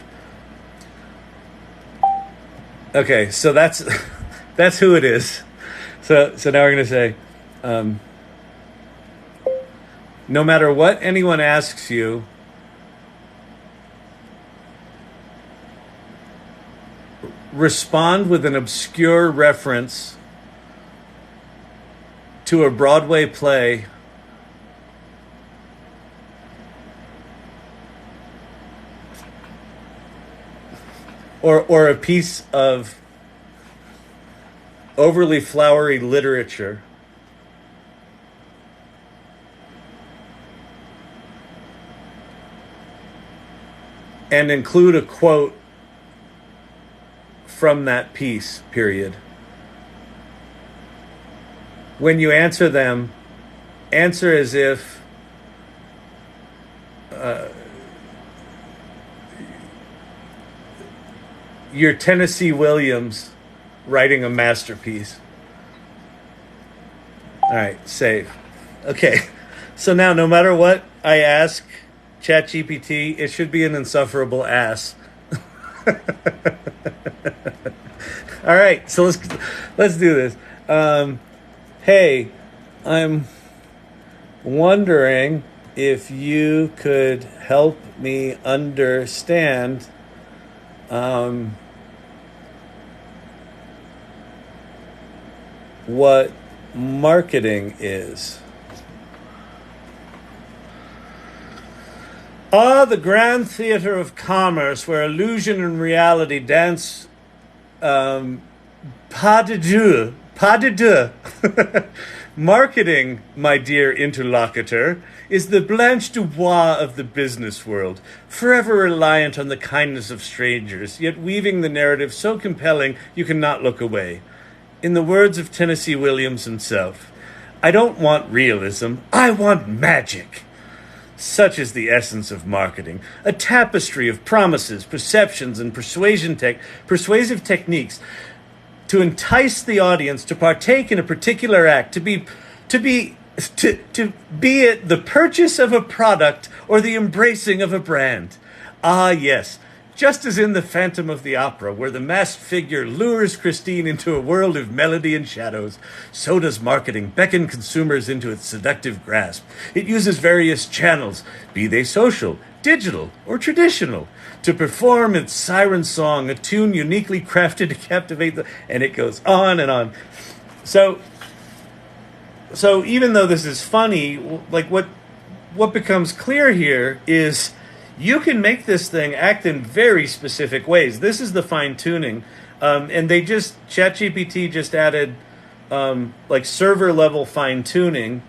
Okay, so that's who it is. So now we're going to say, no matter what anyone asks you, respond with an obscure reference to a Broadway play or a piece of overly flowery literature and include a quote from that piece, period. When you answer them, answer as if you're Tennessee Williams writing a masterpiece. All right, save. Okay, so now no matter what I ask ChatGPT, it should be an insufferable ass. All right, so let's do this. Hey, I'm wondering if you could help me understand what marketing is. Ah, the grand theater of commerce where illusion and reality dance pas de deux, pas de deux. Marketing, my dear interlocutor, is the Blanche Dubois of the business world, forever reliant on the kindness of strangers, yet weaving the narrative so compelling you cannot look away. In the words of Tennessee Williams himself, I don't want realism, I want magic. Such is the essence of marketing, a tapestry of promises, perceptions, and persuasive techniques to entice the audience to partake in a particular act, to be it the purchase of a product or the embracing of a brand. Ah, yes. Just as in The Phantom of the Opera, where the masked figure lures Christine into a world of melody and shadows, so does marketing beckon consumers into its seductive grasp. It uses various channels, be they social, digital, or traditional, to perform its siren song, a tune uniquely crafted to captivate and it goes on and on. So even though this is funny, like what becomes clear here is you can make this thing act in very specific ways. This is the fine tuning, and ChatGPT just added like server level fine tuning,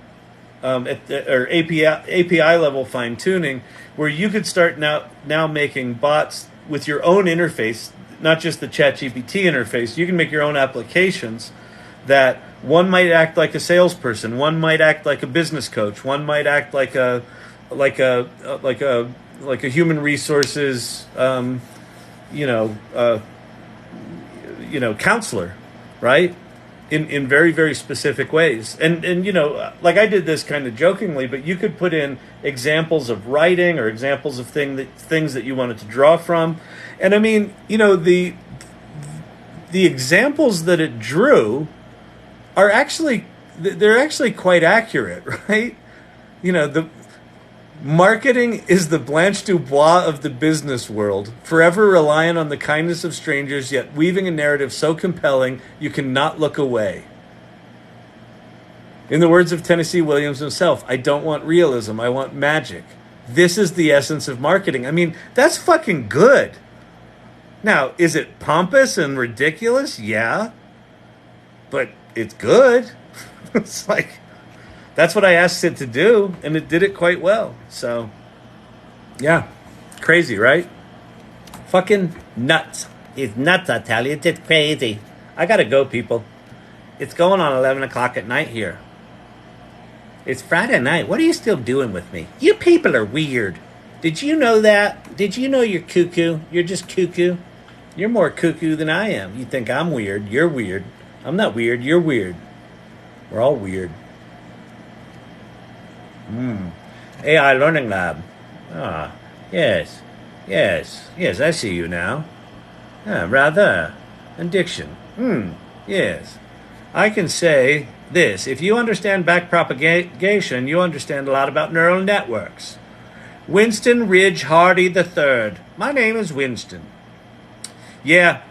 or API level fine tuning, where you could start now making bots with your own interface, not just the ChatGPT interface. You can make your own applications that one might act like a salesperson, one might act like a business coach, one might act like a human resources, counselor, right? In very, very specific ways. And like I did this kind of jokingly, but you could put in examples of writing or examples of things that you wanted to draw from. And I mean, the examples that it drew are actually quite accurate, right? The marketing is the Blanche Dubois of the business world, forever reliant on the kindness of strangers, yet weaving a narrative so compelling you cannot look away. In the words of Tennessee Williams himself, I don't want realism, I want magic. This is the essence of marketing. I mean, that's fucking good. Now, is it pompous and ridiculous? Yeah. But it's good. It's like, that's what I asked it to do, and it did it quite well. So, yeah. Crazy, right? Fucking nuts. It's nuts, I tell you. It's just crazy. I gotta go, people. It's going on 11 o'clock at night here. It's Friday night. What are you still doing with me? You people are weird. Did you know that? Did you know you're cuckoo? You're just cuckoo. You're more cuckoo than I am. You think I'm weird. You're weird. I'm not weird. You're weird. We're all weird. AI Learning Lab. Ah, yes. Yes, I see you now. Ah, rather. And diction. Yes. I can say this. If you understand backpropagation, you understand a lot about neural networks. Winston Ridge Hardy III. My name is Winston. Yeah.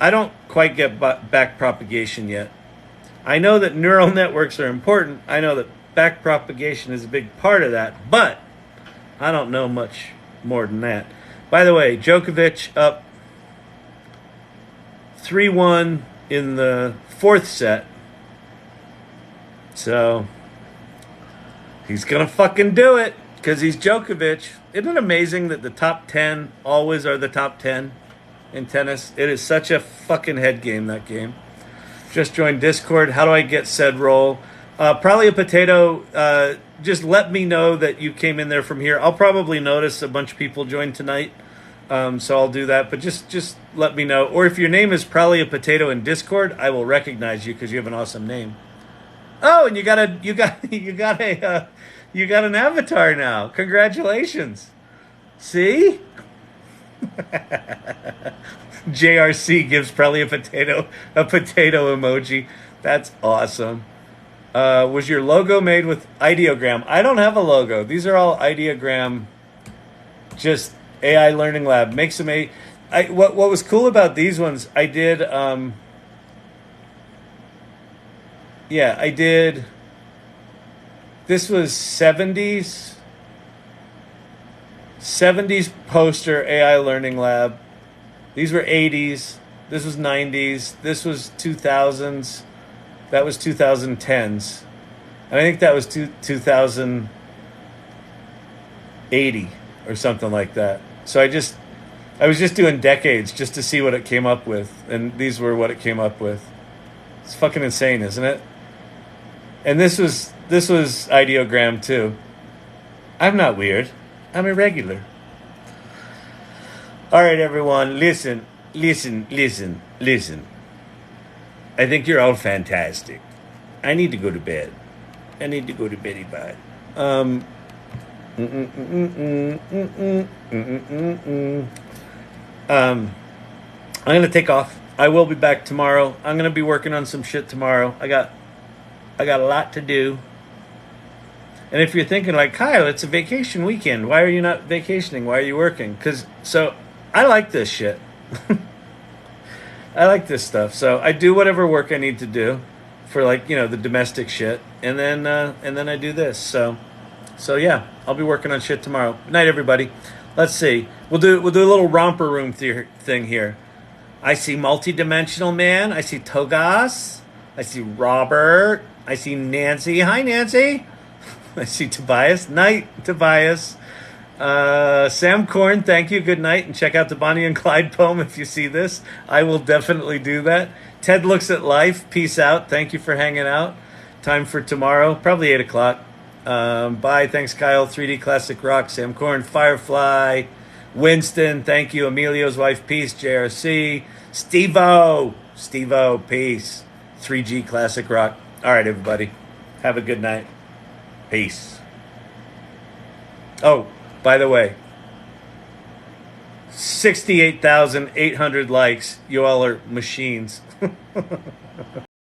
I don't quite get backpropagation yet. I know that neural networks are important. I know that backpropagation is a big part of that, but I don't know much more than that. By the way, Djokovic up 3-1 in the fourth set. So he's going to fucking do it because he's Djokovic. Isn't it amazing that the top 10 always are the top 10 in tennis? It is such a fucking head game, that game. Just joined Discord. How do I get said role? Probably a potato. Just let me know that you came in there from here. I'll probably notice a bunch of people joined tonight, so I'll do that. But just let me know. Or if your name is probably a potato in Discord, I will recognize you because you have an awesome name. Oh, and you got an avatar now. Congratulations. See? JRC gives probably a potato emoji. That's awesome. Was your logo made with ideogram? I don't have a logo. These are all ideogram, just AI Learning Lab. Make some what was cool about these ones, I did, I did, this was 70s. 70s poster AI learning lab. These were 80s. This was 90s. This was 2000s. That was 2010s. And I think that was 2080 or something like that. So I was just doing decades just to see what it came up with. And these were what it came up with. It's fucking insane, isn't it? And this was ideogram too. I'm not weird. I'm irregular. All right, everyone, listen. I think you're all fantastic. I need to go to bed. I'm going to take off. I will be back tomorrow. I'm going to be working on some shit tomorrow. I got a lot to do. And if you're thinking like, Kyle, it's a vacation weekend. Why are you not vacationing? Why are you working? So I like this shit. I like this stuff. So I do whatever work I need to do for like, the domestic shit. And then I do this. So yeah, I'll be working on shit tomorrow. Good night, everybody. Let's see. We'll do a little romper room thing here. I see multi-dimensional man. I see Togas. I see Robert. I see Nancy. Hi, Nancy. I see Tobias. Night, Tobias. Sam Korn, thank you. Good night. And check out the Bonnie and Clyde poem if you see this. I will definitely do that. Ted looks at life. Peace out. Thank you for hanging out. Time for tomorrow. Probably 8 o'clock. Bye. Thanks, Kyle. 3D Classic Rock. Sam Korn. Firefly. Winston. Thank you. Emilio's wife. Peace. JRC. Steve-O. Peace. 3G Classic Rock. All right, everybody. Have a good night. Peace. Oh, by the way, 68,800 likes. You all are machines.